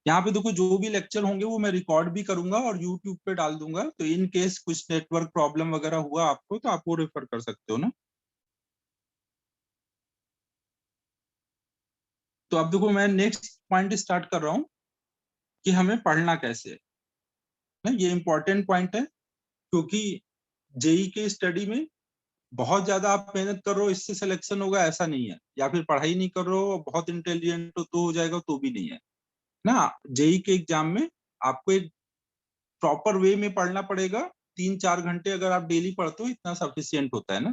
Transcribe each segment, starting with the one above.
यहाँ पे देखो जो भी लेक्चर होंगे वो मैं रिकॉर्ड भी करूंगा और यूट्यूब पे डाल दूंगा, तो इन केस कुछ नेटवर्क प्रॉब्लम वगैरह हुआ आपको तो आप वो रेफर कर सकते हो ना। तो अब देखो मैं नेक्स्ट पॉइंट स्टार्ट कर रहा हूँ कि हमें पढ़ना कैसे है ना। ये इंपॉर्टेंट पॉइंट है, क्योंकि जेई के स्टडी में बहुत ज्यादा आप मेहनत कर रहे हो इससे सिलेक्शन होगा ऐसा नहीं है, या फिर पढ़ाई नहीं कर रहे हो बहुत इंटेलिजेंट हो तो हो जाएगा, तो भी नहीं है ना। जेई के एग्जाम में आपको एक प्रॉपर वे में पढ़ना पड़ेगा। 3-4 घंटे अगर आप डेली पढ़ते हो इतना सफिशियंट होता है ना।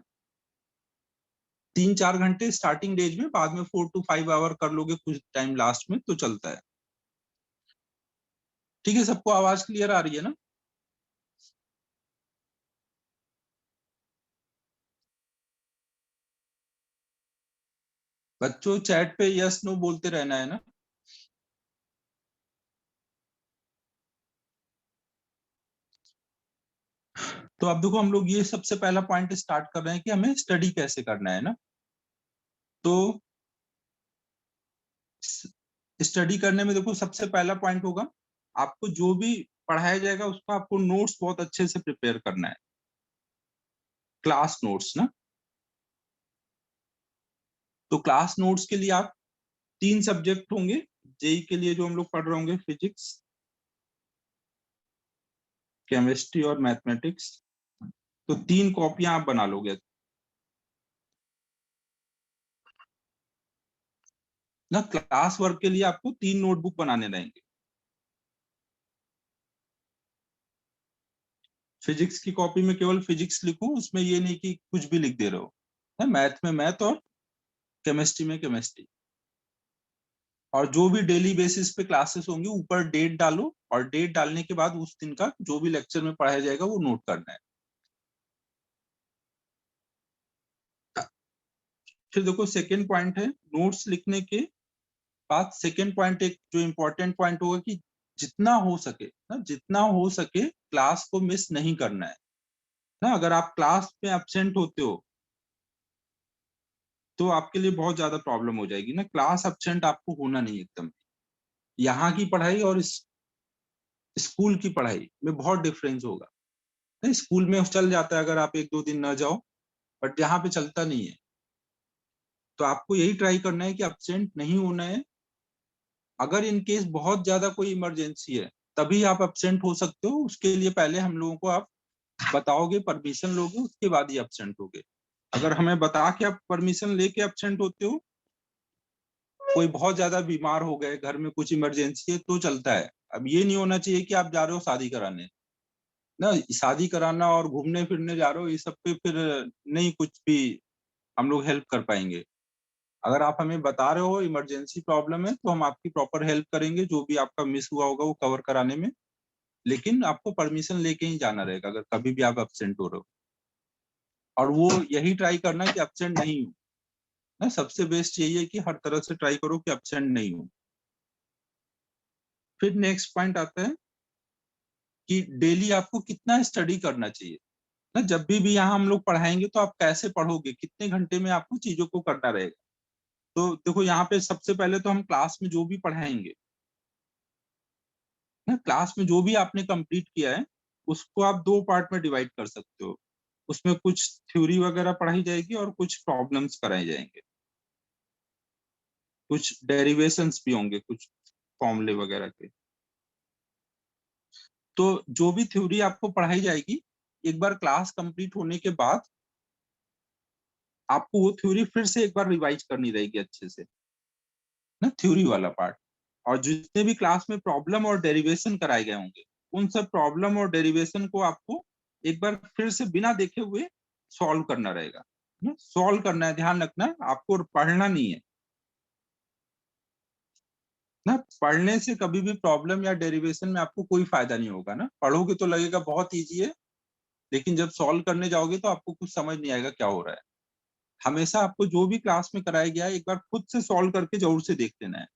3-4 घंटे स्टार्टिंग डेज में, बाद में 4 to 5 आवर कर लोगे कुछ टाइम लास्ट में तो चलता है। ठीक है, सबको आवाज क्लियर आ रही है ना? बच्चों चैट पे यस नो बोलते रहना है ना। तो अब देखो हम लोग ये सबसे पहला पॉइंट स्टार्ट कर रहे हैं कि हमें स्टडी कैसे करना है ना। तो स्टडी करने में देखो सबसे पहला पॉइंट होगा, आपको जो भी पढ़ाया जाएगा उसका आपको नोट्स बहुत अच्छे से प्रिपेयर करना है, क्लास नोट्स ना। तो क्लास नोट्स के लिए आप 3 सब्जेक्ट होंगे जेई के लिए जो हम लोग पढ़ रहे होंगे, फिजिक्स, केमिस्ट्री और मैथमेटिक्स। तो 3 कॉपियां आप बना लोगे ना। क्लास वर्क के लिए आपको 3 नोटबुक बनाने रहेंगे। फिजिक्स की कॉपी में केवल फिजिक्स लिखो, उसमें ये नहीं कि कुछ भी लिख दे रहे हो है। मैथ में मैथ और केमिस्ट्री में केमिस्ट्री। और जो भी डेली बेसिस पे क्लासेस होंगी ऊपर डेट डालो, और डेट डालने के बाद उस दिन का जो भी लेक्चर में पढ़ाया जाएगा वो नोट करना है। फिर देखो सेकेंड पॉइंट है, नोट्स लिखने के बाद सेकेंड पॉइंट एक जो इम्पोर्टेंट पॉइंट होगा कि जितना हो सके ना, जितना हो सके क्लास को मिस नहीं करना है ना। अगर आप क्लास में एब्सेंट होते हो तो आपके लिए बहुत ज्यादा प्रॉब्लम हो जाएगी ना। क्लास एब्सेंट आपको होना नहीं एकदम। यहाँ की पढ़ाई और स्कूल की पढ़ाई में बहुत डिफरेंस होगा। नहीं, स्कूल में चल जाता है अगर आप 1-2 दिन न जाओ, बट यहाँ पे चलता नहीं है। तो आपको यही ट्राई करना है कि एब्सेंट नहीं होना है। अगर इन केस बहुत ज्यादा कोई इमरजेंसी है तभी आप एब्सेंट हो सकते हो, उसके लिए पहले हम लोगों को आप बताओगे, परमिशन लोगे, उसके बाद ही एब्सेंट होगे। अगर हमें बता के आप परमिशन लेके एब्सेंट होते हो, कोई बहुत ज्यादा बीमार हो गए, घर में कुछ इमरजेंसी है तो चलता है। अब ये नहीं होना चाहिए कि आप जा रहे हो शादी कराने ना, शादी कराना और घूमने फिरने जा रहे हो, ये सब पे फिर नहीं कुछ भी हम लोग हेल्प कर पाएंगे। अगर आप हमें बता रहे हो इमरजेंसी प्रॉब्लम है तो हम आपकी प्रॉपर हेल्प करेंगे, जो भी आपका मिस हुआ होगा वो कवर कराने में। लेकिन आपको परमिशन लेके ही जाना रहेगा अगर कभी भी आप एब्सेंट हो रहे हो। और वो यही ट्राई करना कि एब्सेंट नहीं हो ना। सबसे बेस्ट यही है कि हर तरह से ट्राई करो कि एब्सेंट नहीं हो। फिर नेक्स्ट पॉइंट आता है कि डेली आपको कितना स्टडी करना चाहिए ना। जब भी यहाँ हम लोग पढ़ाएंगे तो आप कैसे पढ़ोगे, कितने घंटे में आपको चीजों को करना रहेगा। तो देखो यहाँ पे सबसे पहले तो हम क्लास में जो भी पढ़ाएंगे ना, क्लास में जो भी आपने कंप्लीट किया है उसको आप 2 पार्ट में डिवाइड कर सकते हो। उसमें कुछ थ्योरी वगैरह पढ़ाई जाएगी और कुछ प्रॉब्लम्स कराए जाएंगे, कुछ डेरिवेशंस भी होंगे, कुछ फॉर्मूले वगैरह के। तो जो भी थ्योरी आपको पढ़ाई जाएगी, एक बार क्लास कंप्लीट होने के बाद आपको वो थ्योरी फिर से एक बार रिवाइज करनी रहेगी अच्छे से ना, थ्योरी वाला पार्ट। और जितने भी क्लास में प्रॉब्लम और डेरिवेशन कराए गए होंगे उन सब प्रॉब्लम और डेरिवेशन को आपको एक बार फिर से बिना देखे हुए सॉल्व करना रहेगा ना। सॉल्व करना है, ध्यान रखना है, आपको पढ़ना नहीं है ना। पढ़ने से कभी भी प्रॉब्लम या डेरिवेशन में आपको कोई फायदा नहीं होगा ना। पढ़ोगे तो लगेगा बहुत ईजी है, लेकिन जब सॉल्व करने जाओगे तो आपको कुछ समझ नहीं आएगा क्या हो रहा है। हमेशा आपको जो भी क्लास में कराया गया है एक बार खुद से सॉल्व करके जरूर से देख लेना है।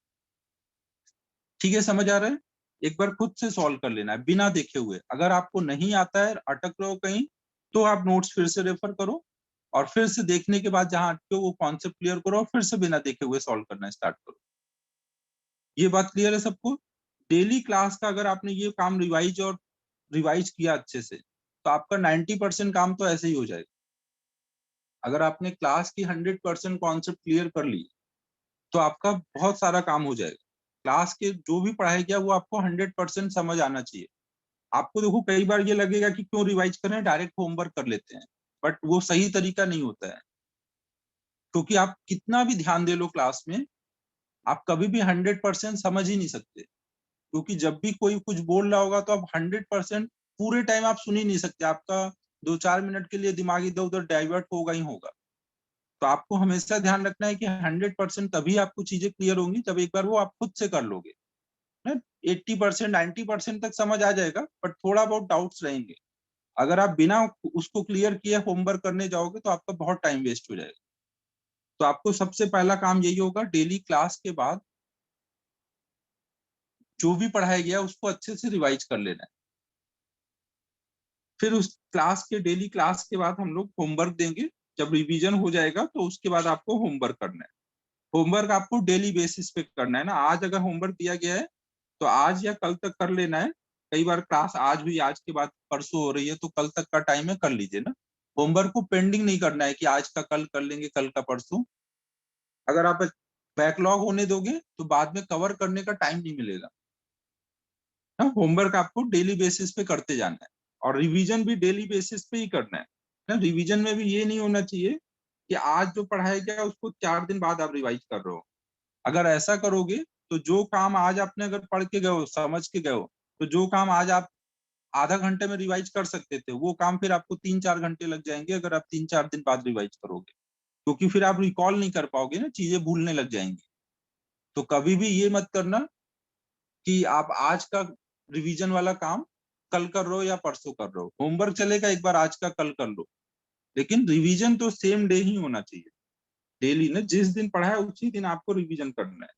ठीक है, समझ आ रहा है? एक बार खुद से सॉल्व कर लेना है बिना देखे हुए। अगर आपको नहीं आता है, अटक रहे हो कहीं, तो आप नोट्स फिर से रेफर करो, और फिर से देखने के बाद जहां अटके हो वो कॉन्सेप्ट क्लियर करो और फिर से बिना देखे हुए सॉल्व करना स्टार्ट करो। ये बात क्लियर है सबको? डेली क्लास का अगर आपने ये काम रिवाइज किया अच्छे से, तो आपका 90% काम तो ऐसे ही हो जाएगा। अगर आपने क्लास की 100% कॉन्सेप्ट क्लियर कर ली, तो आपका बहुत सारा काम हो जाएगा। क्लास के जो भी पढ़ाया गया वो आपको 100% समझ आना चाहिए। आपको देखो कई बार ये लगेगा कि क्यों रिवाइज करें, डायरेक्ट होमवर्क कर लेते हैं, बट वो सही तरीका नहीं होता है। क्योंकि आप कितना भी ध्यान दे लो क्लास में, आप कभी भी 100% समझ ही नहीं सकते। क्योंकि जब भी कोई कुछ बोल रहा होगा तो आप 100% पूरे टाइम आप सुन ही नहीं सकते। आपका 2-4 मिनट के लिए दिमाग इधर-उधर डाइवर्ट होगा ही होगा। तो आपको हमेशा ध्यान रखना है कि 100% तभी आपको चीजें क्लियर होंगी जब एक बार वो आप खुद से कर लोगे ना। 80% 90% तक समझ आ जाएगा, बट थोड़ा बहुत डाउट्स रहेंगे। अगर आप बिना उसको क्लियर किए होमवर्क करने जाओगे तो आपका बहुत टाइम वेस्ट हो जाएगा। तो आपको सबसे पहला काम यही होगा, डेली क्लास के बाद जो भी पढ़ाया गया उसको अच्छे से रिवाइज कर लेना है। फिर उस डेली क्लास के बाद हम लोग होमवर्क देंगे। जब रिवीजन हो जाएगा तो उसके बाद आपको होमवर्क करना है। होमवर्क आपको डेली बेसिस पे करना है ना। आज अगर होमवर्क दिया गया है तो आज या कल तक कर लेना है। कई बार क्लास आज हुई, आज के बाद परसों हो रही है, तो कल तक का टाइम है, कर लीजिए ना। होमवर्क को पेंडिंग नहीं करना है कि आज का कल कर लेंगे, कल का परसों। अगर आप बैकलॉग होने दोगे तो बाद में कवर करने का टाइम नहीं मिलेगा ना। होमवर्क आपको डेली बेसिस पे करते जाना है, और रिवीजन भी डेली बेसिस पे ही करना है ना। रिवीजन में भी ये नहीं होना चाहिए कि आज जो पढ़ाया गया उसको 4 दिन बाद आप रिवाइज कर रहे हो। अगर ऐसा करोगे तो जो काम आज आपने अगर पढ़ के गए हो, समझ के गए हो, तो जो काम आज आप आधा घंटे में रिवाइज कर सकते थे, वो काम फिर आपको 3-4 घंटे लग जाएंगे अगर आप 3-4 दिन बाद रिवाइज करोगे। क्योंकि फिर आप रिकॉल नहीं कर पाओगे ना, चीजें भूलने लग जाएंगी। तो कभी भी ये मत करना कि आप आज का रिवीजन वाला काम कल कर रहे हो या परसों कर रहे हो। होमवर्क चलेगा, एक बार आज का कल कर लो, लेकिन रिवीजन तो सेम डे ही होना चाहिए। डेली ना, जिस दिन पढ़ा है उसी दिन आपको रिवीजन करना है।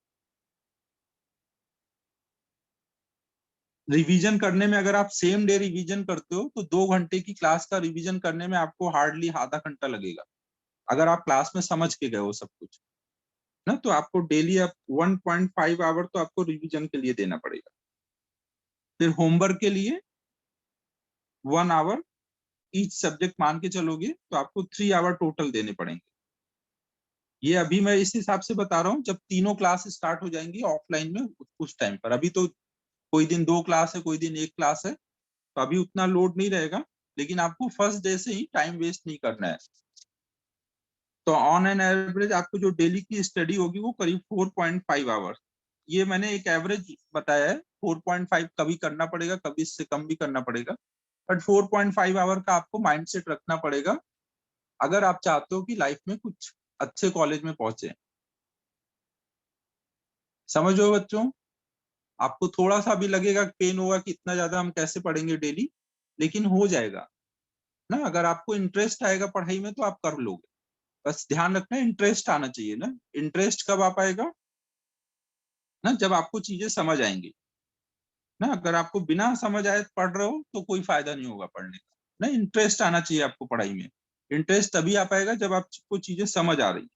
रिवीजन करने में अगर आप सेम डे रिवीजन करते हो तो 2 घंटे की क्लास का रिवीजन करने में आपको हार्डली आधा घंटा लगेगा। अगर आप क्लास में समझ के गए हो सब कुछ ना, तो आपको डेली आप 1.5 आवर तो आपको रिवीजन के लिए देना पड़ेगा। फिर होमवर्क के लिए 1 आवर ईच सब्जेक्ट मान के चलोगे तो आपको 3 आवर टोटल देने पड़ेंगे। ये अभी मैं इस हिसाब से बता रहा हूँ जब तीनों क्लास स्टार्ट हो जाएंगी ऑफलाइन में, उस टाइम पर। अभी तो कोई दिन 2 क्लास है, कोई दिन 1 क्लास है, तो अभी उतना लोड नहीं रहेगा। लेकिन आपको फर्स्ट डे से ही टाइम वेस्ट नहीं करना है। तो ऑन एन एवरेज आपको जो डेली की स्टडी होगी वो करीब 4.5 आवर्स। ये मैंने एक एवरेज बताया है। 4.5 कभी करना पड़ेगा, कभी इससे कम भी करना पड़ेगा, बट 4.5 आवर का आपको माइंडसेट रखना पड़ेगा अगर आप चाहते हो कि लाइफ में कुछ अच्छे कॉलेज में पहुंचे। समझो बच्चों, आपको थोड़ा सा भी लगेगा, पेन होगा कि इतना ज्यादा हम कैसे पढ़ेंगे डेली, लेकिन हो जाएगा ना। अगर आपको इंटरेस्ट आएगा पढ़ाई में तो आप कर लोगे। बस ध्यान रखना, इंटरेस्ट आना चाहिए ना। इंटरेस्ट कब आ पाएगा ना, जब आपको चीजें समझ आएंगी ना। अगर आपको बिना समझ आए पढ़ रहे हो तो कोई फायदा नहीं होगा पढ़ने का ना। इंटरेस्ट आना चाहिए आपको पढ़ाई में। इंटरेस्ट तभी आ पाएगा जब आपको चीजें समझ आ रही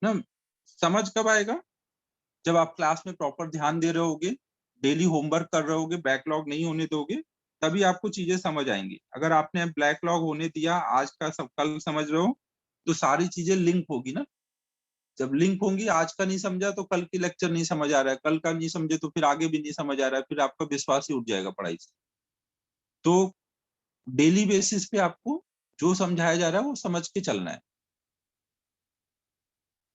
ना। समझ कब आएगा, जब आप क्लास में प्रॉपर ध्यान दे रहे होगे, डेली होमवर्क कर रहे होगे, बैकलॉग नहीं होने दोगे, तभी आपको चीजें समझ आएंगी। अगर आपने बैकलॉग होने दिया, आज का सब कल समझ रहे हो, तो सारी चीजें लिंक होगी ना। जब लिंक होंगी, आज का नहीं समझा तो कल की लेक्चर नहीं समझ आ रहा है, कल का नहीं समझे तो फिर आगे भी नहीं समझ आ रहा है, फिर आपका विश्वास ही उठ जाएगा पढ़ाई से। तो डेली बेसिस पे आपको जो समझाया जा रहा है वो समझ के चलना है।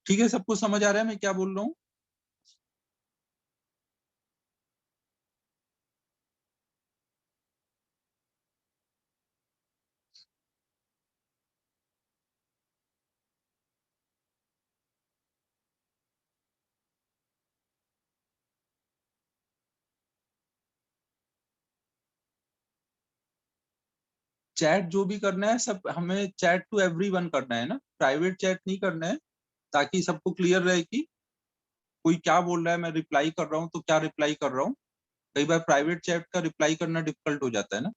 ठीक है, सबको समझ आ रहा है मैं क्या बोल रहा हूँ? चैट जो भी करना है सब हमें चैट टू एवरीवन करना है ना, प्राइवेट चैट नहीं करना है। ताकि सबको क्लियर रहे कि कोई क्या बोल रहा है, मैं रिप्लाई कर रहा हूँ तो क्या रिप्लाई कर रहा हूँ। कई बार प्राइवेट चैट का रिप्लाई करना डिफिकल्ट हो जाता है ना।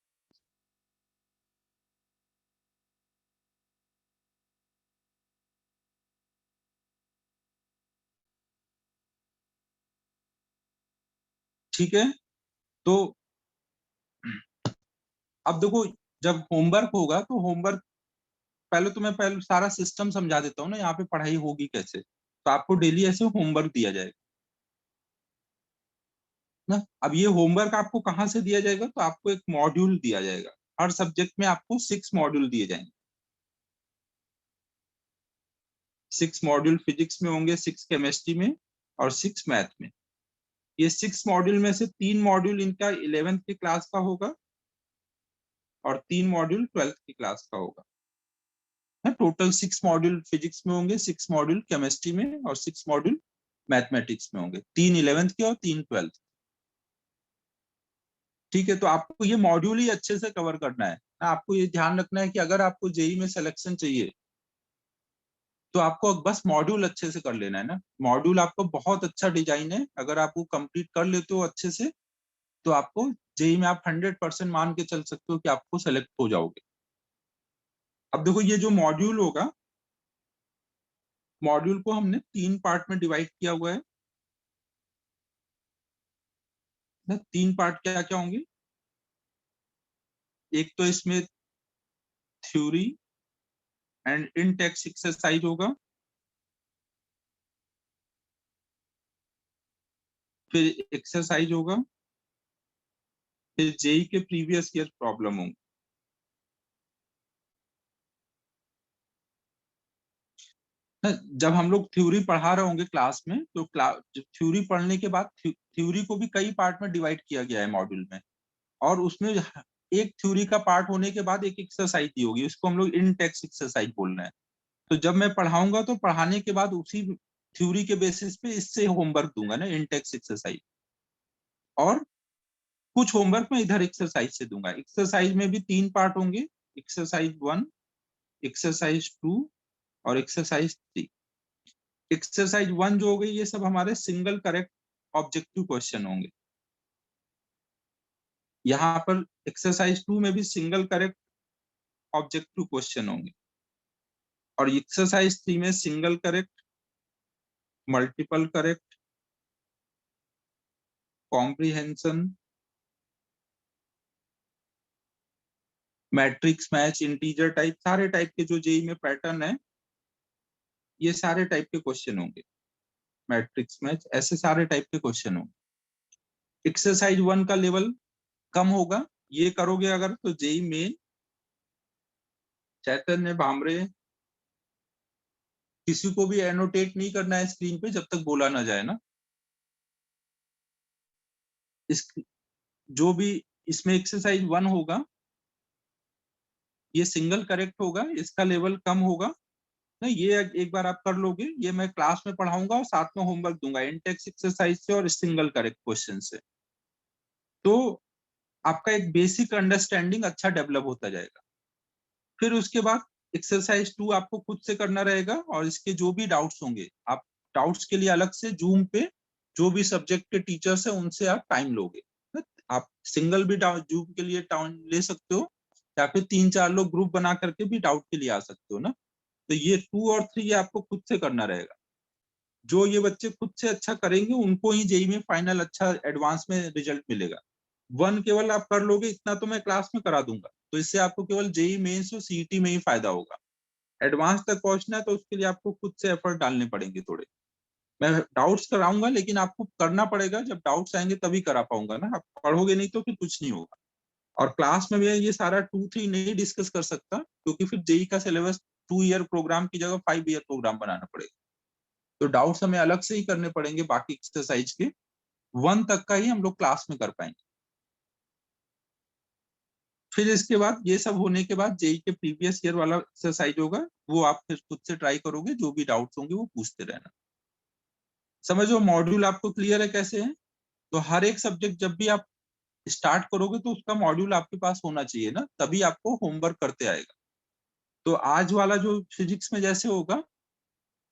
ठीक है। तो अब देखो, जब होमवर्क होगा तो होमवर्क पहले सारा सिस्टम समझा देता हूँ ना, यहाँ पे पढ़ाई होगी कैसे। तो आपको डेली ऐसे होमवर्क दिया जाएगा ना। अब ये होमवर्क आपको कहाँ से दिया जाएगा, तो आपको एक मॉड्यूल दिया जाएगा। हर सब्जेक्ट में आपको 6 मॉड्यूल दिए जाएंगे। 6 मॉड्यूल फिजिक्स में होंगे, 6 केमिस्ट्री में और 6 मैथ में। ये 6 मॉड्यूल में से 3 मॉड्यूल इनका 11th की क्लास का होगा और 3 मॉड्यूल 12th की क्लास का होगा। टोटल 6 मॉड्यूल फिजिक्स में होंगे, 6 मॉड्यूल केमिस्ट्री में और 6 मॉड्यूल मैथमेटिक्स में होंगे। 3 11th के और 3 12th। ठीक है, तो आपको ये मॉड्यूल ही अच्छे से कवर करना है ना। आपको ये ध्यान रखना है कि अगर आपको जेई में सिलेक्शन चाहिए तो आपको बस मॉड्यूल अच्छे से कर लेना है ना। मॉड्यूल आपको बहुत अच्छा डिजाइन है, अगर आप वो कंप्लीट कर लेते हो अच्छे से तो आपको जेई में आप 100% मान के चल सकते हो कि आपको सेलेक्ट हो जाओगे। अब देखो, ये जो मॉड्यूल होगा, मॉड्यूल को हमने 3 पार्ट में डिवाइड किया हुआ है ना। 3 पार्ट क्या क्या होंगे? एक तो इसमें theory and in text exercise होगा, फिर एक्सरसाइज होगा, फिर जेई के प्रीवियस ईयर प्रॉब्लम होंगे। जब हम लोग थ्योरी पढ़ा रहे होंगे क्लास में तो थ्योरी पढ़ने के बाद थ्योरी को भी कई पार्ट में डिवाइड किया गया है मॉड्यूल में। और उसमें एक थ्योरी का पार्ट होने के बाद एक एक्सरसाइज दी होगी, उसको हम लोग इन टेक्स्ट एक्सरसाइज बोल रहे हैं। तो जब मैं पढ़ाऊंगा तो पढ़ाने के बाद उसी थ्योरी के बेसिस पे इससे होमवर्क दूंगा ना, इन टेक्स्ट एक्सरसाइज। और कुछ होमवर्क मैं इधर एक्सरसाइज से दूंगा। एक्सरसाइज में भी 3 पार्ट होंगे, एक्सरसाइज 1, एक्सरसाइज 2 और एक्सरसाइज 3। एक्सरसाइज 1 जो हो गई, ये सब हमारे सिंगल करेक्ट ऑब्जेक्टिव क्वेश्चन होंगे। यहाँ पर एक्सरसाइज 2 में भी सिंगल करेक्ट ऑब्जेक्टिव क्वेश्चन होंगे। और एक्सरसाइज 3 में single correct, multiple correct, comprehension, matrix match, integer type, सारे टाइप के जो जेई में पैटर्न है, ये सारे टाइप के क्वेश्चन होंगे। मैट्रिक्स मैच, ऐसे सारे टाइप के क्वेश्चन होंगे। एक्सरसाइज 1 का लेवल कम होगा, ये करोगे अगर तो जेई में चैतन्य भामरे, किसी को भी एनोटेट नहीं करना है स्क्रीन पे जब तक बोला ना जाए ना। इस जो भी इसमें एक्सरसाइज 1 होगा, ये सिंगल करेक्ट होगा, इसका लेवल कम होगा ना। ये एक बार आप कर लोगे, ये मैं क्लास में पढ़ाऊंगा और साथ में होमवर्क दूंगा इंटेक्स एक्सरसाइज से और सिंगल करेक्ट क्वेश्चन से। तो आपका एक बेसिक अंडरस्टैंडिंग अच्छा डेवलप होता जाएगा। फिर उसके बाद एक्सरसाइज 2 आपको खुद से करना रहेगा और इसके जो भी डाउट्स होंगे, आप डाउट्स के लिए अलग से जूम पे जो भी सब्जेक्ट के टीचर्स है उनसे आप टाइम लोगे। आप सिंगल भी जूम के लिए टाइम ले सकते हो या फिर 3-4 लोग ग्रुप बना करके भी डाउट के लिए आ सकते हो ना। तो ये 2 और 3 ये आपको खुद से करना रहेगा। जो ये बच्चे खुद से अच्छा करेंगे उनको ही जेई में फाइनल अच्छा एडवांस में रिजल्ट मिलेगा। 1 केवल आप कर लोगे इतना तो मैं क्लास में करा दूंगा, तो इससे आपको केवल जेई मेंस और सीईटी में ही फायदा होगा। एडवांस तक पहुंचना है तो उसके लिए आपको खुद से एफर्ट डालने पड़ेंगे थोड़े। मैं डाउट्स कराऊंगा लेकिन आपको करना पड़ेगा, जब डाउट्स आएंगे तभी करा पाऊंगा ना। आप पढ़ोगे नहीं तो फिर कुछ नहीं होगा। और क्लास में मैं ये सारा 2-3 नहीं डिस्कस कर सकता क्योंकि फिर जेई का सिलेबस 2 ईयर प्रोग्राम की जगह 5 ईयर प्रोग्राम बनाना पड़ेगा। तो डाउट्स हमें अलग से ही करने पड़ेंगे, बाकी एक्सरसाइज के 1 तक का ही हम लोग क्लास में कर पाएंगे। फिर इसके बाद ये सब होने के बाद जेई के प्रीवियस ईयर वाला एक्सरसाइज होगा, वो आप फिर खुद से ट्राई करोगे, जो भी डाउट्स होंगे वो पूछते रहना। समझो मॉड्यूल आपको क्लियर है कैसे है। तो हर एक सब्जेक्ट जब भी आप स्टार्ट करोगे तो उसका मॉड्यूल आपके पास होना चाहिए ना, तभी आपको होमवर्क करते आएगा। तो आज वाला जो फिजिक्स में जैसे होगा,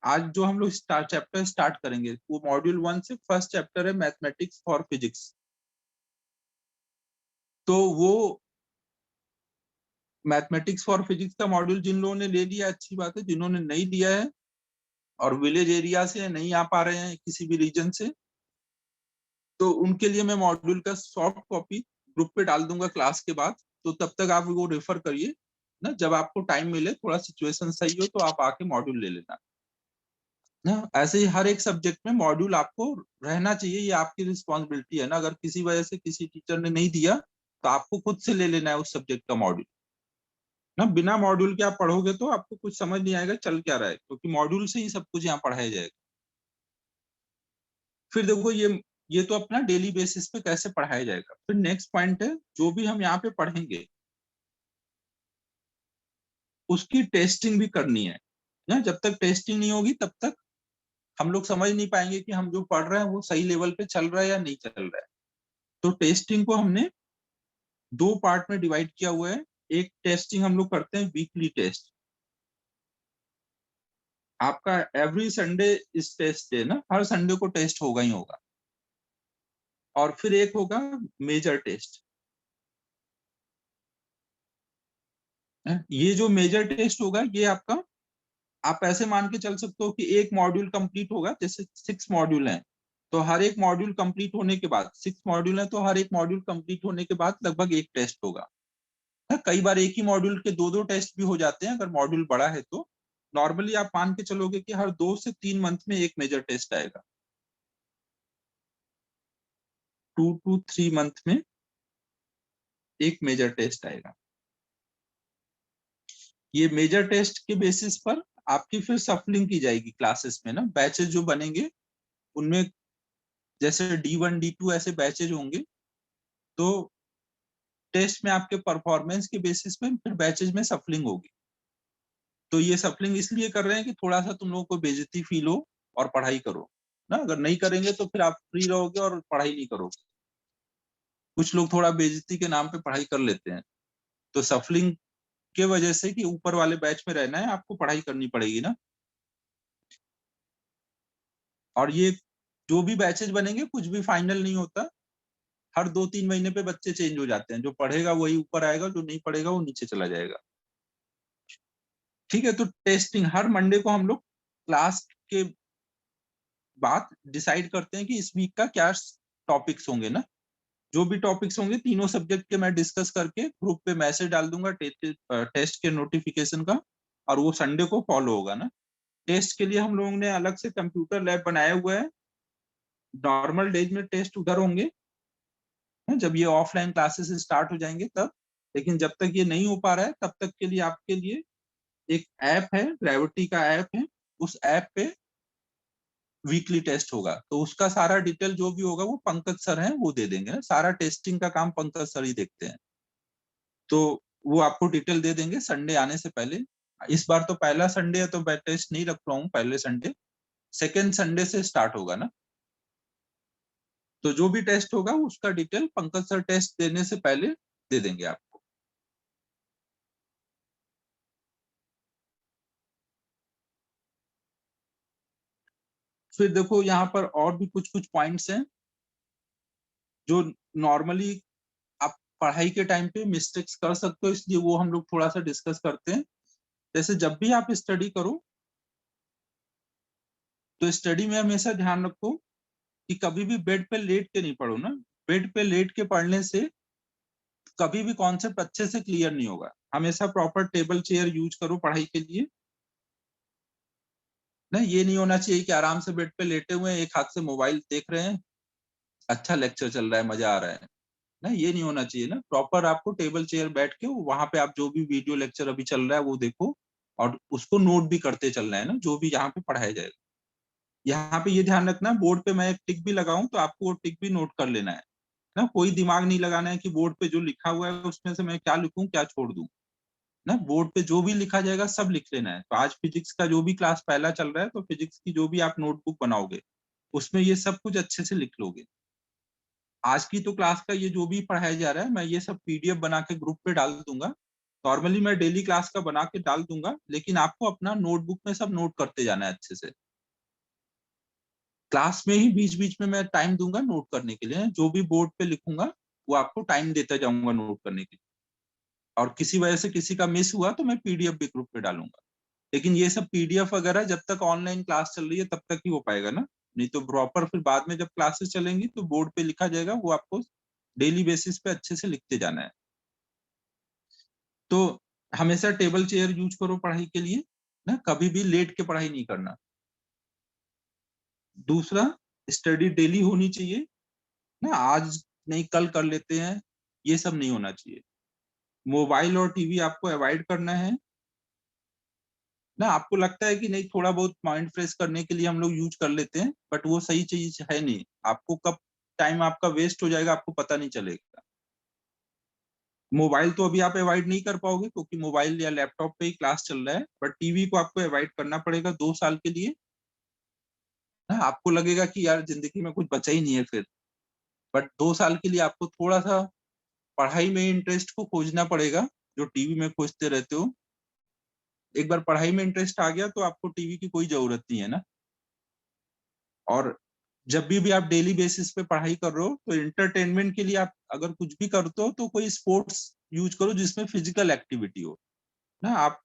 आज जो हम लोग चैप्टर स्टार्ट करेंगे वो मॉड्यूल 1 से फर्स्ट चैप्टर है मैथमेटिक्स फॉर फिजिक्स। तो वो मैथमेटिक्स फॉर फिजिक्स का मॉड्यूल जिन लोगों ने ले लिया अच्छी बात है, जिन्होंने नहीं लिया है और विलेज एरिया से नहीं आ पा रहे हैं किसी भी रीजन से, तो उनके लिए मैं मॉड्यूल का सॉफ्ट कॉपी ग्रुप पे डाल दूंगा क्लास के बाद, तो तब तक आप वो रेफर करिए ना, जब आपको टाइम मिले, थोड़ा सिचुएशन सही हो तो आप आके मॉड्यूल ले लेना ना। ऐसे ही हर एक सब्जेक्ट में मॉड्यूल आपको रहना चाहिए, ये आपकी रिस्पॉन्सिबिलिटी है ना। अगर किसी वजह से किसी टीचर ने नहीं दिया तो आपको खुद से ले लेना है उस सब्जेक्ट का मॉड्यूल ना। बिना मॉड्यूल के आप पढ़ोगे तो आपको कुछ समझ नहीं आएगा चल क्या रहा है, क्योंकि मॉड्यूल से ही सब कुछ यहाँ पढ़ाया जाएगा। फिर देखो ये तो अपना डेली बेसिस पे कैसे पढ़ाया जाएगा। फिर नेक्स्ट पॉइंट है, जो भी हम यहाँ पे पढ़ेंगे उसकी टेस्टिंग भी करनी है ना। जब तक टेस्टिंग नहीं होगी तब तक हम लोग समझ नहीं पाएंगे कि हम जो पढ़ रहे हैं वो सही लेवल पे चल रहा है या नहीं चल रहा है। तो टेस्टिंग को हमने दो पार्ट में डिवाइड किया हुआ है। एक टेस्टिंग हम लोग करते हैं वीकली टेस्ट, आपका एवरी संडे इस टेस्ट डे ना, हर संडे को टेस्ट होगा ही होगा। और फिर एक होगा मेजर टेस्ट। ये जो मेजर टेस्ट होगा ये आपका, आप ऐसे मान के चल सकते हो कि एक मॉड्यूल कंप्लीट होगा, जैसे 6 मॉड्यूल हैं तो हर एक मॉड्यूल कंप्लीट होने के बाद, 6 मॉड्यूल है तो हर एक मॉड्यूल कंप्लीट होने के बाद लगभग एक टेस्ट होगा। कई बार एक ही मॉड्यूल के दो दो टेस्ट भी हो जाते हैं अगर मॉड्यूल बड़ा है तो। नॉर्मली आप मान के चलोगे कि हर 2 से 3 मंथ में एक मेजर टेस्ट आएगा, 2 to 3 मंथ में एक मेजर टेस्ट आएगा। ये मेजर टेस्ट के बेसिस पर आपकी फिर सफलिंग की जाएगी क्लासेस में ना। बैचेस जो बनेंगे उनमें जैसे D1 D2 ऐसे बैचेज होंगे, तो टेस्ट में आपके परफॉर्मेंस के बेसिस पे फिर बैचेज में सफलिंग होगी। तो ये सफलिंग इसलिए कर रहे हैं कि थोड़ा सा तुम लोगों को बेइज्जती फील हो और पढ़ाई करो ना। अगर नहीं करेंगे तो फिर आप फ्री रहोगे और पढ़ाई नहीं करोगे। कुछ लोग थोड़ा बेइज्जती के नाम पे पढ़ाई कर लेते हैं, तो सफलिंग के वजह से कि ऊपर वाले बैच में रहना है आपको पढ़ाई करनी पड़ेगी ना। और ये जो भी बैचेज बनेंगे कुछ भी फाइनल नहीं होता, हर 2-3 महीने पे बच्चे चेंज हो जाते हैं। जो पढ़ेगा वही ऊपर आएगा, जो नहीं पढ़ेगा वो नीचे चला जाएगा। ठीक है, तो टेस्टिंग हर मंडे को हम लोग क्लास के बाद डिसाइड करते हैं कि इस वीक का क्या टॉपिक्स होंगे ना। जो भी टॉपिक्स होंगे तीनों सब्जेक्ट के मैं डिस्कस करके ग्रुप पे मैसेज डाल दूंगा टेस्ट के नोटिफिकेशन का, और वो संडे को फॉलो होगा ना। टेस्ट के लिए हम लोगों ने अलग से कंप्यूटर लैब बनाया हुआ है। नॉर्मल डेज में टेस्ट उधर होंगे, जब ये ऑफलाइन क्लासेस स्टार्ट हो जाएंगे तब। लेकिन जब तक ये नहीं हो पा रहा है तब तक के लिए आपके लिए एक ऐप है, ग्रेविटी का ऐप है, उस ऐप पे वीकली टेस्ट होगा। तो उसका सारा डिटेल जो भी होगा वो पंकज सर हैं वो दे देंगे ना। सारा टेस्टिंग का काम पंकज सर ही देखते हैं, तो वो आपको डिटेल दे देंगे संडे आने से पहले। इस बार तो पहला संडे है तो मैं टेस्ट नहीं रख रहा हूँ पहले संडे, सेकेंड संडे से स्टार्ट होगा ना। तो जो भी टेस्ट होगा उसका डिटेल पंकज सर टेस्ट देने से पहले दे देंगे आपको। फिर देखो यहाँ पर और भी कुछ कुछ पॉइंट्स हैं जो नॉर्मली आप पढ़ाई के टाइम पे मिस्टेक्स कर सकते हो, इसलिए वो हम लोग थोड़ा सा डिस्कस करते हैं। जैसे जब भी आप स्टडी करो तो स्टडी में हमेशा ध्यान रखो कि कभी भी बेड पे लेट के नहीं पढ़ो ना। बेड पे लेट के पढ़ने से कभी भी कॉन्सेप्ट अच्छे से क्लियर नहीं होगा। हमेशा प्रॉपर टेबल चेयर यूज करो पढ़ाई के लिए ना। ये नहीं होना चाहिए कि आराम से बेड पे लेटे हुए हैं, एक हाथ से मोबाइल देख रहे हैं, अच्छा लेक्चर चल रहा है, मजा आ रहा है ना। ये नहीं होना चाहिए ना। प्रॉपर आपको टेबल चेयर बैठ के वहां पे आप जो भी वीडियो लेक्चर अभी चल रहा है वो देखो, और उसको नोट भी करते चलना है ना, जो भी यहाँ पे पढ़ाया जाएगा। यहाँ पे ये ध्यान रखना, बोर्ड पे मैं एक टिक भी लगाऊं तो आपको वो टिक भी नोट कर लेना है ना। कोई दिमाग नहीं लगाना है कि बोर्ड पे जो लिखा हुआ है उसमें से मैं क्या लिखूं क्या छोड़ दूं ना। बोर्ड पे जो भी लिखा जाएगा सब लिख लेना है। तो आज फिजिक्स का जो भी क्लास पहला चल रहा है तो फिजिक्स की जो भी आप नोटबुक बनाओगे उसमें ये सब कुछ अच्छे से लिख लोगे। आज की तो क्लास का ये जो भी पढ़ाया जा रहा है मैं ये सब पीडीएफ बना के ग्रुप पे डाल दूंगा। नॉर्मली मैं डेली क्लास का बना के डाल दूंगा, लेकिन आपको अपना नोटबुक में सब नोट करते जाना है अच्छे से। क्लास में ही बीच बीच में मैं टाइम दूंगा नोट करने के लिए। जो भी बोर्ड पे लिखूंगा वो आपको टाइम देता जाऊंगा नोट करने के लिए। और किसी वजह से किसी का मिस हुआ तो मैं पीडीएफ भी ग्रुप पे डालूंगा। लेकिन ये सब पीडीएफ वगैरह जब तक ऑनलाइन क्लास चल रही है तब तक ही हो पाएगा ना। नहीं तो प्रॉपर फिर बाद में जब क्लासेस चलेंगी तो बोर्ड पे लिखा जाएगा, वो आपको डेली बेसिस पे अच्छे से लिखते जाना है। तो हमेशा टेबल चेयर यूज करो पढ़ाई के लिए ना, कभी भी लेट के पढ़ाई नहीं करना। दूसरा, स्टडी डेली होनी चाहिए ना, आज नहीं कल कर लेते हैं, ये सब नहीं होना चाहिए। मोबाइल और टीवी आपको अवॉइड करना है ना। आपको लगता है कि नहीं थोड़ा बहुत माइंड फ्रेश करने के लिए हम लोग यूज कर लेते हैं, बट वो सही चीज है नहीं। आपको कब टाइम आपका वेस्ट हो जाएगा आपको पता नहीं चलेगा। मोबाइल तो अभी आप अवॉइड नहीं कर पाओगे क्योंकि मोबाइल या लैपटॉप पे ही क्लास चल रहा है, बट टीवी को आपको अवॉइड करना पड़ेगा 2 साल के लिए ना। आपको लगेगा कि यार जिंदगी में कुछ बचा ही नहीं है फिर, बट 2 साल के लिए आपको थोड़ा सा पढ़ाई में इंटरेस्ट को खोजना पड़ेगा, जो टीवी में खोजते रहते हो। एक बार पढ़ाई में इंटरेस्ट आ गया तो आपको टीवी की कोई जरूरत नहीं है ना। और जब भी आप डेली बेसिस पे पढ़ाई कर रहे हो तो इंटरटेनमेंट के लिए आप अगर कुछ भी करते हो तो कोई स्पोर्ट्स यूज करो जिसमें फिजिकल एक्टिविटी हो ना। आप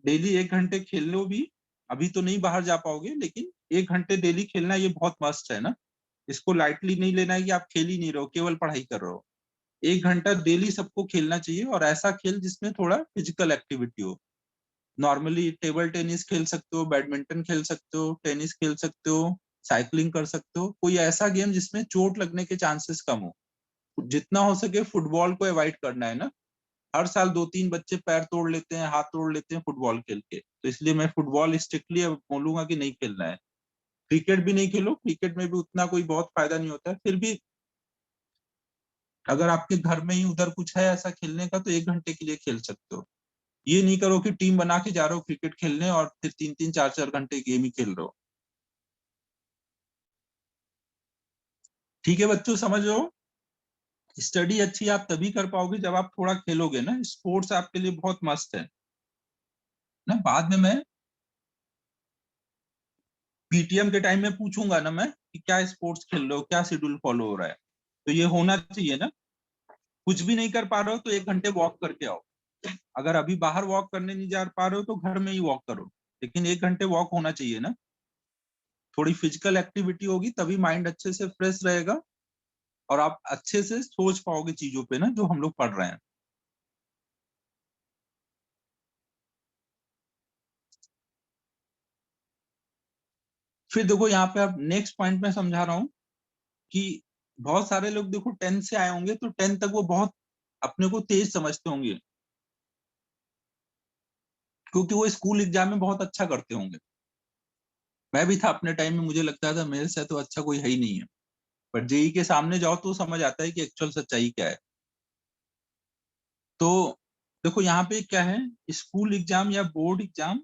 डेली 1 घंटे खेल लो भी, अभी तो नहीं बाहर जा पाओगे लेकिन 1 घंटे डेली खेलना ये बहुत मस्त है ना। इसको लाइटली नहीं लेना है कि आप खेल ही नहीं रहे हो केवल पढ़ाई कर रहे हो। 1 घंटा डेली सबको खेलना चाहिए, और ऐसा खेल जिसमें थोड़ा फिजिकल एक्टिविटी हो। नॉर्मली टेबल टेनिस खेल सकते हो, बैडमिंटन खेल सकते हो, टेनिस खेल सकते हो, साइकिलिंग कर सकते हो। कोई ऐसा गेम जिसमें चोट लगने के चांसेस कम हो। जितना हो सके फुटबॉल को अवॉइड करना है ना। हर साल 2-3 बच्चे पैर तोड़ लेते हैं, हाथ तोड़ लेते हैं फुटबॉल खेल के, तो इसलिए मैं फुटबॉल स्ट्रिक्टली अब बोलूंगा कि नहीं खेलना है। क्रिकेट भी नहीं खेलो, क्रिकेट में भी उतना कोई बहुत फायदा नहीं होता है। फिर भी अगर आपके घर में ही उधर कुछ है ऐसा खेलने का तो 1 घंटे के लिए खेल सकते हो। ये नहीं करो कि टीम बना के जा रहे हो क्रिकेट खेलने और फिर 3-3 4-4 घंटे गेम ही खेल रहे हो। ठीक है बच्चों, समझ रहे हो। स्टडी अच्छी आप तभी कर पाओगे जब आप थोड़ा खेलोगे ना। स्पोर्ट्स आपके लिए बहुत मस्त है ना। बाद में मैं पीटीएम के टाइम में पूछूंगा ना मैं कि क्या स्पोर्ट्स खेल रहे हो, क्या शेड्यूल फॉलो हो रहा है। तो ये होना चाहिए ना। कुछ भी नहीं कर पा रहे हो तो 1 घंटे वॉक करके आओ। अगर अभी बाहर वॉक करने नहीं जा पा रहे हो तो घर में ही वॉक करो, लेकिन 1 घंटे वॉक होना चाहिए ना। थोड़ी फिजिकल एक्टिविटी होगी तभी माइंड अच्छे से फ्रेश रहेगा, और आप अच्छे से सोच पाओगे चीजों पे ना जो हम लोग पढ़ रहे हैं। फिर देखो यहाँ पे आप नेक्स्ट पॉइंट में समझा रहा हूँ कि बहुत सारे लोग देखो 10th से आए होंगे तो 10th तक वो बहुत अपने को तेज समझते होंगे, क्योंकि वो स्कूल एग्जाम में बहुत अच्छा करते होंगे। मैं भी था अपने टाइम में, मुझे लगता था मेरे से तो अच्छा कोई है ही नहीं है। पर जेई के सामने जाओ तो समझ आता है कि एक्चुअल सच्चाई क्या है। तो देखो यहाँ पे क्या है, स्कूल एग्जाम या बोर्ड एग्जाम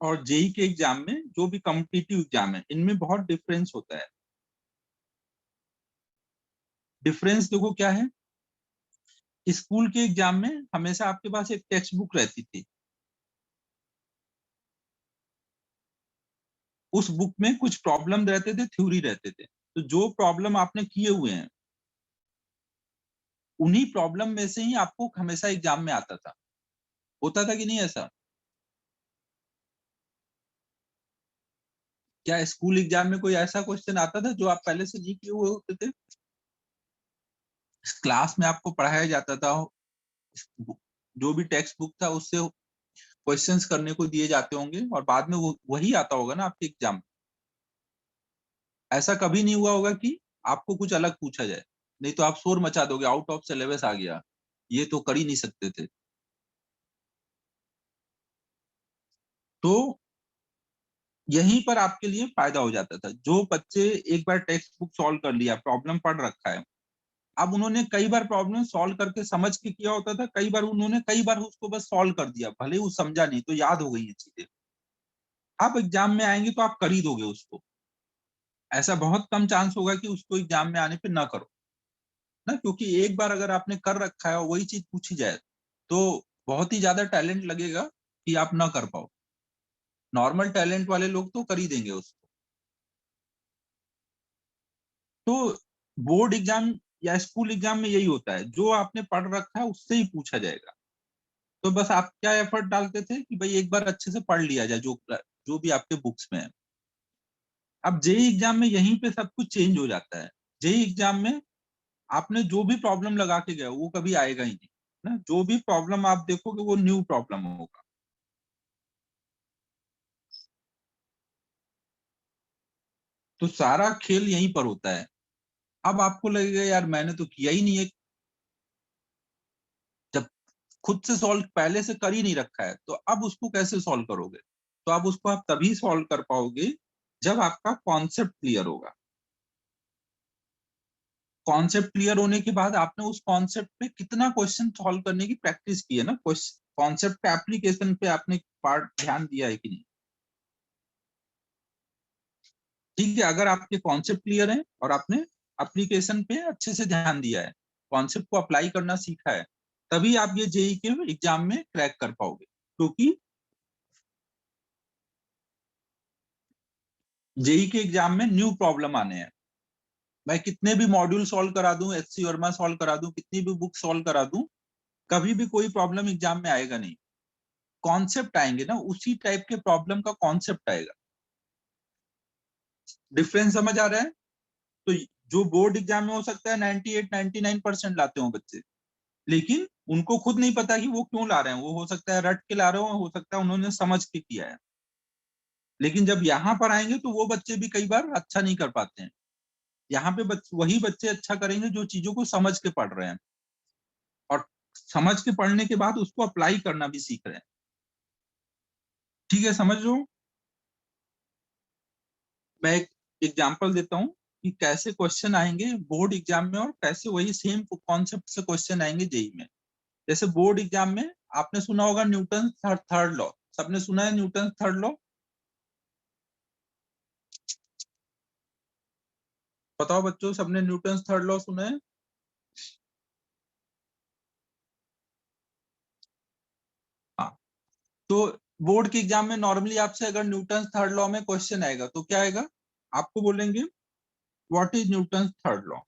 और जेई के एग्जाम में जो भी कॉम्पिटिटिव एग्जाम है इनमें बहुत डिफरेंस होता है। डिफरेंस देखो क्या है। स्कूल के एग्जाम में हमेशा आपके पास एक टेक्स्ट बुक रहती थी। उस बुक में कुछ प्रॉब्लम रहते थे, थ्योरी रहते थे, तो जो प्रॉब्लम आपने किए हुए हैं उन्हीं प्रॉब्लम में से ही आपको हमेशा एग्जाम में आता था। होता था कि नहीं ऐसा। क्या स्कूल एग्जाम में कोई ऐसा क्वेश्चन आता था जो आप पहले से नहीं किए हुए होते थे। क्लास में आपको पढ़ाया जाता था, जो भी टेक्स्ट बुक था उससे क्वेश्चंस करने को दिए जाते होंगे और बाद में वो वही आता होगा ना आपके एग्जाम में। ऐसा कभी नहीं हुआ होगा कि आपको कुछ अलग पूछा जाए, नहीं तो आप शोर मचा दोगे आउट ऑफ सिलेबस आ गया, ये तो कर ही नहीं सकते थे। तो यहीं पर आपके लिए फायदा हो जाता था। जो बच्चे एक बार टेक्स्ट बुक सॉल्व कर लिया, प्रॉब्लम पढ़ रखा है, अब उन्होंने कई बार प्रॉब्लम सॉल्व करके समझ के किया होता था, कई बार उन्होंने कई बार उसको बस सॉल्व कर दिया, भले वो समझा नहीं तो याद हो गई ये चीजें। आप एग्जाम में आएंगे तो आप कर ही दोगे उसको। ऐसा बहुत कम चांस होगा कि उसको एग्जाम में आने पे ना करो ना, क्योंकि एक बार अगर आपने कर रखा है और वही चीज पूछी जाए तो बहुत ही ज्यादा टैलेंट लगेगा कि आप ना कर पाओ। नॉर्मल टैलेंट वाले लोग तो कर ही देंगे उसको। तो बोर्ड एग्जाम या स्कूल एग्जाम में यही होता है, जो आपने पढ़ रखा है उससे ही पूछा जाएगा। तो बस आप क्या एफर्ट डालते थे कि भाई एक बार अच्छे से पढ़ लिया जाए जो भी आपके बुक्स में है। अब जेई एग्जाम में यहीं पे सब कुछ चेंज हो जाता है। जेई एग्जाम में आपने जो भी प्रॉब्लम लगा के गए वो कभी आएगा ही नहीं ना, जो भी प्रॉब्लम आप देखोगे वो न्यू प्रॉब्लम होगा। तो सारा खेल यहीं पर होता है। अब आपको लगेगा यार मैंने तो किया ही नहीं है, जब खुद से सॉल्व पहले से कर ही नहीं रखा है तो अब उसको कैसे सॉल्व करोगे? तो अब उसको आप तभी सॉल्व कर पाओगे जब आपका कॉन्सेप्ट क्लियर होगा। कॉन्सेप्ट क्लियर होने के बाद आपने उस कॉन्सेप्ट पे कितना क्वेश्चन सॉल्व करने की प्रैक्टिस की है ना, कॉन्सेप्ट पे एप्लीकेशन पे आपने पार्ट ध्यान दिया है कि नहीं। ठीक है, अगर आपके कॉन्सेप्ट क्लियर है और आपने एप्लीकेशन पे अच्छे से ध्यान दिया है, कॉन्सेप्ट को अप्लाई करना सीखा है, तभी आप ये जेई के एग्जाम में क्रैक कर पाओगे। क्योंकि जेई के एग्जाम में न्यू प्रॉब्लम आने हैं। मैं कितने भी मॉड्यूल सॉल्व करा दूं, एचसी वर्मा सॉल्व करा दूं, कितनी भी बुक सॉल्व करा दूं, कभी भी कोई प्रॉब्लम एग्जाम में आएगा नहीं। कॉन्सेप्ट आएंगे ना, उसी टाइप के प्रॉब्लम का कॉन्सेप्ट आएगा। डिफरेंस समझ आ रहा है? तो जो बोर्ड एग्जाम में हो सकता है 98 99% लाते हो बच्चे, लेकिन उनको खुद नहीं पता कि वो क्यों ला रहे हैं, वो हो सकता है रट के ला रहे हो सकता है उन्होंने समझ के किया है। लेकिन जब यहाँ पर आएंगे तो वो बच्चे भी कई बार अच्छा नहीं कर पाते हैं। यहाँ पे वही बच्चे अच्छा करेंगे जो चीजों को समझ के पढ़ रहे हैं, और समझ के पढ़ने के बाद उसको अप्लाई करना भी सीख रहे हैं। ठीक है, समझ लो। मैं एक एग्जांपल देता हूँ कि कैसे क्वेश्चन आएंगे बोर्ड एग्जाम में और कैसे वही सेम कॉन्सेप्ट से क्वेश्चन आएंगे जेई में। जैसे बोर्ड एग्जाम में आपने सुना होगा न्यूटन थर्ड लॉ, सबने सुना है न्यूटन थर्ड लॉ? बताओ बच्चों, सबने न्यूटन थर्ड लॉ सुना है? हाँ। तो बोर्ड के एग्जाम में नॉर्मली आपसे अगर न्यूटन थर्ड लॉ में क्वेश्चन आएगा तो क्या आएगा? आपको बोलेंगे what is Newton third law.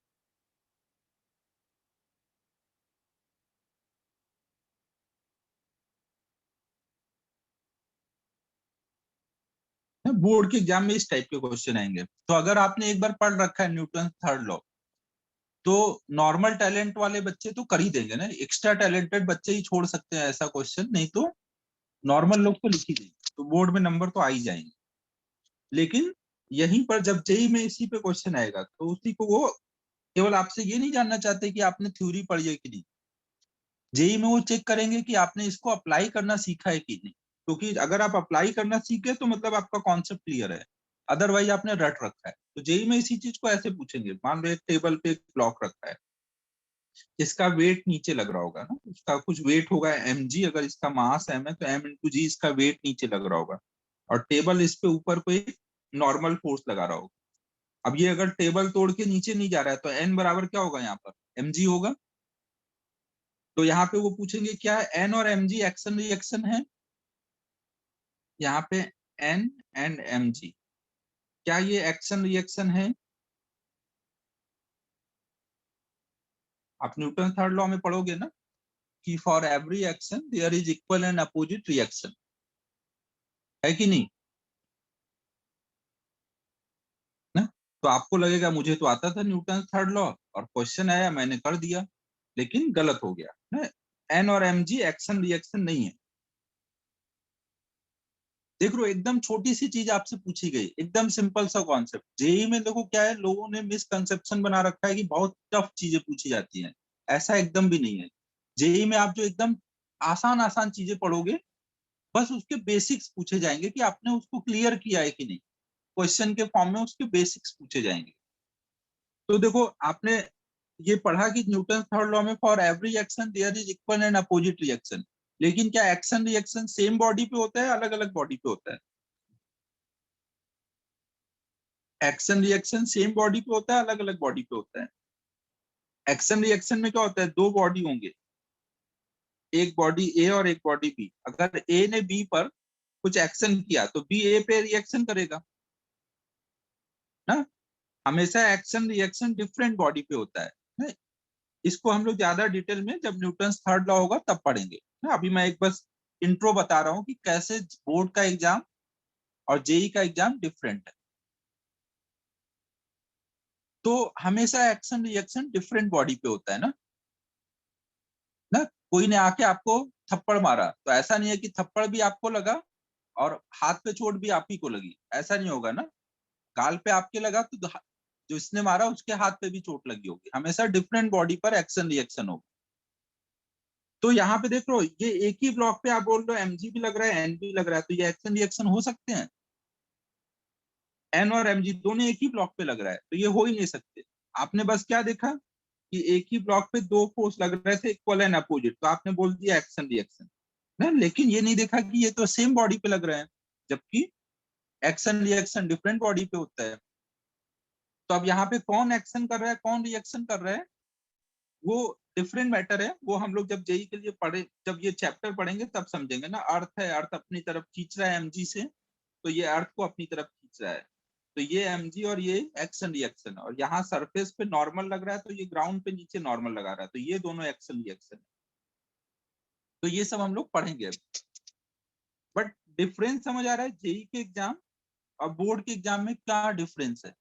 Board के एग्जाम में इस टाइप के क्वेश्चन आएंगे। तो अगर आपने एक बार पढ़ रखा है न्यूटन थर्ड लॉ, तो नॉर्मल टैलेंट वाले बच्चे तो कर ही देंगे ना, एक्स्ट्रा टैलेंटेड बच्चे ही छोड़ सकते हैं ऐसा क्वेश्चन, नहीं तो नॉर्मल लोग तो लिख ही देंगे, तो बोर्ड में नंबर तो आ ही जाएंगे। लेकिन यहीं पर जब जेई में इसी पे क्वेश्चन आएगा तो उसी को वो केवल आपसे ये नहीं जानना चाहते कि आपने थ्योरी पढ़ी है कि नहीं, जेई में वो चेक करेंगे कि आपने इसको अप्लाई करना सीखा है कि नहीं। क्योंकि अगर आप अप्लाई करना सीखे तो मतलब आपका कॉन्सेप्ट क्लियर है, अदरवाइज आपने रट रखा है। तो जेई में इसी चीज को ऐसे पूछेंगे, मान लो एक टेबल पे एक ब्लॉक रखा है, इसका वेट नीचे लग रहा होगा ना, इसका कुछ वेट होगा mg, अगर इसका मास m है तो m इंटू जी इसका वेट नीचे लग रहा होगा, और टेबल इस पे ऊपर कोई नॉर्मल फोर्स लगा रहा होगा। अब ये अगर टेबल तोड़ के नीचे नहीं जा रहा है तो n बराबर क्या होगा यहाँ पर? mg होगा। तो यहाँ पे वो पूछेंगे क्या n और mg एक्शन रिएक्शन है? यहाँ पे n एंड mg, क्या ये एक्शन रिएक्शन है? आप न्यूटन थर्ड लॉ में पढ़ोगे ना कि for every action there is equal and opposite reaction, है कि नहीं ना? तो आपको लगेगा मुझे तो आता था न्यूटन थर्ड लॉ और क्वेश्चन आया मैंने कर दिया, लेकिन गलत हो गया ना। एन और एम जी एक्शन रिएक्शन नहीं है। देख लो, एकदम छोटी सी चीज आपसे पूछी गई, एकदम सिंपल सा कॉन्सेप्ट। जेई में देखो क्या है, लोगों ने मिसकंसेप्शन बना रखा है कि बहुत टफ चीजें पूछी जाती हैं, ऐसा एकदम भी नहीं है। जेई में आप जो एकदम आसान आसान चीजें पढ़ोगे, बस उसके बेसिक्स पूछे जाएंगे कि आपने उसको क्लियर किया है कि नहीं, क्वेश्चन के फॉर्म में उसके बेसिक्स पूछे जाएंगे। तो देखो आपने ये पढ़ा कि न्यूटन थर्ड लॉ में for every action there is equal and opposite reaction, लेकिन क्या एक्शन रिएक्शन सेम बॉडी पे होता है अलग अलग बॉडी पे होता है? एक्शन रिएक्शन सेम बॉडी पे होता है अलग अलग बॉडी पे होता है? एक्शन रिएक्शन में क्या होता है, दो बॉडी होंगे, एक बॉडी ए और एक बॉडी बी। अगर ए ने बी पर कुछ एक्शन किया तो बी ए पे रिएक्शन करेगा ना। हमेशा एक्शन रिएक्शन डिफरेंट बॉडी पे होता है ना? इसको हम लोग ज्यादा डिटेल में जब न्यूटन्स थर्ड लॉ होगा तब पढ़ेंगे ना। अभी मैं एक बस इंट्रो बता रहा हूँ कि कैसे बोर्ड का एग्जाम और जेई का एग्जाम डिफरेंट है। तो हमेशा एक्शन रिएक्शन डिफरेंट बॉडी पे होता है ना। कोई ने आके आपको थप्पड़ मारा तो ऐसा नहीं है कि थप्पड़ भी आपको लगा और हाथ पे चोट भी आप ही को लगी, ऐसा नहीं होगा ना। गाल पे आपके लगा तो जो इसने मारा उसके हाथ पे भी चोट लगी होगी। हमेशा डिफरेंट बॉडी पर एक्शन रिएक्शन होगा। तो यहाँ पे देख लो, ये एक ही ब्लॉक पे आप बोल रहे हो एमजी भी लग रहा है एन भी लग रहा है, तो ये एक्शन रिएक्शन हो सकते हैं। एन और एमजी दोनों एक ही ब्लॉक पे लग रहा है, तो ये हो ही नहीं सकते। आपने बस क्या देखा कि एक ही ब्लॉक पे दो फोर्स लग रहे थे इक्वल एंड अपोजिट, तो आपने बोल दिया एक्शन रिएक्शन ना। लेकिन ये नहीं देखा कि ये तो सेम बॉडी पे लग रहे हैं, जबकि एक्शन रिएक्शन डिफरेंट बॉडी पे होता है। तो अब यहाँ पे कौन एक्शन कर रहा है कौन रिएक्शन कर रहा है वो डिफरेंट मैटर है। वो हम लोग जब जेई के लिए पढ़े, जब ये चैप्टर पढ़ेंगे तब समझेंगे ना। अर्थ है, अर्थ अपनी तरफ खींच रहा है एमजी से, तो ये अर्थ को अपनी तरफ खींच रहा है। तो ये एमजी और ये एक्शन रिएक्शन, और यहाँ सरफेस पे नॉर्मल लग रहा है तो ये ग्राउंड पे नीचे नॉर्मल लगा रहा है, तो ये दोनों एक्शन रिएक्शन है। तो ये सब हम लोग पढ़ेंगे। बट डिफरेंस समझ आ रहा है जेई के एग्जाम और बोर्ड के एग्जाम में क्या डिफरेंस है।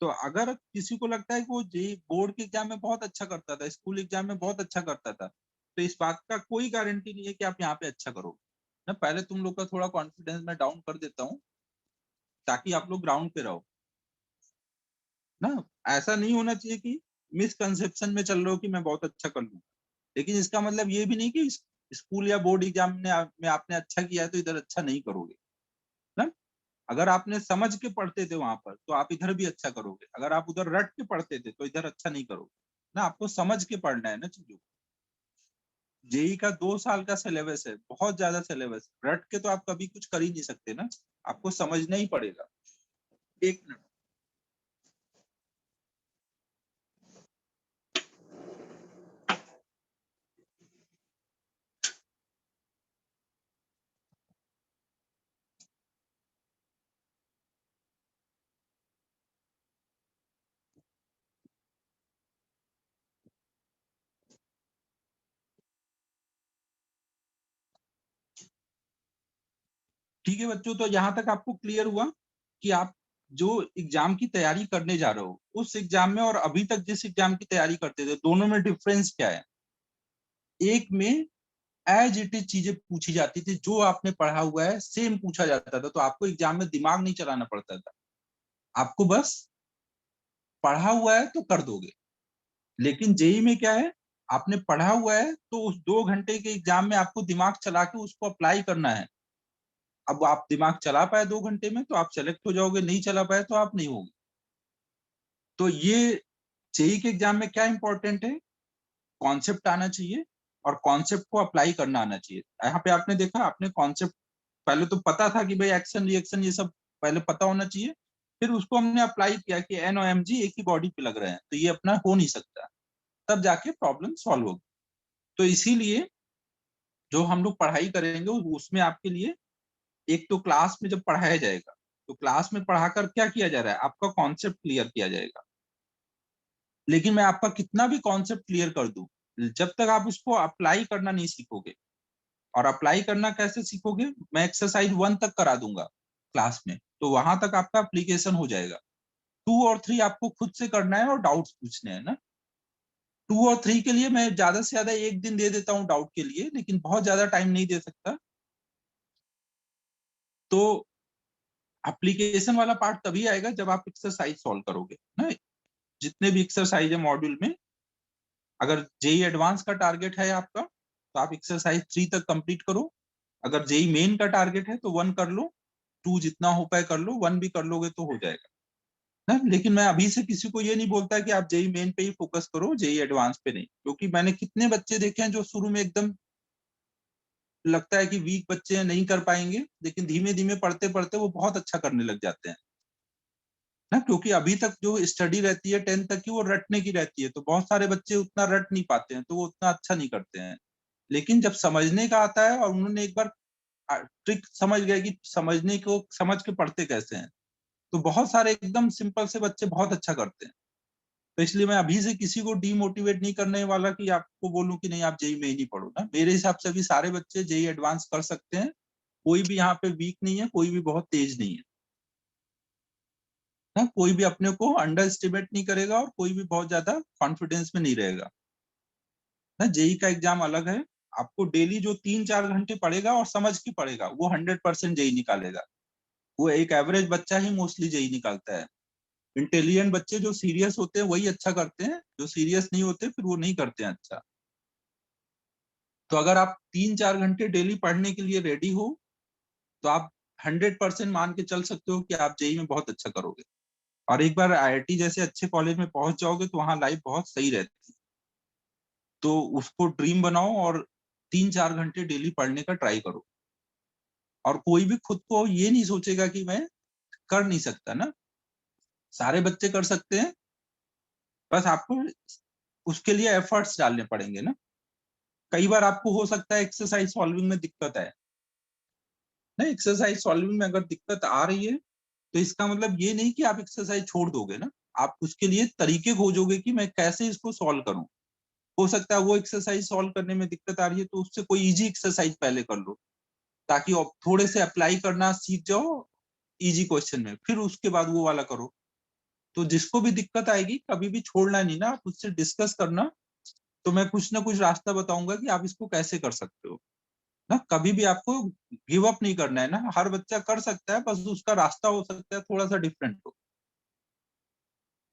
तो अगर किसी को लगता है कि वो जेई बोर्ड के एग्जाम में बहुत अच्छा करता था, स्कूल एग्जाम में बहुत अच्छा करता था, तो इस बात का कोई गारंटी नहीं है कि आप यहाँ पे अच्छा करोगे ना। पहले तुम लोग का थोड़ा कॉन्फिडेंस मैं डाउन कर देता हूँ ताकि आप लोग ग्राउंड पे रहो ना। ऐसा नहीं होना चाहिए कि मिसकंसेप्शन में चल रहे हो कि मैं बहुत अच्छा कर लूँ, लेकिन इसका मतलब ये भी नहीं कि स्कूल या बोर्ड एग्जाम में आपने अच्छा किया है तो इधर अच्छा नहीं करोगे ना। अगर आपने समझ के पढ़ते थे वहां पर तो आप इधर भी अच्छा करोगे, अगर आप उधर रट के पढ़ते थे तो इधर अच्छा नहीं करोगे ना। आपको समझ के पढ़ना है ना चीजों को। जेई का 2 साल का सिलेबस है, बहुत ज्यादा सिलेबस, रट के तो आप कभी कुछ कर ही नहीं सकते ना, आपको समझना ही पड़ेगा। एक मिनट। ठीक है बच्चों, तो यहाँ तक आपको क्लियर हुआ कि आप जो एग्जाम की तैयारी करने जा रहे हो उस एग्जाम में और अभी तक जिस एग्जाम की तैयारी करते थे दोनों में डिफरेंस क्या है। एक में एज इट इज चीजें पूछी जाती थी, जो आपने पढ़ा हुआ है सेम पूछा जाता था, तो आपको एग्जाम में दिमाग नहीं चलाना पड़ता था, आपको बस पढ़ा हुआ है तो कर दोगे। लेकिन जेई में क्या है, आपने पढ़ा हुआ है तो उस 2 घंटे के एग्जाम में आपको दिमाग चला के उसको अप्लाई करना है। अब आप दिमाग चला पाए 2 घंटे में तो आप सेलेक्ट हो जाओगे, नहीं चला पाए तो आप नहीं होगे। तो ये जेई के एग्जाम में क्या इंपॉर्टेंट है, कॉन्सेप्ट आना चाहिए और कॉन्सेप्ट को अप्लाई करना आना चाहिए। यहाँ पे आपने देखा, आपने कॉन्सेप्ट पहले तो पता था कि भाई एक्शन रिएक्शन ये सब पहले पता होना चाहिए, फिर उसको हमने अप्लाई किया कि एन और एमजी एक ही बॉडी पे लग रहे हैं तो ये अपना हो नहीं सकता, तब जाके प्रॉब्लम सॉल्व होगी। तो इसीलिए जो हम लोग पढ़ाई करेंगे उसमें आपके लिए एक तो क्लास में जब पढ़ाया जाएगा तो क्लास में पढ़ाकर क्या किया जा रहा है, आपका कॉन्सेप्ट क्लियर किया जाएगा। लेकिन मैं आपका कितना भी कॉन्सेप्ट क्लियर कर दूं, जब तक आप उसको अप्लाई करना नहीं सीखोगे, और अप्लाई करना कैसे सीखोगे, मैं एक्सरसाइज 1 तक करा दूंगा क्लास में, तो वहां तक आपका एप्लीकेशन हो जाएगा। 2 और 3 आपको खुद से करना है और डाउट्स पूछने हैं ना। 2 और 3 के लिए मैं ज्यादा से ज्यादा एक दिन दे देता हूँ डाउट के लिए, लेकिन बहुत ज्यादा टाइम नहीं दे सकता। तो एप्लीकेशन वाला पार्ट तभी आएगा जब आप एक्सरसाइज सॉल्व करोगे ना। जितने भी एक्सरसाइज है मॉड्यूल में, अगर जेई एडवांस का टारगेट है आपका तो आप एक्सरसाइज 3 तक कंप्लीट करो। अगर जेई मेन का टारगेट है तो 1 कर लो, 2 जितना हो पाए कर लो, 1 भी कर लोगे तो हो जाएगा ना। लेकिन मैं अभी से किसी को ये नहीं बोलता कि आप जेई मेन पे ही फोकस करो, जेई एडवांस पे नहीं, क्योंकि मैंने कितने बच्चे देखे हैं जो शुरू में एकदम लगता है कि वीक बच्चे हैं नहीं कर पाएंगे, लेकिन धीमे धीमे पढ़ते पढ़ते वो बहुत अच्छा करने लग जाते हैं ना। क्योंकि अभी तक जो स्टडी रहती है 10th तक की वो रटने की रहती है, तो बहुत सारे बच्चे उतना रट नहीं पाते हैं तो वो उतना अच्छा नहीं करते हैं। लेकिन जब समझने का आता है और उन्होंने एक बार ट्रिक समझ गए कि समझने को समझ के पढ़ते कैसे हैं, तो बहुत सारे एकदम सिंपल से बच्चे बहुत अच्छा करते हैं। तो इसलिए मैं अभी से किसी को डीमोटिवेट नहीं करने वाला कि आपको बोलूं कि नहीं आप जेई में ही नहीं पढ़ो ना। मेरे हिसाब से अभी सारे बच्चे जेई एडवांस कर सकते हैं, कोई भी यहाँ पे वीक नहीं है, कोई भी बहुत तेज नहीं है ना, कोई भी अपने को अंडर एस्टिमेट नहीं करेगा और कोई भी बहुत ज्यादा कॉन्फिडेंस में नहीं रहेगा ना। जेई का एग्जाम अलग है, आपको डेली जो 3-4 घंटे पढ़ेगा और समझ के पढ़ेगा वो 100% जेई निकालेगा। वो एक एवरेज बच्चा ही मोस्टली जेई निकालता है। इंटेलिजेंट बच्चे जो सीरियस होते हैं वही अच्छा करते हैं, जो सीरियस नहीं होते फिर वो नहीं करते हैं अच्छा। तो अगर आप 3-4 घंटे डेली पढ़ने के लिए रेडी हो तो आप 100% मान के चल सकते हो कि आप जेई में बहुत अच्छा करोगे। और एक बार आईआईटी जैसे अच्छे कॉलेज में पहुंच जाओगे तो वहां लाइफ बहुत सही रहती है। तो उसको ड्रीम बनाओ और 3-4 घंटे डेली पढ़ने का ट्राई करो। और कोई भी खुद को ये नहीं सोचेगा कि मैं कर नहीं सकता ना, सारे बच्चे कर सकते हैं, बस आपको उसके लिए एफर्ट्स डालने पड़ेंगे ना। कई बार आपको हो सकता है एक्सरसाइज सॉल्विंग में दिक्कत है ना, एक्सरसाइज सॉल्विंग में अगर दिक्कत आ रही है तो इसका मतलब ये नहीं कि आप एक्सरसाइज छोड़ दोगे ना, आप उसके लिए तरीके खोजोगे कि मैं कैसे इसको सॉल्व करूं। हो सकता है वो एक्सरसाइज सॉल्व करने में दिक्कत आ रही है तो उससे कोई इजी एक्सरसाइज पहले कर लो, ताकि आप थोड़े से अप्लाई करना सीख जाओ इजी क्वेश्चन में, फिर उसके बाद वो वाला करो। तो जिसको भी दिक्कत आएगी कभी भी छोड़ना नहीं ना, आप उससे डिस्कस करना, तो मैं कुछ ना कुछ रास्ता बताऊंगा कि आप इसको कैसे कर सकते हो ना। कभी भी आपको गिव अप नहीं करना है ना, हर बच्चा कर सकता है, बस उसका रास्ता हो सकता है थोड़ा सा डिफरेंट हो।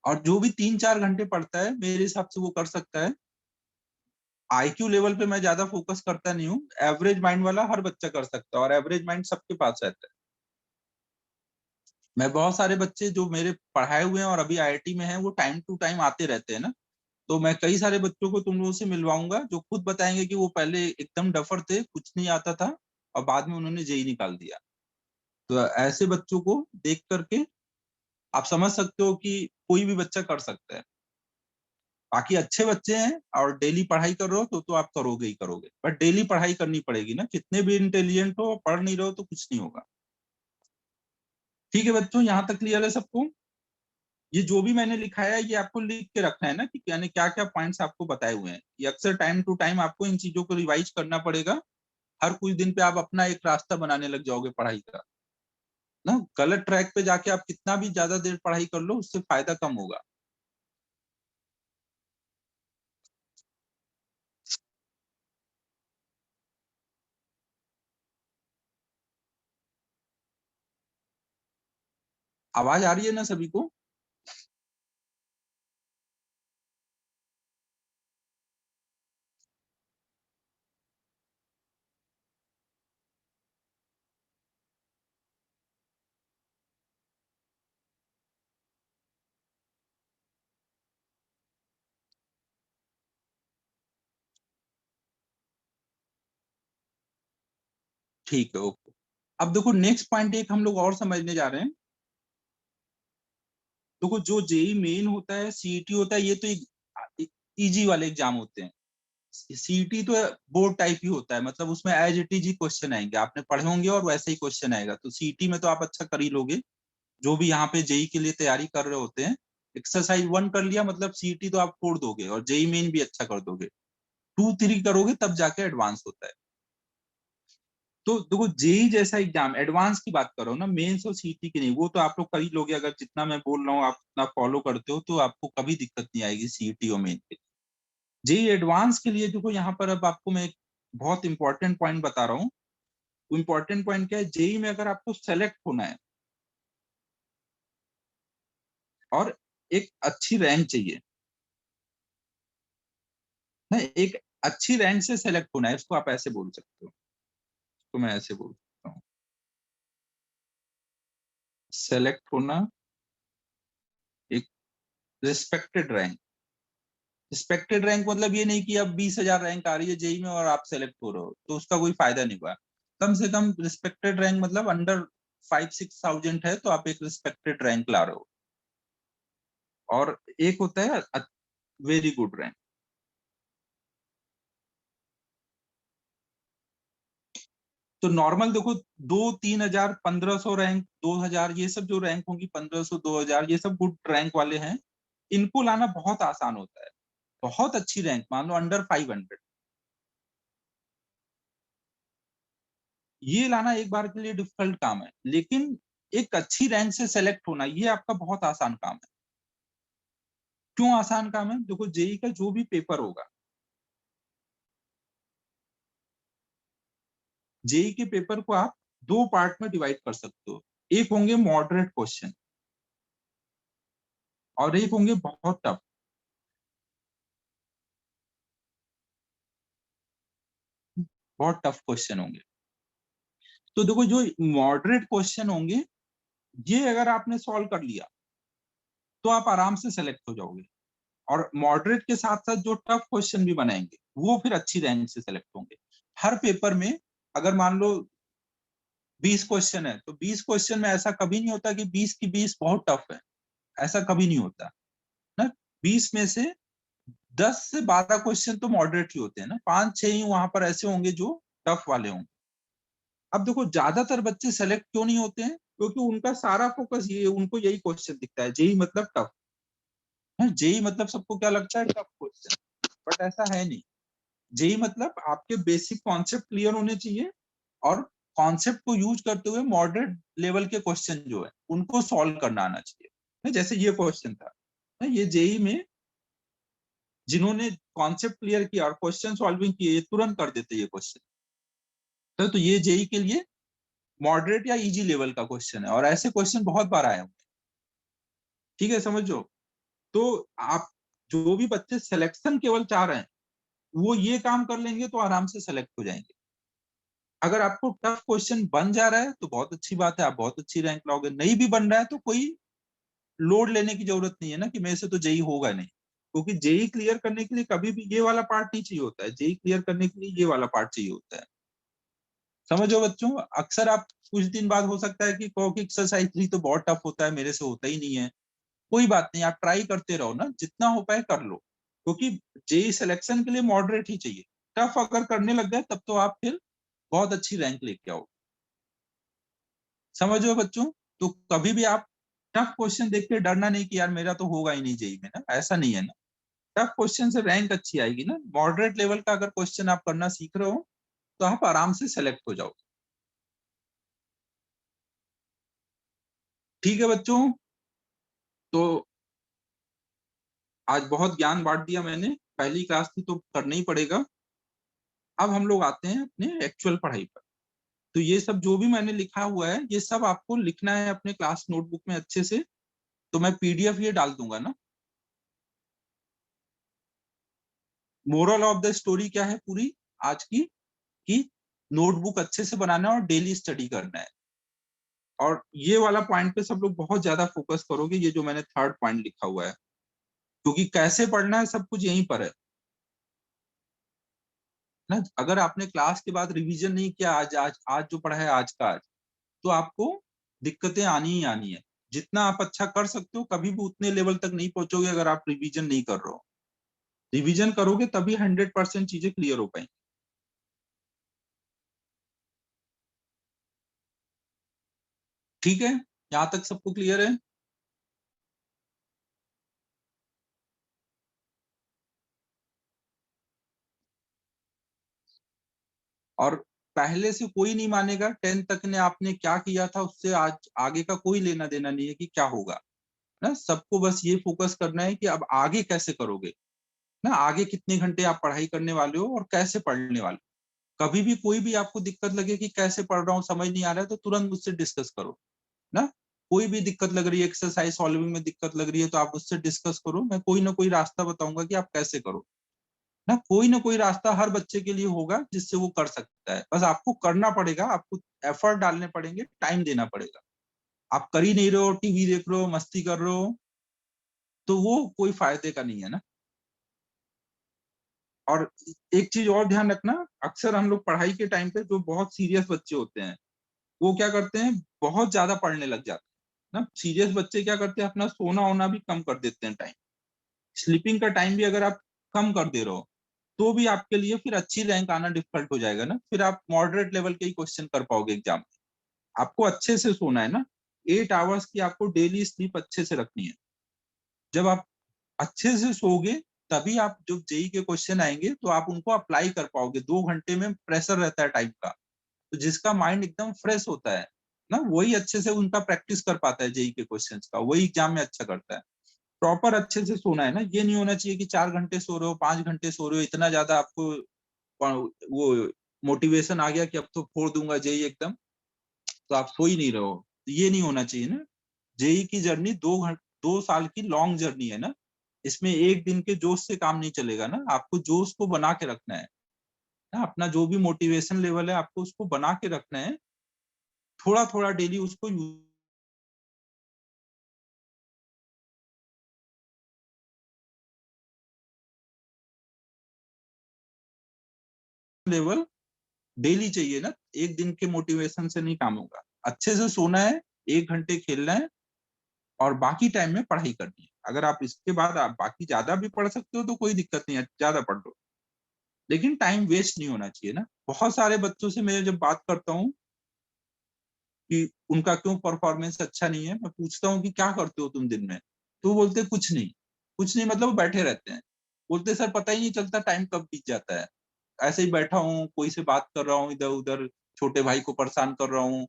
और जो भी 3-4 घंटे पढ़ता है मेरे हिसाब से वो कर सकता है। आईक्यू लेवल पे मैं ज्यादा फोकस करता नहीं हूँ, एवरेज माइंड वाला हर बच्चा कर सकता है और एवरेज माइंड सबके पास रहता है। मैं बहुत सारे बच्चे जो मेरे पढ़ाए हुए हैं और अभी आईआईटी में हैं वो टाइम टू टाइम आते रहते हैं ना, तो मैं कई सारे बच्चों को तुम लोगों से मिलवाऊंगा जो खुद बताएंगे कि वो पहले एकदम डफर थे, कुछ नहीं आता था और बाद में उन्होंने जेई निकाल दिया। तो ऐसे बच्चों को देख करके आप समझ सकते हो कि कोई भी बच्चा कर सकता है। बाकी अच्छे बच्चे हैं और डेली पढ़ाई कर रहे हो तो आप करोगे ही करोगे, बट डेली पढ़ाई करनी पड़ेगी ना, कितने भी इंटेलिजेंट हो पढ़ नहीं रहे हो तो कुछ नहीं होगा। ठीक है बच्चों, यहाँ तक क्लियर है सबको? ये जो भी मैंने लिखा है ये आपको लिख के रखना है ना कि यानी क्या क्या पॉइंट्स आपको बताए हुए हैं। ये अक्सर टाइम टू टाइम आपको इन चीजों को रिवाइज करना पड़ेगा। हर कुछ दिन पे आप अपना एक रास्ता बनाने लग जाओगे पढ़ाई का ना। गलत ट्रैक पे जाके आप कितना भी ज्यादा देर पढ़ाई कर लो उससे फायदा कम होगा। आवाज आ रही है ना सभी को? ठीक है, ओके। अब देखो नेक्स्ट पॉइंट एक हम लोग और समझने जा रहे हैं। देखो जो जेई मेन होता है, सीईटी होता है, ये तो एक इजी वाले एग्जाम होते हैं। सीईटी तो बोर्ड टाइप ही होता है, मतलब उसमें एज इट इज ही क्वेश्चन आएंगे, आपने पढ़े होंगे और वैसे ही क्वेश्चन आएगा। तो सीईटी में तो आप अच्छा कर ही लोगे, जो भी यहाँ पे जेई के लिए तैयारी कर रहे होते हैं। एक्सरसाइज 1 कर लिया मतलब सीईटी तो आप फोड़ दोगे और जेई मेन भी अच्छा कर दोगे। 2-3 करोगे तब जाके एडवांस होता है। तो देखो जेई जैसा एग्जाम एडवांस की बात करो ना, मेंस और सीईटी की नहीं, वो तो आप लोग कर ही लोगे, अगर जितना मैं बोल रहा हूँ आप उतना फॉलो करते हो तो आपको कभी दिक्कत नहीं आएगी सीईटी और मेन के। जेई एडवांस के लिए देखो यहाँ पर अब आपको मैं एक बहुत इंपॉर्टेंट पॉइंट बता रहा हूँ। वो इंपॉर्टेंट पॉइंट क्या है, जेई में अगर आपको सेलेक्ट होना है और एक अच्छी रैंक चाहिए ना, एक अच्छी रैंक से सेलेक्ट होना है, इसको आप ऐसे बोल सकते हो। तो मैं ऐसे बोल सकता हूँ, सेलेक्ट होना, एक रिस्पेक्टेड रैंक। रिस्पेक्टेड रैंक मतलब ये नहीं कि अब 20,000 रैंक आ रही है जेई में और आप सेलेक्ट हो रहे हो तो उसका कोई फायदा नहीं हुआ। कम से कम रिस्पेक्टेड रैंक मतलब अंडर 5-6 थाउजेंड है तो आप एक रिस्पेक्टेड रैंक ला रहे हो। और एक होता है वेरी गुड रैंक। तो नॉर्मल देखो 2-3 हजार, 1500 रैंक, 2000, ये सब जो रैंक होंगी, 1500, 2000, ये सब गुड रैंक वाले हैं। इनको लाना बहुत आसान होता है, बहुत अच्छी रैंक, मान लो अंडर 500, ये लाना एक बार के लिए डिफिकल्ट काम है, लेकिन एक अच्छी रैंक से सेलेक्ट होना ये आपका बहुत आसान काम है। क्यों आसान काम है? देखो जेई का जो भी पेपर होगा, जेई के पेपर को आप दो पार्ट में डिवाइड कर सकते हो। एक होंगे मॉडरेट क्वेश्चन और एक होंगे बहुत टफ। बहुत टफ क्वेश्चन होंगे। तो देखो जो मॉडरेट क्वेश्चन होंगे, ये अगर आपने सॉल्व कर लिया तो आप आराम से सेलेक्ट हो जाओगे, और मॉडरेट के साथ साथ जो टफ क्वेश्चन भी बनाएंगे वो फिर अच्छी रैंक से सेलेक्ट होंगे। हर पेपर में अगर मान लो 20 क्वेश्चन है, तो 20 क्वेश्चन में ऐसा कभी नहीं होता कि 20 की 20 बहुत टफ है, ऐसा कभी नहीं होता ना। 20 में से 10 से 12 क्वेश्चन तो मॉडरेट ही होते हैं ना, 5-6 ही वहां पर ऐसे होंगे जो टफ वाले होंगे। अब देखो ज्यादातर बच्चे सेलेक्ट क्यों नहीं होते हैं? क्योंकि उनका सारा फोकस ये, उनको यही क्वेश्चन दिखता है, जेई मतलब टफ है। जेई मतलब सबको क्या लगता है? Tough question. बट ऐसा है नहीं। जेई मतलब आपके बेसिक कॉन्सेप्ट क्लियर होने चाहिए, और कॉन्सेप्ट को यूज करते हुए मॉडरेट लेवल के क्वेश्चन जो है उनको सॉल्व करना आना चाहिए। जैसे ये क्वेश्चन था, ये जेई में जिन्होंने कॉन्सेप्ट क्लियर किया और क्वेश्चन सॉल्विंग किए, ये तुरंत कर देते ये क्वेश्चन। तो ये जेई के लिए मॉडरेट या इजी लेवल का क्वेश्चन है, और ऐसे क्वेश्चन बहुत बार आए होंगे। ठीक है, समझो। तो आप जो भी बच्चे सिलेक्शन केवल चाह रहे हैं, वो ये काम कर लेंगे तो आराम से सेलेक्ट हो जाएंगे। अगर आपको टफ क्वेश्चन बन जा रहा है तो बहुत अच्छी बात है, आप बहुत अच्छी रैंक लाओगे। नहीं भी बन रहा है तो कोई लोड लेने की जरूरत नहीं है ना, कि मेरे से तो जेई होगा नहीं, क्योंकि जेई क्लियर करने के लिए कभी भी ये वाला पार्ट नहीं चाहिए होता है, जेई क्लियर करने के लिए ये वाला पार्ट चाहिए होता है। समझो बच्चों, अक्सर आप कुछ दिन बाद हो सकता है कि कहो कि एक्सरसाइज 3 तो बहुत टफ होता है, मेरे से होता ही नहीं है। कोई बात नहीं, आप ट्राई करते रहो ना, जितना हो पाए कर लो, क्योंकि जेई सिलेक्शन के लिए मॉडरेट ही चाहिए। टफ अगर करने लग गए तब तो आप फिर बहुत अच्छी रैंक लेके आओ। समझो बच्चों। तो कभी भी आप टफ क्वेश्चन देख के डरना नहीं कि यार मेरा तो होगा ही नहीं जेई में ना, ऐसा नहीं है ना। टफ क्वेश्चन से रैंक अच्छी आएगी ना। मॉडरेट लेवल का अगर क्वेश्चन आप करना सीख रहे हो तो आप आराम से सेलेक्ट हो जाओ। ठीक है बच्चों, तो आज बहुत ज्ञान बांट दिया मैंने, पहली क्लास थी तो करना ही पड़ेगा। अब हम लोग आते हैं अपने एक्चुअल पढ़ाई पर। तो ये सब जो भी मैंने लिखा हुआ है, ये सब आपको लिखना है अपने क्लास नोटबुक में अच्छे से। तो मैं पीडीएफ ये डाल दूंगा ना। मोरल ऑफ द स्टोरी क्या है पूरी आज की? कि नोटबुक अच्छे से बनाना है और डेली स्टडी करना है। और ये वाला पॉइंट पे सब लोग बहुत ज्यादा फोकस करोगे, ये जो मैंने थर्ड पॉइंट लिखा हुआ है, क्योंकि कैसे पढ़ना है सब कुछ यहीं पर है ना। अगर आपने क्लास के बाद रिवीजन नहीं किया, आज आज आज जो पढ़ा है आज का आज, तो आपको दिक्कतें आनी ही आनी है। जितना आप अच्छा कर सकते हो, कभी भी उतने लेवल तक नहीं पहुंचोगे अगर आप रिवीजन नहीं कर रहे हो। रिवीजन करोगे तभी 100% चीजें क्लियर हो पाएंगी। ठीक है, यहाँ तक सबको क्लियर है? और पहले से कोई नहीं मानेगा 10th तक ने आपने क्या किया था उससे आज आगे का कोई लेना देना नहीं है कि क्या होगा ना। सबको बस ये फोकस करना है कि अब आगे कैसे करोगे ना, आगे कितने घंटे आप पढ़ाई करने वाले हो और कैसे पढ़ने वाले हो। कभी भी कोई भी आपको दिक्कत लगे कि कैसे पढ़ रहा हूँ समझ नहीं आ रहा है, तो तुरंत मुझसे डिस्कस करो ना। कोई भी दिक्कत लग रही है, एक्सरसाइज सॉल्विंग में दिक्कत लग रही है, तो आप उससे डिस्कस करो, मैं कोई ना कोई रास्ता बताऊंगा कि आप कैसे करो ना कोई रास्ता हर बच्चे के लिए होगा जिससे वो कर सकता है। बस आपको करना पड़ेगा, आपको एफर्ट डालने पड़ेंगे, टाइम देना पड़ेगा। आप कर ही नहीं रहे हो, टीवी देख रहे हो, मस्ती कर रहे हो, तो वो कोई फायदे का नहीं है ना। और एक चीज और ध्यान रखना, अक्सर हम लोग पढ़ाई के टाइम पे जो बहुत सीरियस बच्चे होते हैं, वो क्या करते हैं, बहुत ज्यादा पढ़ने लग जाते हैं ना। सीरियस बच्चे क्या करते हैं, अपना सोना होना भी कम कर देते हैं, टाइम स्लीपिंग का टाइम भी अगर आप कम कर दे रहे हो, तो भी आपके लिए फिर अच्छी रैंक आना डिफिकल्ट हो जाएगा ना। फिर आप मॉडरेट लेवल के ही क्वेश्चन कर पाओगे एग्जाम में। आपको अच्छे से सोना है ना, 8 आवर्स की आपको डेली स्लीप अच्छे से रखनी है। जब आप अच्छे से सोओगे तभी आप जब जेईई के क्वेश्चन आएंगे तो आप उनको अप्लाई कर पाओगे। 2 घंटे में प्रेशर रहता है टाइम का, तो जिसका माइंड एकदम फ्रेश होता है ना, वही अच्छे से उनका प्रैक्टिस कर पाता है जेईई के क्वेश्चंस का, वही एग्जाम में अच्छा करता है। प्रॉपर अच्छे से सोना है ना, ये नहीं होना चाहिए कि 4 घंटे सो रहे हो, 5 घंटे सो रहे हो, इतना ज्यादा आपको वो मोटिवेशन आ गया कि अब तो फोड़ दूंगा जेईई एकदम, तो आप सो ही नहीं रहे हो। ये नहीं होना चाहिए ना। जेईई की जर्नी 2 साल की लॉन्ग जर्नी है ना, इसमें एक दिन के जोश से काम नहीं चलेगा ना, आपको जोश को बना के रखना है ना, अपना जो भी मोटिवेशन लेवल है आपको उसको बना के रखना है, थोड़ा थोड़ा डेली उसको लेवल डेली चाहिए ना, एक दिन के मोटिवेशन से नहीं काम होगा। अच्छे से सोना है, 1 घंटे खेलना है, और बाकी टाइम में पढ़ाई करनी है। अगर आप इसके बाद आप बाकी ज्यादा भी पढ़ सकते हो तो कोई दिक्कत नहीं है, ज्यादा पढ़ लो, लेकिन टाइम वेस्ट नहीं होना चाहिए ना। बहुत सारे बच्चों से मैं जब बात करता हूँ कि उनका क्यों परफॉर्मेंस अच्छा नहीं है, मैं पूछता हूँ कि क्या करते हो तुम दिन में, तो वो बोलते कुछ नहीं। कुछ नहीं मतलब वो बैठे रहते हैं। बोलते सर पता ही नहीं चलता टाइम कब बीत जाता है, ऐसे ही बैठा हूँ, कोई से बात कर रहा हूँ इधर उधर, छोटे भाई को परेशान कर रहा हूँ,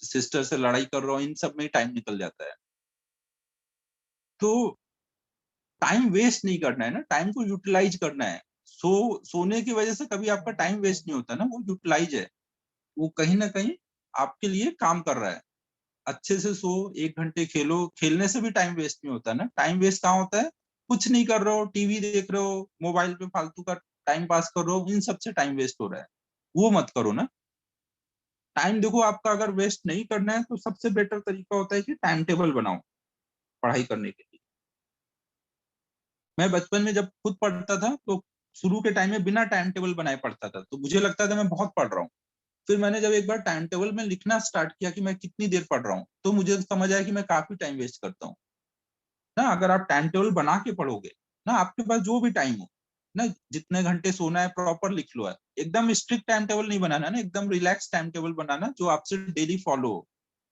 सिस्टर से लड़ाई कर रहा हूँ, इन सब में टाइम निकल जाता है। तो टाइम वेस्ट नहीं करना है ना, टाइम को यूटिलाइज करना है। सोने की वजह से कभी आपका टाइम वेस्ट नहीं होता ना, वो यूटिलाइज है, वो कहीं ना कहीं आपके लिए काम कर रहा है। अच्छे से सो, 1 घंटे खेलो, खेलने से भी टाइम वेस्ट नहीं होता ना। टाइम वेस्ट कहाँ होता है, कुछ नहीं कर रहे हो, टीवी देख रहे हो, मोबाइल पे फालतू का टाइम पास कर रहे हो, इन सबसे टाइम वेस्ट हो रहा है, वो मत करो ना। टाइम देखो, आपका अगर वेस्ट नहीं करना है तो सबसे बेटर तरीका होता है कि टाइम टेबल बनाओ पढ़ाई करने के लिए। मैं बचपन में जब खुद पढ़ता था तो शुरू के टाइम में बिना टाइम टेबल बनाए पढ़ता था, तो मुझे लगता था मैं बहुत पढ़ रहा हूँ। फिर मैंने जब एक बार टाइम टेबल में लिखना स्टार्ट किया कि मैं कितनी देर पढ़ रहा हूँ, तो मुझे समझ आया कि मैं काफी टाइम वेस्ट करता हूँ ना। अगर आप टाइम टेबल बना के पढ़ोगे ना, आपके पास जो भी टाइम हो ना, जितने घंटे सोना है प्रॉपर लिख लो है। एकदम स्ट्रिक्ट टाइम टेबल नहीं बनाना ना, एकदम रिलैक्स टाइम टेबल बनाना जो आपसे डेली फॉलो हो।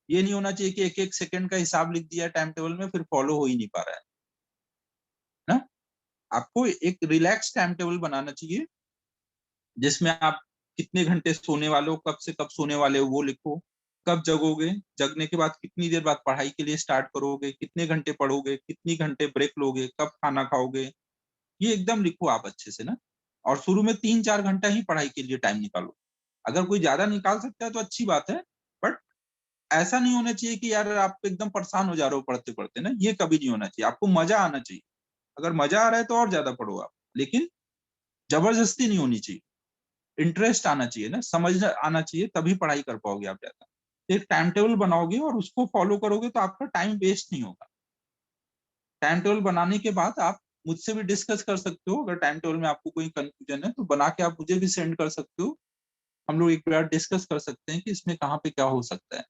ये नहीं होना चाहिए कि एक एक सेकंड का हिसाब लिख दिया टाइम टेबल में, फिर फॉलो हो ही नहीं पा रहा है ना। आपको एक रिलैक्स टाइम टेबल बनाना चाहिए, जिसमें आप कितने घंटे सोने वाले हो, कब से कब सोने वाले हो वो लिखो, कब जगोगे, जगने के बाद कितनी देर बाद पढ़ाई के लिए स्टार्ट करोगे, कितने घंटे पढ़ोगे, कितनी घंटे ब्रेक लोगे, कब खाना खाओगे, ये एकदम लिखो आप अच्छे से ना। और शुरू में 3-4 घंटा ही पढ़ाई के लिए टाइम निकालो। अगर कोई ज्यादा निकाल सकता है तो अच्छी बात है, बट ऐसा नहीं होना चाहिए कि यार आप एकदम परेशान हो जा रहे हो पढ़ते पढ़ते ना, ये कभी नहीं होना चाहिए। आपको मजा आना चाहिए, अगर मजा आ रहा है तो और ज्यादा पढ़ो आप, लेकिन जबरदस्ती नहीं होनी चाहिए। इंटरेस्ट आना चाहिए ना, समझ आना चाहिए, तभी पढ़ाई कर पाओगे आप ज्यादा। एक टाइम टेबल बनाओगे और उसको फॉलो करोगे तो आपका टाइम वेस्ट नहीं होगा। टाइम टेबल बनाने के बाद आप मुझसे भी डिस्कस कर सकते हो, अगर टाइम टेबल में आपको कोई कंफ्यूजन है तो बना के आप मुझे भी सेंड कर सकते हो। हम लोग एक बार डिस्कस कर सकते हैं कि इसमें कहाँ पे क्या हो सकता है।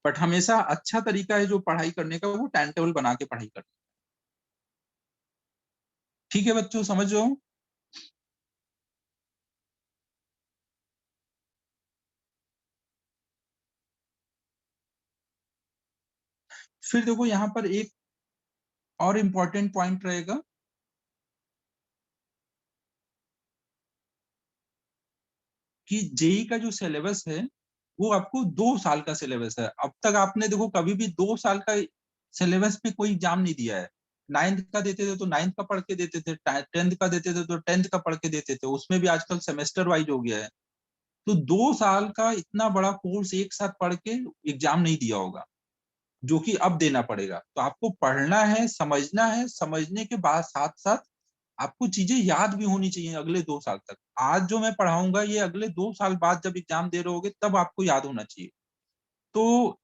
बट हमेशा अच्छा तरीका है जो पढ़ाई करने का, वो टाइम टेबल बना के पढ़ाई करना। ठीक है बच्चों, समझ रहे हो। फिर देखो यहाँ पर एक और इम्पोर्टेंट पॉइंट रहेगा कि जेई का जो सिलेबस है वो आपको 2 साल का सिलेबस है। अब तक आपने देखो कभी भी 2 साल का सिलेबस पे कोई एग्जाम नहीं दिया है। नाइन्थ का देते थे तो नाइन्थ का पढ़ के देते थे, टेंथ का देते थे तो टेंथ का पढ़ के देते थे, उसमें भी आजकल सेमेस्टर वाइज हो गया है। तो 2 साल का इतना बड़ा कोर्स एक साथ पढ़ के एग्जाम नहीं दिया होगा, जो कि अब देना पड़ेगा। तो आपको पढ़ना है, समझना है, समझने के बाद साथ साथ आपको चीजें याद भी होनी चाहिए अगले 2 साल तक। आज जो मैं पढ़ाऊंगा ये अगले 2 साल बाद जब एग्जाम दे रहे होगे तब आपको याद होना चाहिए। तो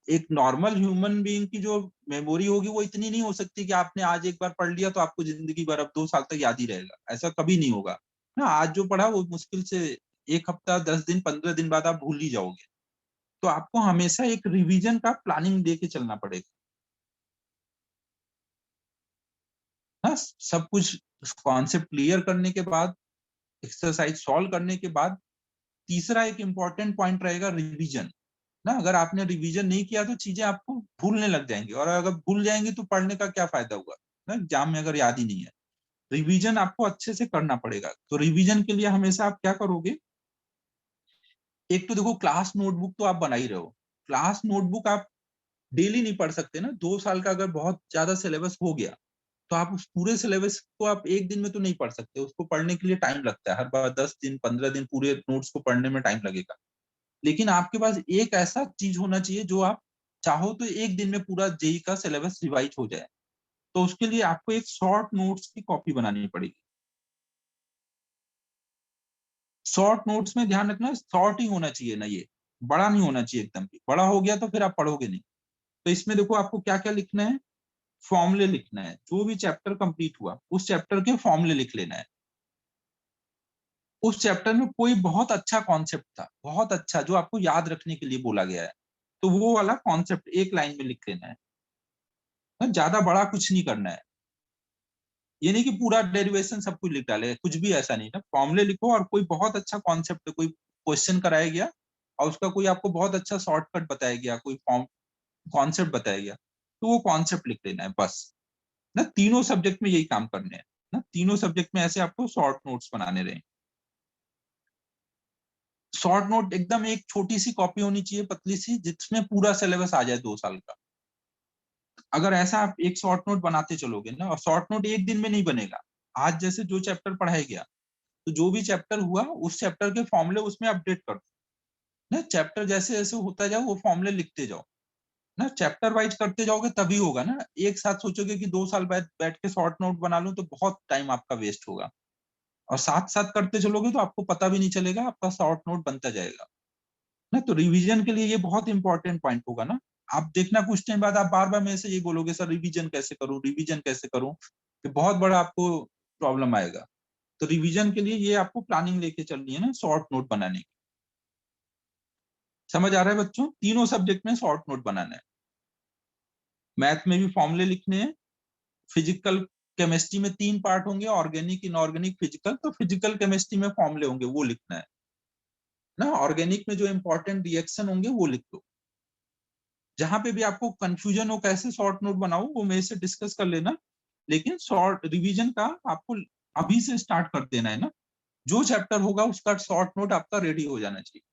एक नॉर्मल ह्यूमन बीइंग की जो मेमोरी होगी वो इतनी नहीं हो सकती कि आपने आज एक बार पढ़ लिया तो आपको जिंदगी भर अब 2 साल तक याद ही रहेगा, ऐसा कभी नहीं होगा ना। आज जो पढ़ा वो मुश्किल से 1 हफ्ता, 10 दिन, 15 दिन बाद आप भूल ही जाओगे। तो आपको हमेशा एक रिवीजन का प्लानिंग लेके चलना पड़ेगा ना। सब कुछ कॉन्सेप्ट क्लियर करने के बाद, एक्सरसाइज सॉल्व करने के बाद, तीसरा एक इंपॉर्टेंट पॉइंट रहेगा रिवीजन ना। अगर आपने रिवीजन नहीं किया तो चीजें आपको भूलने लग जाएंगी, और अगर भूल जाएंगी तो पढ़ने का क्या फायदा हुआ। ना एग्जाम में अगर याद ही नहीं है। रिवीजन आपको अच्छे से करना पड़ेगा। तो रिवीजन के लिए हमेशा आप क्या करोगे, एक तो देखो क्लास नोटबुक तो आप बना ही रहे हो। क्लास नोटबुक आप डेली नहीं पढ़ सकते ना। 2 साल का अगर बहुत ज्यादा सिलेबस हो गया तो आप उस पूरे सिलेबस को आप एक दिन में तो नहीं पढ़ सकते। उसको पढ़ने के लिए टाइम लगता है, हर बार 10 दिन 15 दिन पूरे नोट्स को पढ़ने में टाइम लगेगा। लेकिन आपके पास एक ऐसा चीज होना चाहिए जो आप चाहो तो एक दिन में पूरा जेई का सिलेबस रिवाइज हो जाए। तो उसके लिए आपको एक शॉर्ट नोट्स की कॉपी बनानी पड़ेगी। शॉर्ट नोट्स में ध्यान रखना शॉर्ट ही होना चाहिए ना, ये बड़ा नहीं होना चाहिए एकदम भी। बड़ा हो गया तो फिर आप पढ़ोगे नहीं। तो इसमें देखो आपको क्या क्या लिखना है, फॉर्मूले लिखना है। जो भी चैप्टर कंप्लीट हुआ उस चैप्टर के फॉर्मूले लिख लेना है। उस चैप्टर में कोई बहुत अच्छा कॉन्सेप्ट था, बहुत अच्छा, जो आपको याद रखने के लिए बोला गया है, तो वो वाला कॉन्सेप्ट एक लाइन में लिख लेना है। ज्यादा बड़ा कुछ नहीं करना है। ये नहीं कि पूरा डेरिवेशन सब कुछ लिख डाले, कुछ भी ऐसा नहीं ना। फॉर्मूले लिखो और कोई बहुत अच्छा कॉन्सेप्ट, कोई क्वेश्चन कराया गया और उसका कोई आपको बहुत अच्छा शॉर्टकट बताया गया, कोई फॉर्म कॉन्सेप्ट बताया गया, तो वो कॉन्सेप्ट लिख लेना है बस। ना तीनों सब्जेक्ट में यही काम करने हैं। ना तीनों सब्जेक्ट में ऐसे आपको शॉर्ट नोट्स बनाने रहे। शॉर्ट नोट एकदम एक छोटी सी कॉपी होनी चाहिए, पतली सी, जिसमें पूरा सिलेबस आ जाए 2 साल का। अगर ऐसा आप एक शॉर्ट नोट बनाते चलोगे ना, और शॉर्ट नोट एक दिन में नहीं बनेगा। आज जैसे जो चैप्टर पढ़ाया गया, तो जो भी चैप्टर हुआ उस चैप्टर के फॉर्मूले उसमें अपडेट कर दो। ना चैप्टर जैसे जैसे होता जाए वो फॉर्मूले लिखते जाओ। ना चैप्टर वाइज करते जाओगे तभी होगा ना। एक साथ सोचोगे कि 2 साल बाद बैठ के शॉर्ट नोट बना लूं तो बहुत टाइम आपका वेस्ट होगा। और साथ साथ करते चलोगे तो आपको पता भी नहीं चलेगा, आपका शॉर्ट नोट बनता जाएगा। ना तो रिवीजन के लिए ये बहुत इंपॉर्टेंट पॉइंट होगा ना। आप देखना कुछ टाइम बाद आप बार बार मेरे से ये बोलोगे, सर रिवीजन कैसे करूं, रिवीजन कैसे करूं। तो बहुत बड़ा आपको प्रॉब्लम आएगा। तो रिवीजन के लिए ये आपको प्लानिंग लेके चलनी है ना, शॉर्ट नोट बनाने की। समझ आ रहा है बच्चों? तीनों सब्जेक्ट में शॉर्ट नोट बनाना है। मैथ में भी फॉर्मूले लिखने हैं। फिजिकल केमिस्ट्री में 3 पार्ट होंगे, ऑर्गेनिक, इनऑर्गेनिक, फिजिकल। तो फिजिकल केमिस्ट्री में फॉर्मूले होंगे, वो लिखना है ना। ऑर्गेनिक में जो इंपॉर्टेंट रिएक्शन होंगे वो लिख दो। जहां पे भी आपको कंफ्यूजन हो कैसे शॉर्ट नोट बनाओ, वो मेरे से डिस्कस कर लेना। लेकिन शॉर्ट रिवीजन का आपको अभी से स्टार्ट कर देना है ना। जो चैप्टर होगा उसका शॉर्ट नोट आपका रेडी हो जाना चाहिए।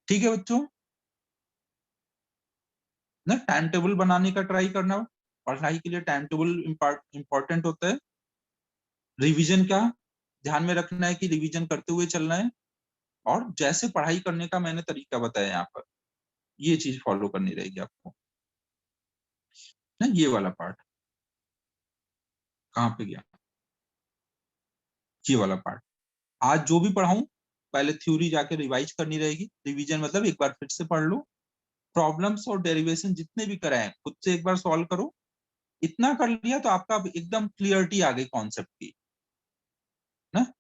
ठीक है बच्चों? ना टाइम टेबल बनाने का ट्राई करना। पढ़ाई के लिए टाइम टेबल इंपॉर्टेंट होता है। रिवीजन का ध्यान में रखना है कि रिवीजन करते हुए चलना है। और जैसे पढ़ाई करने का मैंने तरीका बताया यहाँ पर, ये चीज फॉलो करनी रहेगी आपको ना। ये वाला पार्ट कहाँ पे गया, ये वाला पार्ट। आज जो भी पढ़ाऊं पहले थ्योरी जाके रिवाइज करनी रहेगी। रिवीजन मतलब एक बार फिर से पढ़ लो। प्रॉब्लम्स और डेरिवेशन जितने भी कराए खुद से एक बार सॉल्व करो। इतना कर लिया तो आपका अब एकदम क्लियरिटी आ गई कॉन्सेप्ट की ना।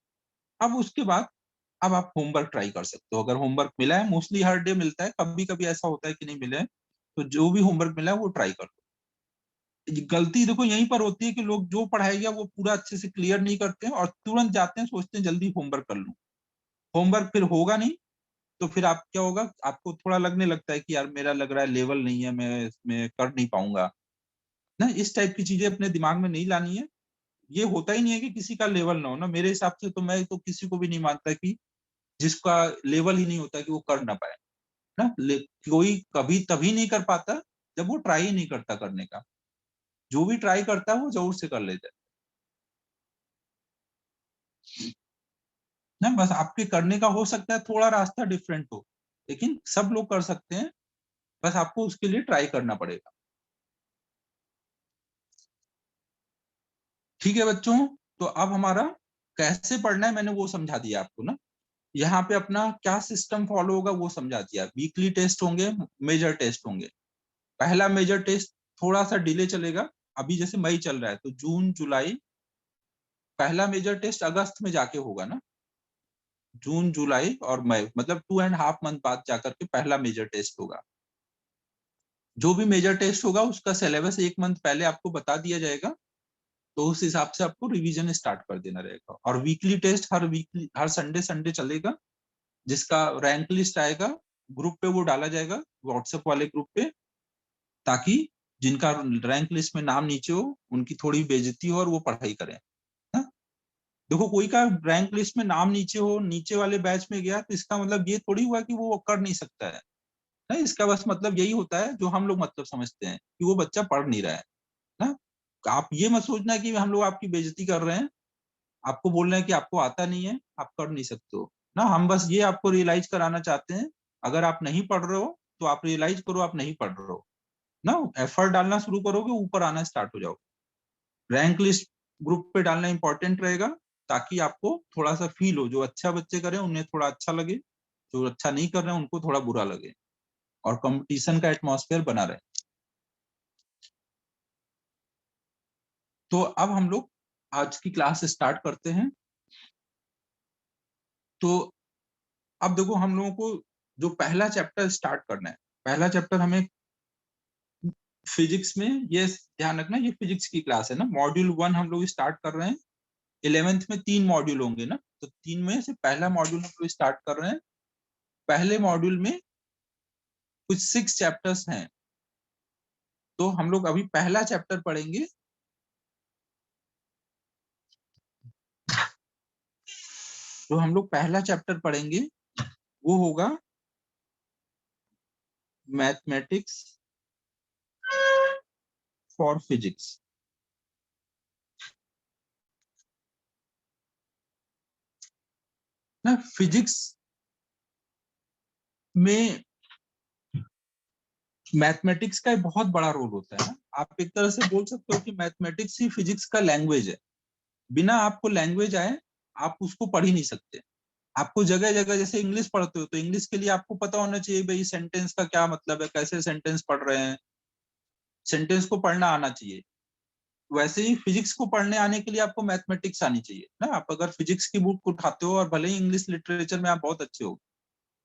अब उसके बाद अब आप होमवर्क ट्राई कर सकते हो। अगर होमवर्क मिला है, मोस्टली हर डे मिलता है, कभी कभी ऐसा होता है कि नहीं मिले, तो जो भी होमवर्क मिला है वो ट्राई कर लो। गलती देखो यहीं पर होती है कि लोग जो पढ़ाया गया वो पूरा अच्छे से क्लियर नहीं करते हैं और तुरंत जाते हैं, सोचते हैं जल्दी होमवर्क कर लूं। होमवर्क फिर होगा नहीं। तो फिर आप क्या होगा, आपको थोड़ा लगने लगता है कि यार मेरा लग रहा है लेवल नहीं है, मैं इसमें कर नहीं पाऊंगा ना। इस टाइप की चीजें अपने दिमाग में नहीं लानी है। ये होता ही नहीं है कि किसी का लेवल ना हो ना। मेरे हिसाब से तो मैं तो किसी को भी नहीं मानता कि जिसका लेवल ही नहीं होता कि वो कर ना पाए ना। कोई कभी तभी नहीं कर पाता जब वो ट्राई ही नहीं करता करने का। जो भी ट्राई करता है वो जरूर से कर लेता है ना। बस आपके करने का हो सकता है थोड़ा रास्ता डिफरेंट हो, लेकिन सब लोग कर सकते हैं। बस आपको उसके लिए ट्राई करना पड़ेगा। ठीक है बच्चों? तो अब हमारा कैसे पढ़ना है मैंने वो समझा दिया आपको ना। यहाँ पे अपना क्या सिस्टम फॉलो होगा वो समझा दिया। वीकली टेस्ट होंगे, मेजर टेस्ट होंगे। पहला मेजर टेस्ट थोड़ा सा डिले चलेगा। अभी जैसे मई चल रहा है तो जून जुलाई, पहला मेजर टेस्ट अगस्त में जाके होगा ना। जून जुलाई और मई मतलब 2.5 मंथ बाद जाकर के पहला मेजर टेस्ट होगा। जो भी मेजर टेस्ट होगा उसका सिलेबस 1 मंथ पहले आपको बता दिया जाएगा। तो उस हिसाब से आपको रिवीजन स्टार्ट कर देना रहेगा। और वीकली टेस्ट हर वीकली हर संडे संडे चलेगा। जिसका रैंक लिस्ट आएगा ग्रुप पे वो डाला जाएगा, व्हाट्सएप वाले ग्रुप पे, ताकि जिनका रैंक लिस्ट में नाम नीचे हो उनकी थोड़ी बेइज्जती हो और वो पढ़ाई करें। हाँ? देखो कोई का रैंक लिस्ट में नाम नीचे हो, नीचे वाले बैच में गया, तो इसका मतलब ये थोड़ी हुआ कि वो कर नहीं सकता है। नहीं, इसका बस मतलब यही होता है जो हम लोग मतलब समझते हैं कि वो बच्चा पढ़ नहीं रहा है ना। आप ये मत सोचना कि हम लोग आपकी बेइज्जती कर रहे हैं, आपको बोल रहे हैं कि आपको आता नहीं है, आप कर नहीं सकते हो ना। हम बस ये आपको रियलाइज कराना चाहते हैं, अगर आप नहीं पढ़ रहे हो तो आप रियलाइज करो आप नहीं पढ़ रहे हो ना, एफर्ट डालना शुरू करोगे, ऊपर आना स्टार्ट हो जाओ। रैंक लिस्ट ग्रुप पे डालना इंपॉर्टेंट रहेगा, ताकि आपको थोड़ा सा फील हो, जो अच्छा बच्चे करें उन्हें थोड़ा अच्छा लगे, जो अच्छा नहीं कर रहे हैं उनको थोड़ा बुरा लगे, और कंपटीशन का एटमॉस्फेयर बना रहे। तो अब हम लोग आज की क्लास स्टार्ट करते हैं। तो अब देखो हम लोगों को जो पहला चैप्टर स्टार्ट करना है, पहला चैप्टर हमें फिजिक्स में, ये ध्यान रखना ये फिजिक्स की क्लास है ना, मॉड्यूल 1 हम लोग स्टार्ट कर रहे हैं। 11th में 3 मॉड्यूल होंगे ना, तो 3 में से पहला मॉड्यूल हम लोग स्टार्ट कर रहे हैं। पहले मॉड्यूल में कुछ 6 चैप्टर्स हैं, तो हम लोग अभी पहला चैप्टर पढ़ेंगे। तो हम लोग पहला चैप्टर पढ़ेंगे, वो होगा मैथमेटिक्स फॉर फिजिक्स ना। फिजिक्स में मैथमेटिक्स का एक बहुत बड़ा रोल होता है ना। आप एक तरह से बोल सकते हो कि मैथमेटिक्स ही फिजिक्स का लैंग्वेज है। बिना आपको लैंग्वेज आए आप उसको पढ़ ही नहीं सकते। आपको जगह जगह, जैसे इंग्लिश पढ़ते हो तो इंग्लिश के लिए आपको पता होना चाहिए भाई सेंटेंस का क्या मतलब है, कैसे सेंटेंस पढ़ रहे हैं, सेंटेंस को पढ़ना आना चाहिए। वैसे ही फिजिक्स को पढ़ने आने के लिए आपको मैथमेटिक्स आनी चाहिए ना। आप अगर फिजिक्स की बुक उठाते हो, और भले ही इंग्लिश लिटरेचर में आप बहुत अच्छे हो,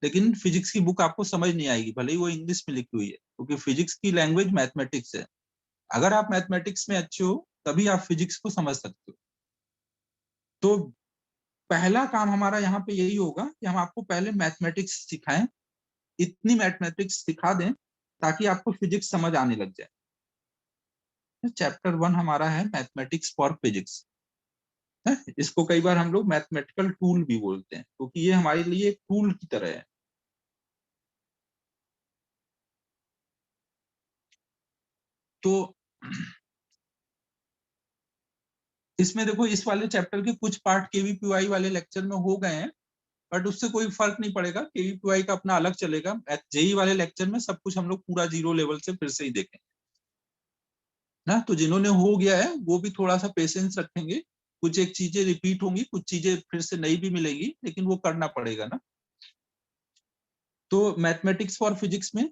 लेकिन फिजिक्स की बुक आपको समझ नहीं आएगी, भले ही वो इंग्लिश में लिखी हुई है, क्योंकि फिजिक्स की लैंग्वेज मैथमेटिक्स है। अगर आप मैथमेटिक्स में अच्छे हो तभी आप फिजिक्स को समझ सकते हो। तो पहला काम हमारा यहाँ पे यही होगा कि हम आपको पहले मैथमेटिक्स सिखाएं, इतनी मैथमेटिक्स सिखा दें ताकि आपको फिजिक्स समझ आने लग जाए। चैप्टर 1 हमारा है मैथमेटिक्स फॉर फिजिक्स। इसको कई बार हम लोग मैथमेटिकल टूल भी बोलते हैं, क्योंकि ये हमारे लिए एक टूल की तरह है। तो इसमें देखो, इस वाले चैप्टर के कुछ पार्ट केवीपीवाई वाले लेक्चर में हो गए हैं, बट उससे कोई फर्क नहीं पड़ेगा, केवीपीवाई का अपना अलग चलेगा। जेई वाले लेक्चर में सब कुछ हम लोग पूरा जीरो लेवल से फिर से ही देखें ना। तो जिन्होंने हो गया है वो भी थोड़ा सा पेशेंस रखेंगे, कुछ एक चीजें रिपीट होंगी, कुछ चीजें फिर से नई भी मिलेगी, लेकिन वो करना पड़ेगा ना। तो मैथमेटिक्स फॉर फिजिक्स में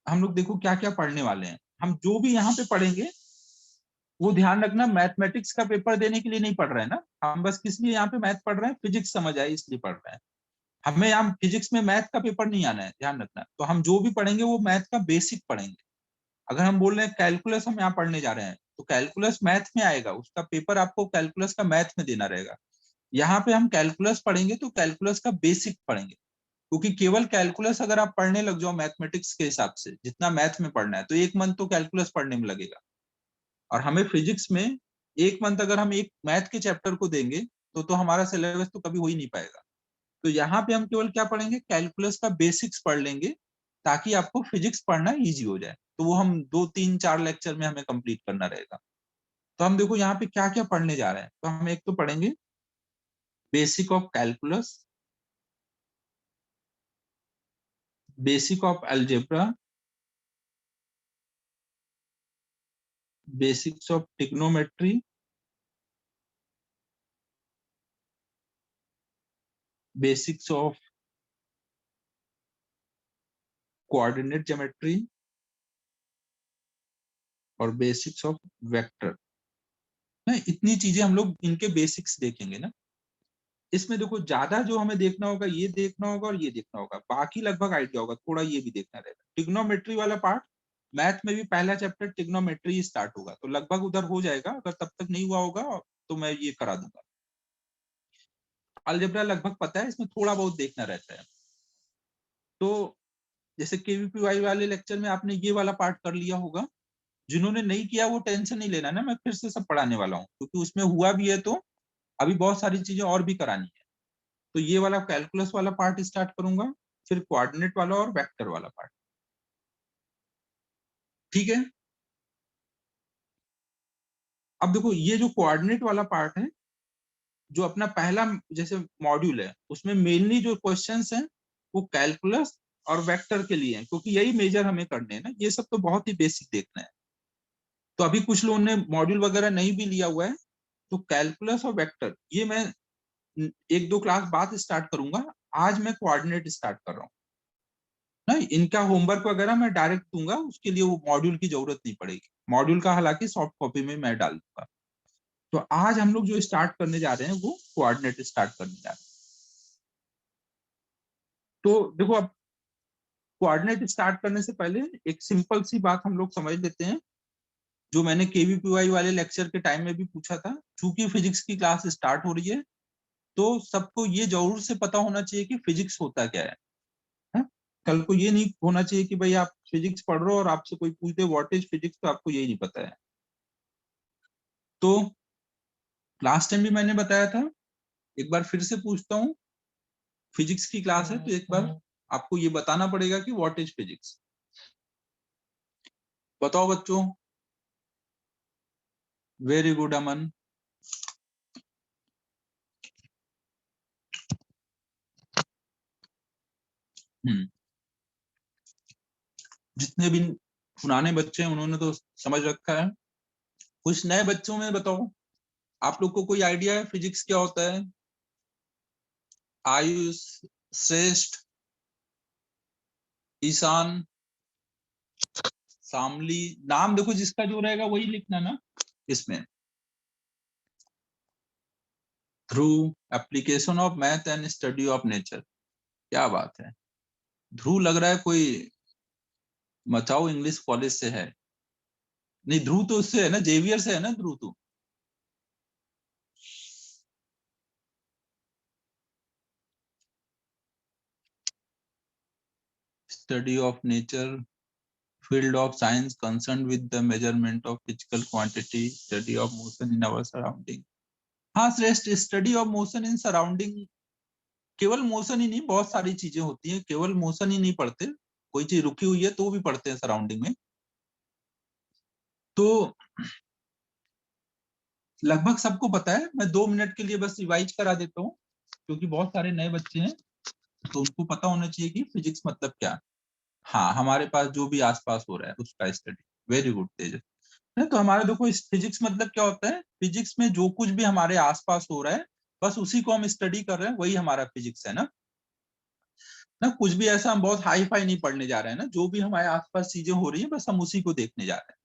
हम लोग देखो क्या क्या पढ़ने वाले हैं। हम जो भी यहाँ पे पढ़ेंगे वो ध्यान रखना, मैथमेटिक्स का पेपर देने के लिए नहीं पढ़ रहे हैं ना। हम बस किस लिए यहाँ पे मैथ पढ़ रहे हैं, फिजिक्स समझ आए इसलिए पढ़ रहे हैं। हमें यहाँ फिजिक्स में मैथ का पेपर नहीं आना है, ध्यान रखना। तो हम जो भी पढ़ेंगे वो मैथ का बेसिक पढ़ेंगे। अगर हम बोल रहे हैं कैलकुलस हम यहाँ पढ़ने जा रहे हैं, तो कैलकुलस मैथ में आएगा, उसका पेपर आपको कैलकुलस का मैथ में देना रहेगा। यहाँ पे हम कैलकुलस पढ़ेंगे तो कैलकुलस का बेसिक पढ़ेंगे, क्योंकि केवल कैलकुलस अगर आप पढ़ने लग जाओ मैथमेटिक्स के हिसाब से जितना मैथ में पढ़ना है, तो 1 मंथ तो कैलकुलस पढ़ने में लगेगा। और हमें फिजिक्स में 1 मंथ अगर हम एक मैथ के चैप्टर को देंगे तो हमारा सिलेबस तो कभी हो ही नहीं पाएगा। तो यहाँ पे हम केवल क्या पढ़ेंगे, कैलकुलस का बेसिक्स पढ़ लेंगे, ताकि आपको फिजिक्स पढ़ना इजी हो जाए। तो वो हम 2 3 4 लेक्चर में हमें कंप्लीट करना रहेगा। तो हम देखो यहाँ पे क्या क्या पढ़ने जा रहे हैं। तो हम एक तो पढ़ेंगे basic of calculus, basic of algebra, basics of trigonometry, basics of coordinate geometry, और बेसिक्स ऑफ वेक्टर ना। इतनी चीजें हम लोग इनके बेसिक्स देखेंगे ना। इसमें देखो ज्यादा जो हमें देखना होगा, ये देखना होगा और ये देखना होगा, बाकी लगभग आइडिया होगा, थोड़ा ये भी देखना रहेगा। ट्रिग्नोमेट्री वाला पार्ट मैथ में भी पहला चैप्टर ट्रिग्नोमेट्री स्टार्ट होगा, तो लगभग उधर हो जाएगा। अगर तब तक नहीं हुआ होगा तो मैं ये करा दूंगा। अलजेब्रा लगभग पता है, इसमें थोड़ा बहुत देखना रहता है। तो जैसे केवीपीवाई वाले लेक्चर में आपने ये वाला पार्ट कर लिया होगा, जिन्होंने नहीं किया वो टेंशन नहीं लेना ना, मैं फिर से सब पढ़ाने वाला हूँ, क्योंकि उसमें हुआ भी है तो अभी बहुत सारी चीजें और भी करानी है। तो ये वाला कैलकुलस वाला पार्ट स्टार्ट करूंगा, फिर कोऑर्डिनेट वाला और वेक्टर वाला पार्ट। ठीक है, अब देखो ये जो कोऑर्डिनेट वाला पार्ट है, जो अपना पहला जैसे मॉड्यूल है, उसमें मेनली जो क्वेश्चंस हैं वो कैलकुलस और वेक्टर के लिए हैं, क्योंकि यही मेजर हमें करने हैं ना, ये सब तो बहुत ही बेसिक देखना है। तो अभी कुछ लोगों ने मॉड्यूल वगैरह नहीं भी लिया हुआ है, तो कैलकुलस और वेक्टर ये मैं एक दो क्लास बाद स्टार्ट करूंगा। आज मैं कोऑर्डिनेट स्टार्ट कर रहा हूँ ना, इनका होमवर्क वगैरह मैं डायरेक्ट दूंगा, उसके लिए वो मॉड्यूल की जरूरत नहीं पड़ेगी। मॉड्यूल का हालांकि सॉफ्ट कॉपी में मैं डाल दूंगा। तो आज हम लोग जो स्टार्ट करने जा रहे हैं वो कोऑर्डिनेट स्टार्ट करने जा रहे हैं। तो देखो, अब कोऑर्डिनेट स्टार्ट करने से पहले एक सिंपल सी बात हम लोग समझ लेते हैं, जो मैंने केवीपीवाई वाले लेक्चर के टाइम में भी पूछा था। चूंकि फिजिक्स की क्लास स्टार्ट हो रही है, तो सबको ये जरूर से पता होना चाहिए कि फिजिक्स होता क्या है? कल को ये नहीं होना चाहिए कि भाई आप फिजिक्स पढ़ रहे हो और आपसे कोई पूछे व्हाट इज फिजिक्स, तो आपको यही नहीं पता है। तो लास्ट टाइम भी मैंने बताया था, एक बार फिर से पूछता हूँ, फिजिक्स की क्लास है तो एक बार आपको ये बताना पड़ेगा कि व्हाट इज फिजिक्स। बताओ बच्चों। वेरी गुड अमन। जितने भी पुराने बच्चे हैं उन्होंने तो समझ रखा है। कुछ नए बच्चों में बताओ, आप लोग को कोई आइडिया है फिजिक्स क्या होता है? आयुष, श्रेष्ठ, ईशान, शामली, नाम देखो जिसका जो रहेगा वही लिखना ना इसमें। Dhruv, application of math and study of nature. क्या बात है, ध्रुव लग रहा है कोई मचाओ इंग्लिश कॉलेज से है। नहीं, ध्रुव तो उससे है ना, जेवियर से है ना ध्रुव तो। Study of nature, field of science concerned with the measurement of physical quantity, study of motion in our surrounding। हाँ श्रेष्ठ, study of motion in surrounding. केवल मोशन ही नहीं, बहुत सारी चीजें होती हैं, केवल मोशन ही नहीं पढ़ते, कोई चीज रुकी हुई है तो भी पढ़ते हैं सराउंडिंग में। तो लगभग सबको पता है, मैं 2 मिनट के लिए बस रिवाइज करा देता हूँ, क्योंकि बहुत सारे नए बच्चे हैं तो उनको पता होना चाहिए कि फिजिक्स मतलब क्या। हाँ, हमारे पास जो भी आसपास हो रहा है उसका स्टडी। वेरी गुड तेजस। नहीं तो हमारे देखो, इस फिजिक्स मतलब क्या होता है, फिजिक्स में जो कुछ भी हमारे आसपास हो रहा है बस उसी को हम स्टडी कर रहे हैं, वही हमारा फिजिक्स है ना। कुछ भी ऐसा हम बहुत हाई फाई नहीं पढ़ने जा रहे हैं ना, जो भी हमारे आसपास चीजें हो रही है बस हम उसी को देखने जा रहे हैं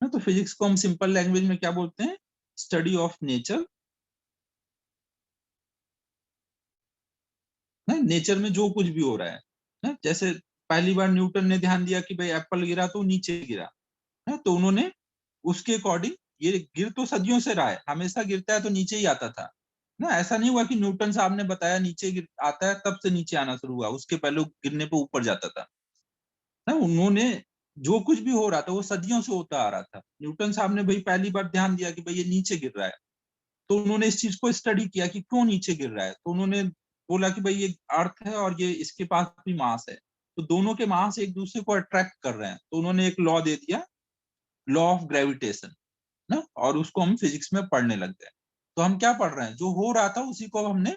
ना। तो फिजिक्स को हम सिंपल लैंग्वेज में क्या बोलते हैं? स्टडी ऑफ नेचर ना। नेचर में जो कुछ भी हो रहा है ना, जैसे पहली बार न्यूटन ने ध्यान दिया कि भाई एप्पल गिरा तो नीचे गिरा ना, तो उन्होंने उसके अकॉर्डिंग, ये गिर तो सदियों से रहा है, हमेशा गिरता है तो नीचे ही आता था ना। ऐसा नहीं हुआ कि न्यूटन साहब ने बताया नीचे आता है तब से नीचे आना शुरू हुआ, उसके पहले वो गिरने पे ऊपर जाता था ना। उन्होंने जो कुछ भी हो रहा था वो सदियों से होता आ रहा था। न्यूटन साहब ने भाई पहली बार ध्यान दिया कि भाई ये नीचे गिर रहा है, तो उन्होंने इस चीज को स्टडी किया कि क्यों नीचे गिर रहा है। तो उन्होंने बोला कि भाई ये अर्थ है और ये इसके पास भी मास है, तो दोनों के मास एक दूसरे को अट्रैक्ट कर रहे हैं, तो उन्होंने एक लॉ दे दिया, लॉ ऑफ ग्रेविटेशन ना, और उसको हम फिजिक्स में पढ़ने लग गए। तो हम क्या पढ़ रहे हैं, जो हो रहा था उसी को हमने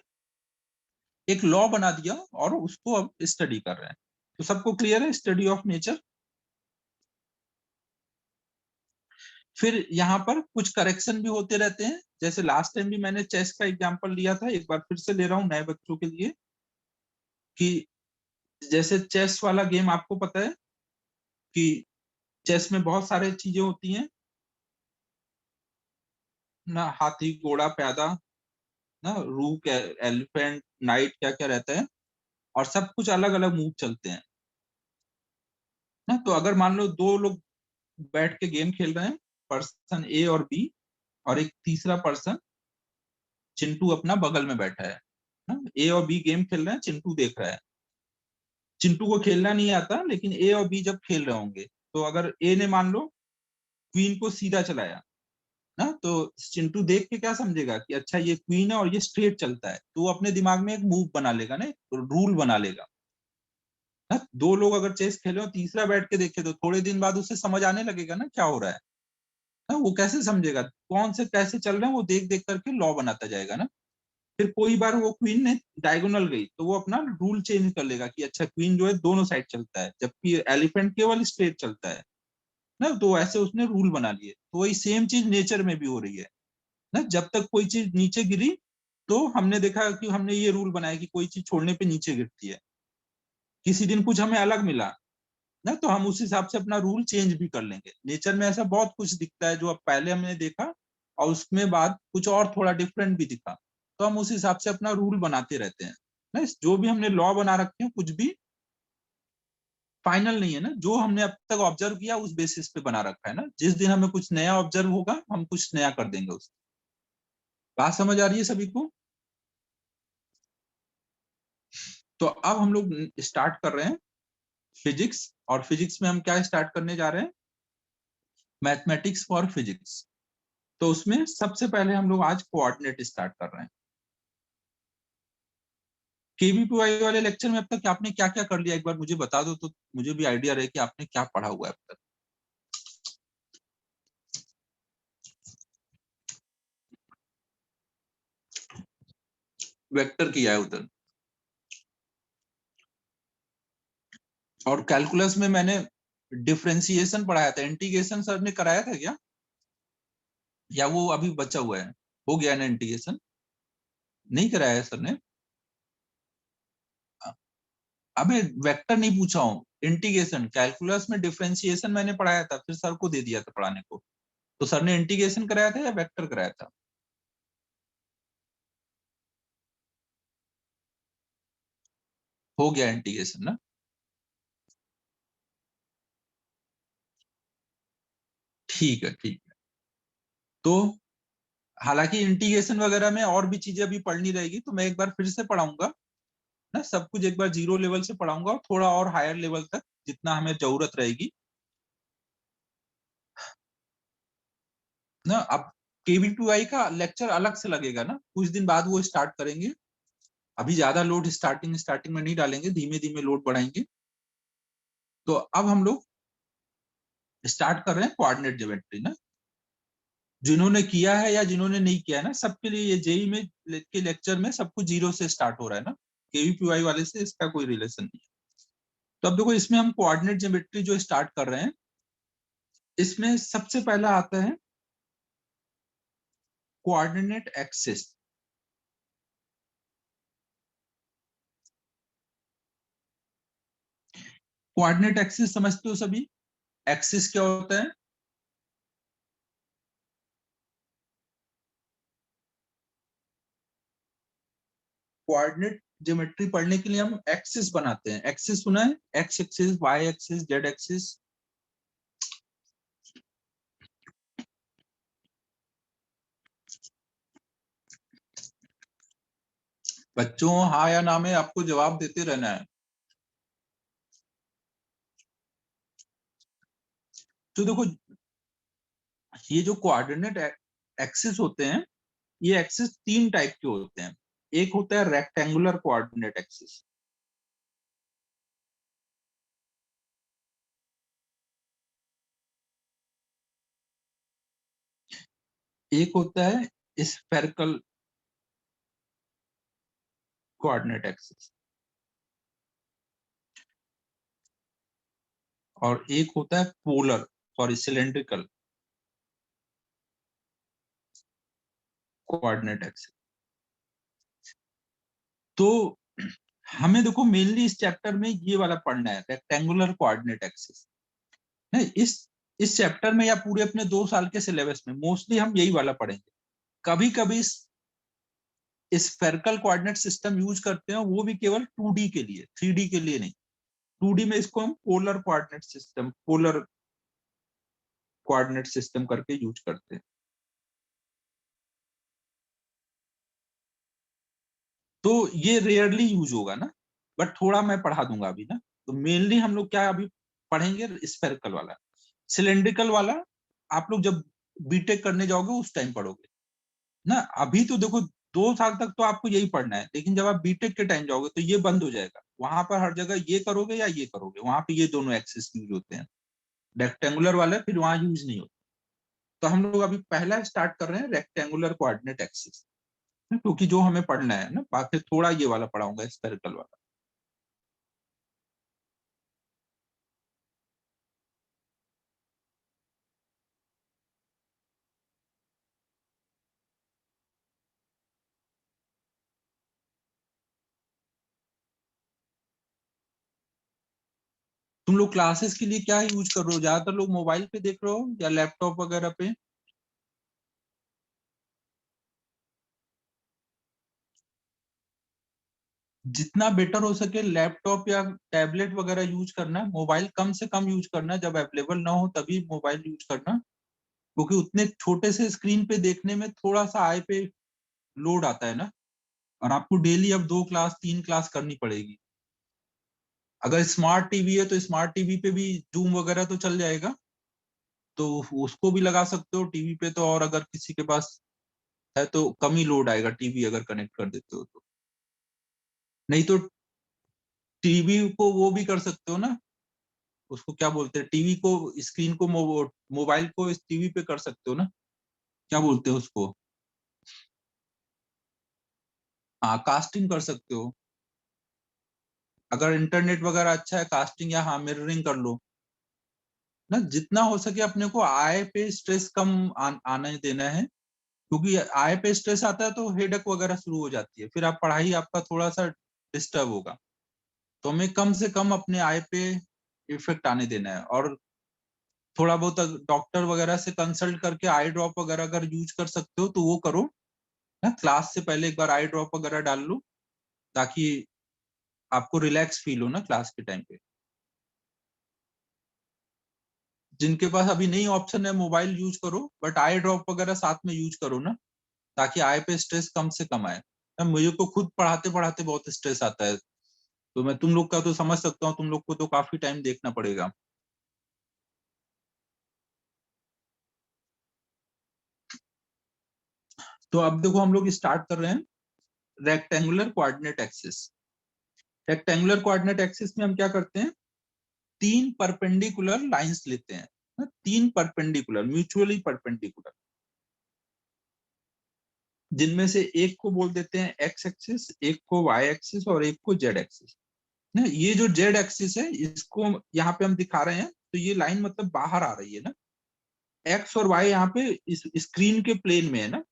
एक लॉ बना दिया और उसको अब स्टडी कर रहे हैं। तो सबको क्लियर है स्टडी ऑफ नेचर। फिर यहाँ पर कुछ करेक्शन भी होते रहते हैं, जैसे लास्ट टाइम भी मैंने चेस का एग्जांपल लिया था, एक बार फिर से ले रहा हूँ नए बच्चों के लिए, कि जैसे चेस वाला गेम आपको पता है कि चेस में बहुत सारे चीजें होती हैं ना, हाथी, घोड़ा, प्यादा ना, रूक, एलिफेंट, नाइट, क्या क्या रहता है, और सब कुछ अलग अलग मूव चलते हैं ना। तो अगर मान लो दो लोग बैठ के गेम खेल रहे हैं, पर्सन ए और बी, और एक तीसरा पर्सन चिंटू अपना बगल में बैठा है ना, ए और बी गेम खेल रहे हैं, चिंटू देख रहा है। चिंटू को खेलना नहीं आता, लेकिन ए और बी जब खेल रहे होंगे, तो अगर ए ने मान लो क्वीन को सीधा चलाया ना, तो चिंटू देख के क्या समझेगा कि अच्छा ये क्वीन है और ये स्ट्रेट चलता है, तो वो अपने दिमाग में एक मूव बना लेगा ना, रूल बना लेगा ना। दो लोग अगर चेस खेले और तीसरा बैठ के देखे तो थोड़े दिन बाद उसे समझ आने लगेगा ना क्या हो रहा है ना। वो कैसे समझेगा कौन से कैसे चल रहे हैं, वो देख देख करके लॉ बनाता जाएगा ना। फिर कोई बार वो क्वीन ने डायगोनल गई तो वो अपना रूल चेंज कर लेगा कि अच्छा क्वीन जो है दोनों साइड चलता है, जबकि एलिफेंट केवल स्ट्रेट चलता है ना। तो ऐसे उसने रूल बना लिए। तो वही सेम चीज नेचर में भी हो रही है ना। जब तक कोई चीज नीचे गिरी तो हमने देखा कि हमने ये रूल बनाया कि कोई चीज छोड़ने पे नीचे गिरती है। किसी दिन कुछ हमें अलग मिला ना, तो हम उस हिसाब से अपना रूल चेंज भी कर लेंगे। नेचर में ऐसा बहुत कुछ दिखता है जो अब पहले हमने देखा और उसमें बाद कुछ और थोड़ा डिफरेंट भी दिखा, तो हम उस हिसाब से अपना रूल बनाते रहते हैं ना। जो भी हमने लॉ बना रखे हैं कुछ भी फाइनल नहीं है ना। जो हमने अब तक ऑब्जर्व किया उस बेसिस पे बना रखा है ना। जिस दिन हमें कुछ नया ऑब्जर्व होगा हम कुछ नया कर देंगे। उस बात समझ आ रही है सभी को? तो अब हम लोग स्टार्ट कर रहे हैं फिजिक्स। और फिजिक्स में हम क्या स्टार्ट करने जा रहे हैं? Mathematics for physics. तो उसमें सबसे पहले हम लोग आज कोऑर्डिनेट स्टार्ट कर रहे हैं। केवीपीवाई वाले लेक्चर में अब तक आपने क्या क्या कर लिया एक बार मुझे बता दो, तो मुझे भी आइडिया रहे कि आपने क्या पढ़ा हुआ है अब तक। वेक्टर किया है उधर, और कैलकुलस में मैंने डिफरेंशिएशन पढ़ाया था। इंटीग्रेशन सर ने कराया था क्या, या वो अभी बचा हुआ है? हो गया ना इंटीग्रेशन? नहीं कराया है सर ने? अबे वेक्टर नहीं पूछा हूँ, इंटीग्रेशन। कैलकुलस में डिफरेंशिएशन मैंने पढ़ाया था, फिर सर को दे दिया था पढ़ाने को। तो सर ने इंटीग्रेशन कराया था या वेक्टर कराया था? हो गया इंटीग्रेशन ना। ठीक है ठीक है। तो हालांकि इंटीग्रेशन वगैरह में और भी चीजें अभी पढ़नी रहेगी, तो मैं एक बार फिर से पढ़ाऊंगा ना। सब कुछ एक बार जीरो लेवल से पढ़ाऊंगा और थोड़ा और हायर लेवल तक जितना हमें जरूरत रहेगी ना। अब केवी2आई का लेक्चर अलग से लगेगा ना, कुछ दिन बाद वो स्टार्ट करेंगे। अभी ज्यादा लोड स्टार्टिंग स्टार्टिंग में नहीं डालेंगे, धीमे धीमे लोड बढ़ाएंगे। तो अब हम लोग स्टार्ट कर रहे हैं कोऑर्डिनेट ज्योमेट्री ना। जिन्होंने किया है या जिन्होंने नहीं किया है ना, सबके लिए ये जेई में के लेक्चर में सब कुछ जीरो से स्टार्ट हो रहा है ना। केवीपीवाई वाले से इसका कोई रिलेशन नहीं है। तो अब देखो इसमें हम कोऑर्डिनेट ज्योमेट्री जो स्टार्ट कर रहे हैं, इसमें सबसे पहला आता है कोऑर्डिनेट एक्सिस। कोऑर्डिनेट एक्सिस समझते हो सभी? एक्सिस क्या होता है? कोऑर्डिनेट ज्योमेट्री पढ़ने के लिए हम एक्सिस बनाते हैं। एक्सिस सुना है? X axis, Y axis, Z axis. बच्चों हाँ या ना में आपको जवाब देते रहना है। तो देखो ये जो कोऑर्डिनेट एक्सिस होते हैं, ये एक्सिस तीन टाइप के होते हैं। एक होता है रेक्टेंगुलर कोऑर्डिनेट एक्सिस, एक होता है स्फेरिकल कोऑर्डिनेट एक्सिस, और एक होता है polar, sorry cylindrical coordinate axis. तो हमें देखो मेनली इस चैप्टर में ये वाला पढ़ना है, रेक्टेंगुलर कोऑर्डिनेट एक्सिस। नहीं, इस चैप्टर में या पूरे अपने 2 साल के सिलेबस में मोस्टली हम यही वाला पढ़ेंगे। कभी कभी स्फेरिकल कोऑर्डिनेट सिस्टम यूज करते हैं, वो भी केवल 2D के लिए, 3D के लिए नहीं। 2D में इसको हम polar coordinate system, polar coordinate system करके यूज करते हैं। तो ये रेयरली यूज होगा ना, बट थोड़ा मैं पढ़ा दूंगा अभी ना। तो मेनली हम लोग क्या अभी पढ़ेंगे? स्फेरिकल वाला, सिलेंड्रिकल वाला आप लोग जब बीटेक करने जाओगे उस टाइम पढ़ोगे ना। अभी तो देखो 2 साल तक तो आपको यही पढ़ना है, लेकिन जब आप बीटेक के टाइम जाओगे तो ये बंद हो जाएगा। वहां पर हर जगह ये करोगे या ये करोगे, वहां पे ये दोनों एक्सिस यूज होते हैं। रेक्टेंगुलर वाले फिर वहां यूज नहीं होते। तो हम लोग अभी पहला स्टार्ट कर रहे हैं रेक्टेंगुलर कोऑर्डिनेट एक्सिस, क्योंकि जो हमें पढ़ना है ना, बाकी थोड़ा ये वाला पढ़ाऊंगा स्फेरिकल वाला। तुम लोग क्लासेस के लिए क्या यूज कर रहे हो? ज्यादातर लोग मोबाइल पे देख रहे हो या लैपटॉप वगैरह पे? जितना बेटर हो सके लैपटॉप या टैबलेट वगैरह यूज करना है। मोबाइल कम से कम यूज करना है, जब अवेलेबल ना हो तभी मोबाइल यूज करना, क्योंकि उतने छोटे से स्क्रीन पे देखने में थोड़ा सा आई पे लोड आता है ना। और आपको डेली अब 2 क्लास 3 क्लास करनी पड़ेगी। अगर स्मार्ट टीवी है तो स्मार्ट टीवी पे भी जूम वगैरह तो चल जाएगा, तो उसको भी लगा सकते हो टीवी पे। तो और अगर किसी के पास है तो कम ही लोड आएगा, टीवी अगर कनेक्ट कर देते हो तो। नहीं तो टीवी को वो भी कर सकते हो ना, उसको क्या बोलते हैं, टीवी को स्क्रीन को मोबाइल को इस टीवी पे कर सकते हो ना, क्या बोलते हो उसको? हाँ, कास्टिंग कर सकते हो। अगर इंटरनेट वगैरह अच्छा है, कास्टिंग या हाँ मिररिंग कर लो ना। जितना हो सके अपने को आई पे स्ट्रेस कम आने देना है, क्योंकि आई पे स्ट्रेस आता है तो हेडक वगैरह शुरू हो जाती है, फिर आप पढ़ाई आपका थोड़ा सा डिस्टर्ब होगा। तो हमें कम से कम अपने आई पे इफेक्ट आने देना है। और थोड़ा बहुत डॉक्टर वगैरह से कंसल्ट करके आई ड्रॉप वगैरह अगर यूज कर सकते हो तो वो करो ना। क्लास से पहले एक बार आई ड्रॉप वगैरह डाल लो, ताकि आपको रिलैक्स फील हो ना क्लास के टाइम पे। जिनके पास अभी नहीं ऑप्शन है मोबाइल यूज करो, बट आई ड्रॉप वगैरह साथ में यूज करो ना, ताकि आई पे स्ट्रेस कम से कम आए ना। मुझे को खुद पढ़ाते पढ़ाते बहुत स्ट्रेस आता है, तो मैं तुम लोग का तो समझ सकता हूँ, तुम लोग को तो काफी टाइम देखना पड़ेगा। तो अब देखो हम लोग स्टार्ट कर रहे हैं rectangular coordinate axis. Rectangular coordinate axis में हम क्या करते हैं, 3 परपेंडिकुलर लाइंस लेते हैं ना, 3 परपेंडिकुलर म्यूचुअली परपेंडिकुलर, जिनमें से एक को बोल देते हैं एक्स एक्सिस, एक को वाई एक्सिस और एक को जेड एक्सिस ना। ये जो जेड एक्सिस है इसको यहाँ पे हम दिखा रहे हैं, तो ये लाइन मतलब बाहर आ रही है ना। एक्स और वाई यहाँ पे इस स्क्रीन के प्लेन में है ना,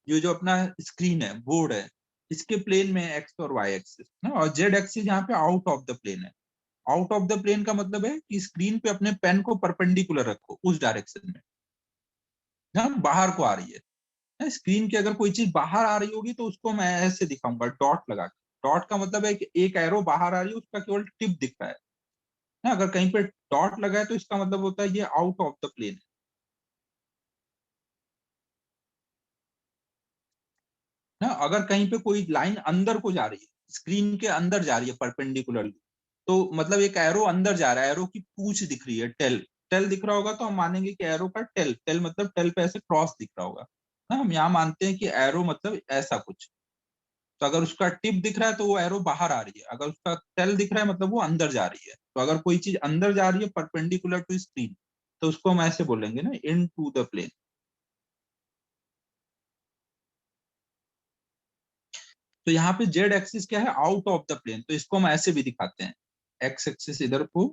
ये जो अपना स्क्रीन है, बोर्ड है, इसके प्लेन में है एक्स और वाई एक्सिस ना। और जेड एक्सिस यहाँ पे आउट ऑफ द प्लेन है। आउट ऑफ द प्लेन का मतलब है कि स्क्रीन पे अपने पेन को परपेंडिकुलर रखो उस डायरेक्शन में, ना बाहर को आ रही है ना। स्क्रीन की अगर कोई चीज बाहर आ रही होगी तो उसको मैं ऐसे दिखाऊंगा डॉट लगा के। डॉट का मतलब है कि एक एरो बाहर आ रही है, उसका केवल टिप दिख रहा है ना। अगर कहीं पे डॉट लगा है तो इसका मतलब होता है ये आउट ऑफ द प्लेन है ना। अगर कहीं पे कोई लाइन अंदर को जा रही है, स्क्रीन के अंदर जा रही है परपेंडिकुलरली, तो मतलब एक एरो अंदर जा रहा है, एरो की पूंछ दिख रही है, टेल। टेल दिख रहा होगा तो हम मानेंगे कि एरो का टेल, टेल मतलब टेल पे ऐसे क्रॉस दिख रहा होगा ना। हम यहाँ मानते हैं कि एरो मतलब ऐसा कुछ। तो अगर उसका टिप दिख रहा है तो वो एरो बाहर आ रही है, अगर उसका टेल दिख रहा है मतलब वो अंदर जा रही है। तो अगर कोई चीज अंदर जा रही है परपेंडिकुलर टू स्क्रीन, तो उसको हम ऐसे बोलेंगे ना, इन टू द प्लेन। तो यहाँ पे जेड एक्सिस क्या है, आउट ऑफ द प्लेन, तो इसको हम ऐसे भी दिखाते हैं, एक्स एक्सिस इधर को,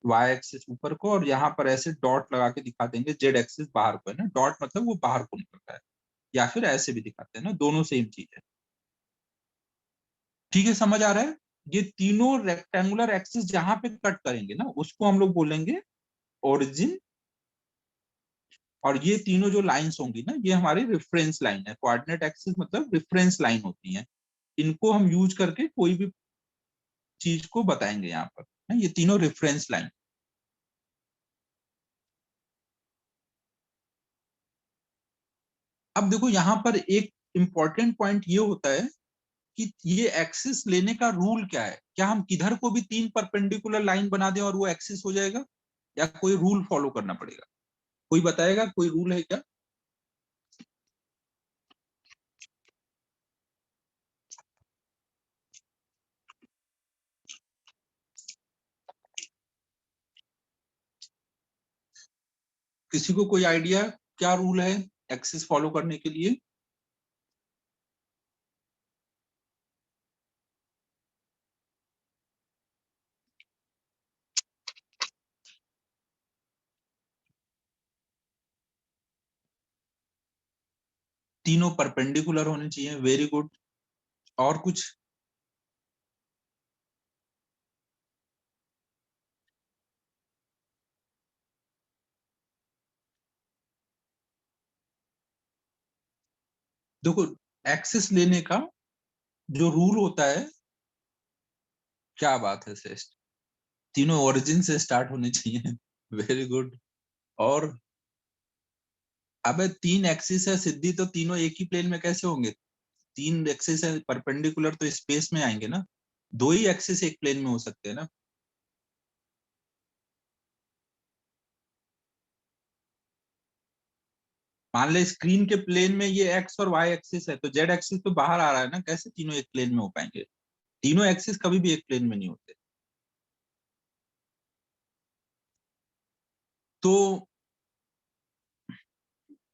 वाई एक्सिस ऊपर को, और यहाँ पर ऐसे डॉट लगा के दिखा देंगे जेड एक्सिस बाहर को है ना। डॉट मतलब वो बाहर को निकलता है, या फिर ऐसे भी दिखाते हैं ना, दोनों सेम चीज है। ठीक है, समझ आ रहा है? ये तीनों रेक्टेंगुलर एक्सिस जहां पे कट करेंगे ना उसको हम लोग बोलेंगे ओरिजिन। और ये तीनों जो लाइंस होंगी ना ये हमारी रेफरेंस लाइन है। कोऑर्डिनेट एक्सिस मतलब रेफरेंस लाइन होती है, इनको हम यूज करके कोई भी चीज को बताएंगे यहाँ पर ना। ये तीनों रेफरेंस लाइन। अब देखो यहाँ पर एक इंपॉर्टेंट पॉइंट ये होता है कि ये एक्सिस लेने का रूल क्या है। क्या हम किधर को भी 3 परपेंडिकुलर लाइन बना दें और वो एक्सिस हो जाएगा, या कोई रूल फॉलो करना पड़ेगा? कोई बताएगा, कोई रूल है क्या? किसी को कोई आइडिया क्या रूल है एक्सिस फॉलो करने के लिए? तीनों परपेंडिकुलर होने चाहिए, वेरी गुड। और कुछ? देखो, एक्सिस लेने का जो रूल होता है, क्या बात है श्रेष्ठ, तीनों ओरिजिन से स्टार्ट होने चाहिए। Very good. और अबे तीन एक्सिस है सिद्धि, तो तीनों एक ही प्लेन में कैसे होंगे? तीन एक्सिस है परपेंडिकुलर तो स्पेस में आएंगे ना, दो ही एक्सिस एक प्लेन में हो सकते हैं ना। मान ले स्क्रीन के प्लेन में ये एक्स और वाई एक्सिस है, तो जेड एक्सिस तो बाहर आ रहा है ना, कैसे तीनों एक प्लेन में हो पाएंगे? तीनों एक्सिस कभी भी एक प्लेन में नहीं होते। तो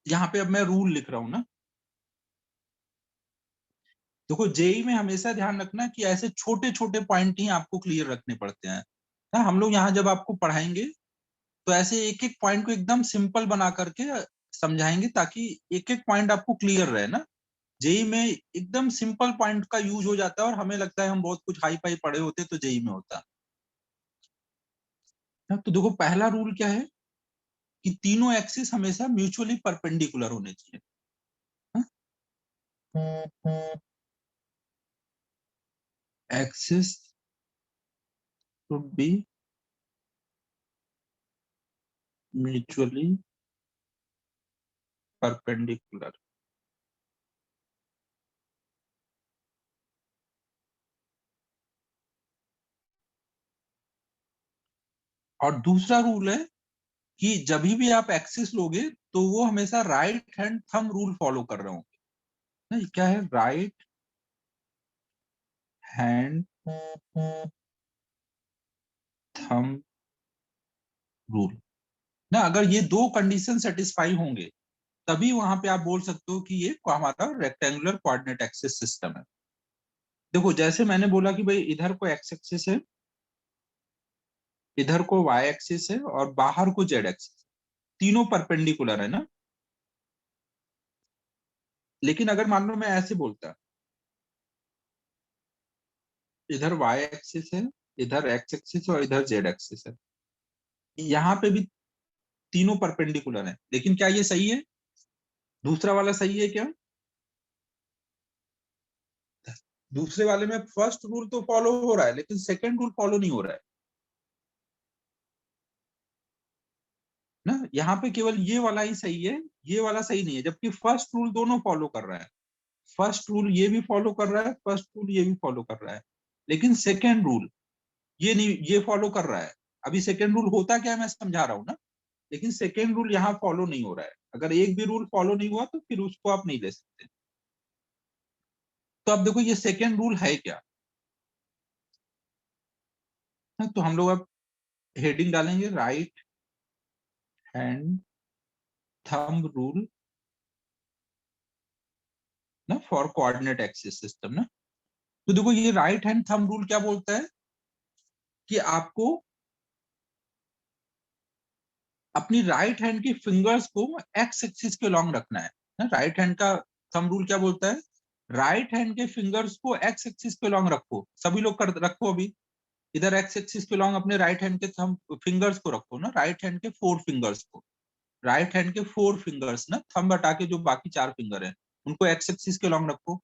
यहाँ पे अब मैं रूल लिख रहा हूँ ना। देखो, जेई में हमेशा ध्यान रखना कि ऐसे छोटे छोटे पॉइंट ही आपको क्लियर रखने पड़ते हैं ना। हम लोग यहाँ जब आपको पढ़ाएंगे तो ऐसे एक एक पॉइंट को एकदम सिंपल बना करके समझाएंगे, ताकि एक एक पॉइंट आपको क्लियर रहे ना। जेई में एकदम सिंपल पॉइंट का यूज हो जाता है, और हमें लगता है हम बहुत कुछ हाई फाई पढ़े होते तो जेई में होता है। तो देखो, पहला रूल क्या है कि तीनों एक्सिस हमेशा म्यूचुअली परपेंडिकुलर होने चाहिए। Axis should be mutually perpendicular. और दूसरा रूल है कि जब भी आप एक्सिस लोगे तो वो हमेशा right hand thumb rule follow कर रहे होंगे ना। ये क्या है? राइट हैंड थंब रूल ना। अगर ये दो कंडीशन सेटिस्फाई होंगे तभी वहां पे आप बोल सकते हो कि ये हमारा रेक्टेंगुलर कोऑर्डिनेट एक्सिस सिस्टम है। देखो, जैसे मैंने बोला कि भाई इधर को एक्स एक्सिस है, इधर को वाई एक्सिस है, और बाहर को जेड एक्सिस, तीनों परपेंडिकुलर है ना। लेकिन अगर मान लो मैं ऐसे बोलता, इधर वाई एक्सिस है, इधर एक्स एक्सिस और इधर जेड एक्सिस है, यहाँ पे भी तीनों परपेंडिकुलर है, लेकिन क्या ये सही है? दूसरा वाला सही है क्या? दूसरे वाले में फर्स्ट रूल तो फॉलो हो रहा है, लेकिन सेकंड रूल फॉलो नहीं हो रहा है ना। यहाँ पे केवल ये वाला ही सही है, ये वाला सही नहीं है, जबकि फर्स्ट रूल दोनों फॉलो कर रहा है। फर्स्ट रूल ये भी फॉलो कर रहा है, फर्स्ट रूल ये भी फॉलो कर रहा है, लेकिन सेकेंड रूल ये नहीं, ये फॉलो कर रहा है। अभी सेकेंड रूल होता क्या है मैं समझा रहा हूँ ना। लेकिन सेकेंड रूल यहाँ फॉलो नहीं हो रहा है। अगर एक भी रूल फॉलो नहीं हुआ तो फिर उसको आप नहीं ले सकते। तो अब देखो, ये सेकेंड रूल है क्या? तो हम लोग अब हेडिंग डालेंगे, राइट हैंड थंब रूल ना फॉर कोऑर्डिनेट एक्सिस सिस्टम ना। तो देखो, ये राइट हैंड थंब रूल क्या बोलता है कि आपको अपनी राइट हैंड की फिंगर्स को एक्स एक्सिस के लॉन्ग रखना है ना। राइट हैंड का थंब रूल क्या बोलता है? राइट हैंड के फिंगर्स को एक्स एक्सिस के लॉन्ग रखो। सभी लोग कर रखो अभी। इधर एक्स एक्सिस के लॉन्ग अपने राइट हैंड के थंब फिंगर्स को रखो ना, राइट हैंड के फोर फिंगर्स को। राइट हैंड के फोर फिंगर्स ना, थंब हटा के जो बाकी चार फिंगर है उनको एक्स एक्सिस के लॉन्ग रखो।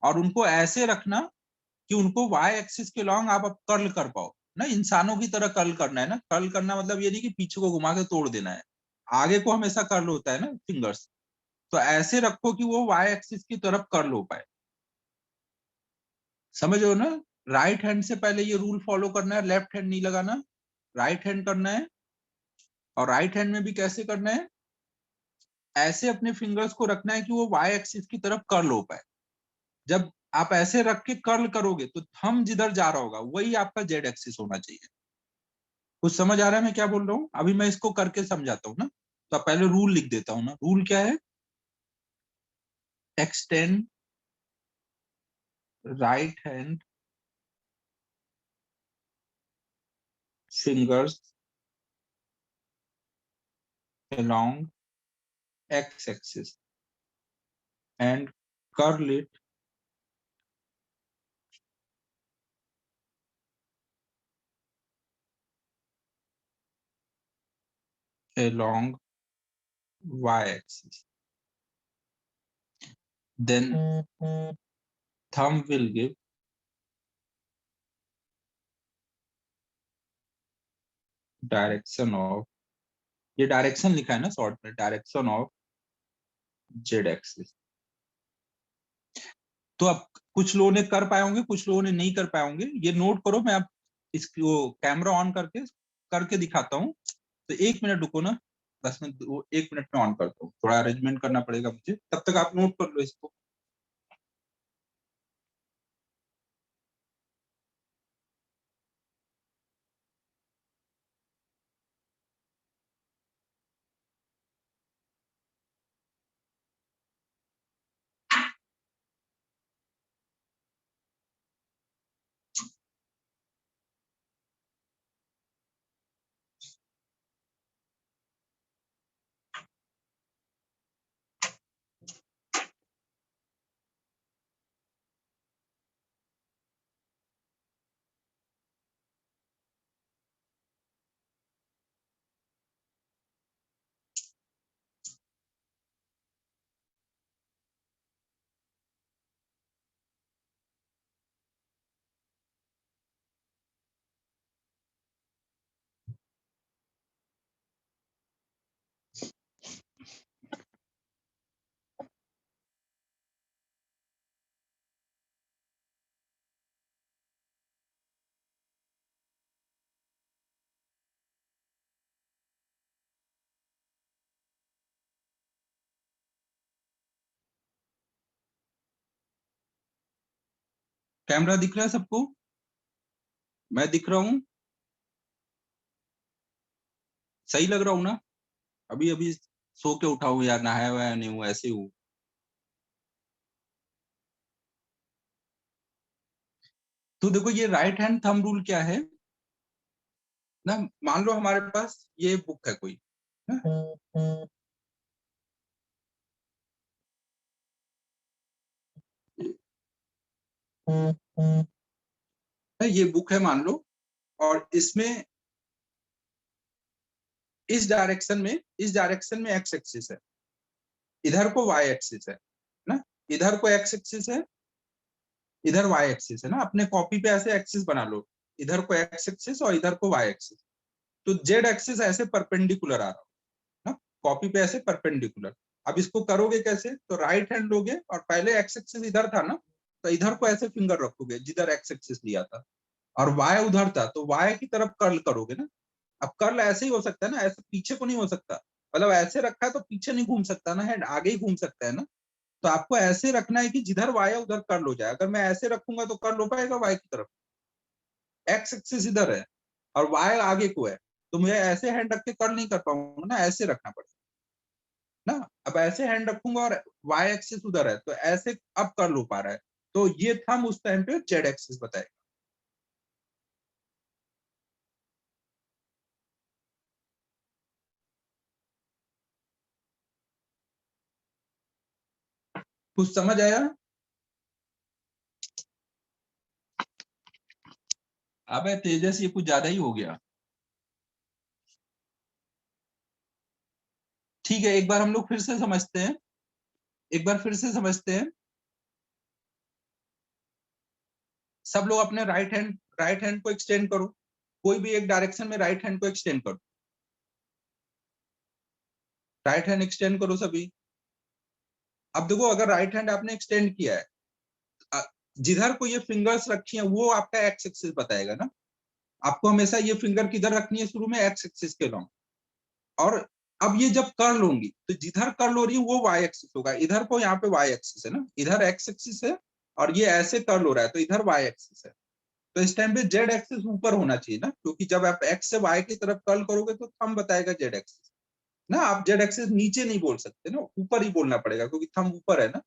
और उनको ऐसे रखना कि उनको वाई एक्सिस के लॉन्ग आप अब कर्ल कर पाओ ना। इंसानों की तरह कर्ल करना है ना। कर्ल करना मतलब ये नहीं कि पीछे को घुमा के तोड़ देना है। आगे को हमेशा कर्ल होता है ना फिंगर्स। तो ऐसे रखो कि वो वाई एक्सिस की तरफ कर्ल हो पाए। समझ हो ना? राइट हैंड से पहले ये रूल फॉलो करना है, लेफ्ट हैंड नहीं लगाना। राइट हैंड करना है, और राइट हैंड में भी कैसे करना है, ऐसे अपने फिंगर्स को रखना है कि वो वाई एक्सिस की तरफ कर्ल हो पाए। जब आप ऐसे रख के कर्ल करोगे तो थंब जिधर जा रहा होगा वही आपका जेड एक्सिस होना चाहिए। कुछ समझ आ रहा है मैं क्या बोल रहा हूँ? अभी मैं इसको करके समझाता हूँ ना। तो पहले रूल लिख देता हूँ ना। रूल क्या है? Extend right hand fingers along x-axis and curl it along y-axis. Then thumb will give direction of, ये डायरेक्शन लिखा है ना शॉर्ट में, डायरेक्शन ऑफ जेड एक्सिस। तो अब कुछ लोगों ने कर पाए होंगे, कुछ लोगों ने नहीं कर पाए होंगे। ये नोट करो, मैं अब इसको कैमरा ऑन करके दिखाता हूँ। तो 1 मिनट रुको ना, 10 मिनट, 1 मिनट में ऑन करता हूँ। थोड़ा अरेंजमेंट करना पड़ेगा मुझे, तब तक आप नोट कर लो इसको। कैमरा दिख रहा है सबको? मैं दिख रहा हूँ? सही लग रहा हूँ ना? अभी अभी सो के उठा हूँ यार, नहाया हुआ नहीं हूँ, ऐसे हूँ। तो देखो, ये राइट हैंड थंब रूल क्या है ना। मान लो हमारे पास ये बुक है कोई ना, ये बुक है मान लो, और इसमें इस डायरेक्शन में एक्स एक्सिस है, इधर को वाई एक्सिस है ना, इधर को एक्स एक्सिस है, इधर वाई एक्सिस है ना। अपने कॉपी पे ऐसे एक्सिस बना लो, इधर को एक्स एक्सिस और इधर को वाई एक्सिस। तो जेड एक्सिस ऐसे परपेंडिकुलर आ रहा हो ना, कॉपी पे ऐसे परपेंडिकुलर। अब इसको करोगे कैसे? तो राइट हैंड लोगे और पहले एक्स एक्सिस इधर था ना, तो इधर को ऐसे फिंगर रखोगे जिधर एक्स एक्सिस लिया था, और वाई उधर था तो वाई की तरफ कर्ल करोगे ना। अब कर्ल ऐसे ही हो सकता है ना, ऐसे पीछे को नहीं हो सकता। मतलब ऐसे रखा है तो पीछे नहीं घूम सकता ना, हैंड आगे ही घूम सकता है ना। तो आपको ऐसे रखना है कि जिधर वाई है उधर कर्ल हो जाए। अगर मैं ऐसे रखूंगा तो कर्ल हो पाएगा वाई की तरफ, एक्स एक्सिस इधर है और वाई आगे को है, तो मुझे ऐसे हैंड रख के कर्ल नहीं कर पाऊंगा ना, ऐसे रखना पड़ेगा ना। अब ऐसे हैंड रखूंगा और वाई एक्सिस उधर है, तो ऐसे अब कर्ल हो पा रहा है। तो ये थंब उस टाइम पे जेड एक्सिस बताएगा। कुछ समझ आया? अब तेजस, ये कुछ ज्यादा ही हो गया। ठीक है, एक बार हम लोग फिर से समझते हैं, एक बार फिर से समझते हैं। सब लोग अपने राइट हैंड को एक्सटेंड करो, कोई भी एक डायरेक्शन में राइट हैंड को एक्सटेंड करो। राइट हैंड एक्सटेंड करो सभी। अब देखो, अगर राइट हैंड आपने एक्सटेंड किया है, जिधर को ये फिंगर्स रखी है वो आपका एक्स एक्सिस बताएगा ना। आपको हमेशा ये फिंगर किधर रखनी है? शुरू में एक्स एक्सिस के लॉन्ग। और अब ये जब कर्ल होंगी तो जिधर कर्ल हो रही है वो वाई एक्सिस होगा, इधर को यहाँ पे वाई एक्सिस है ना, इधर एक्स एक्सिस है और ये ऐसे कर्ल हो रहा है तो इधर वाई एक्सिस है। तो इस टाइम पे जेड एक्सिस ऊपर होना चाहिए ना, क्योंकि जब आप एक्स से वाई की तरफ कर्ल करोगे तो थंब बताएगा जेड एक्सिस ना, आप जेड एक्सिस नीचे नहीं बोल सकते ना, ऊपर ही बोलना पड़ेगा क्योंकि थंब ऊपर है ना।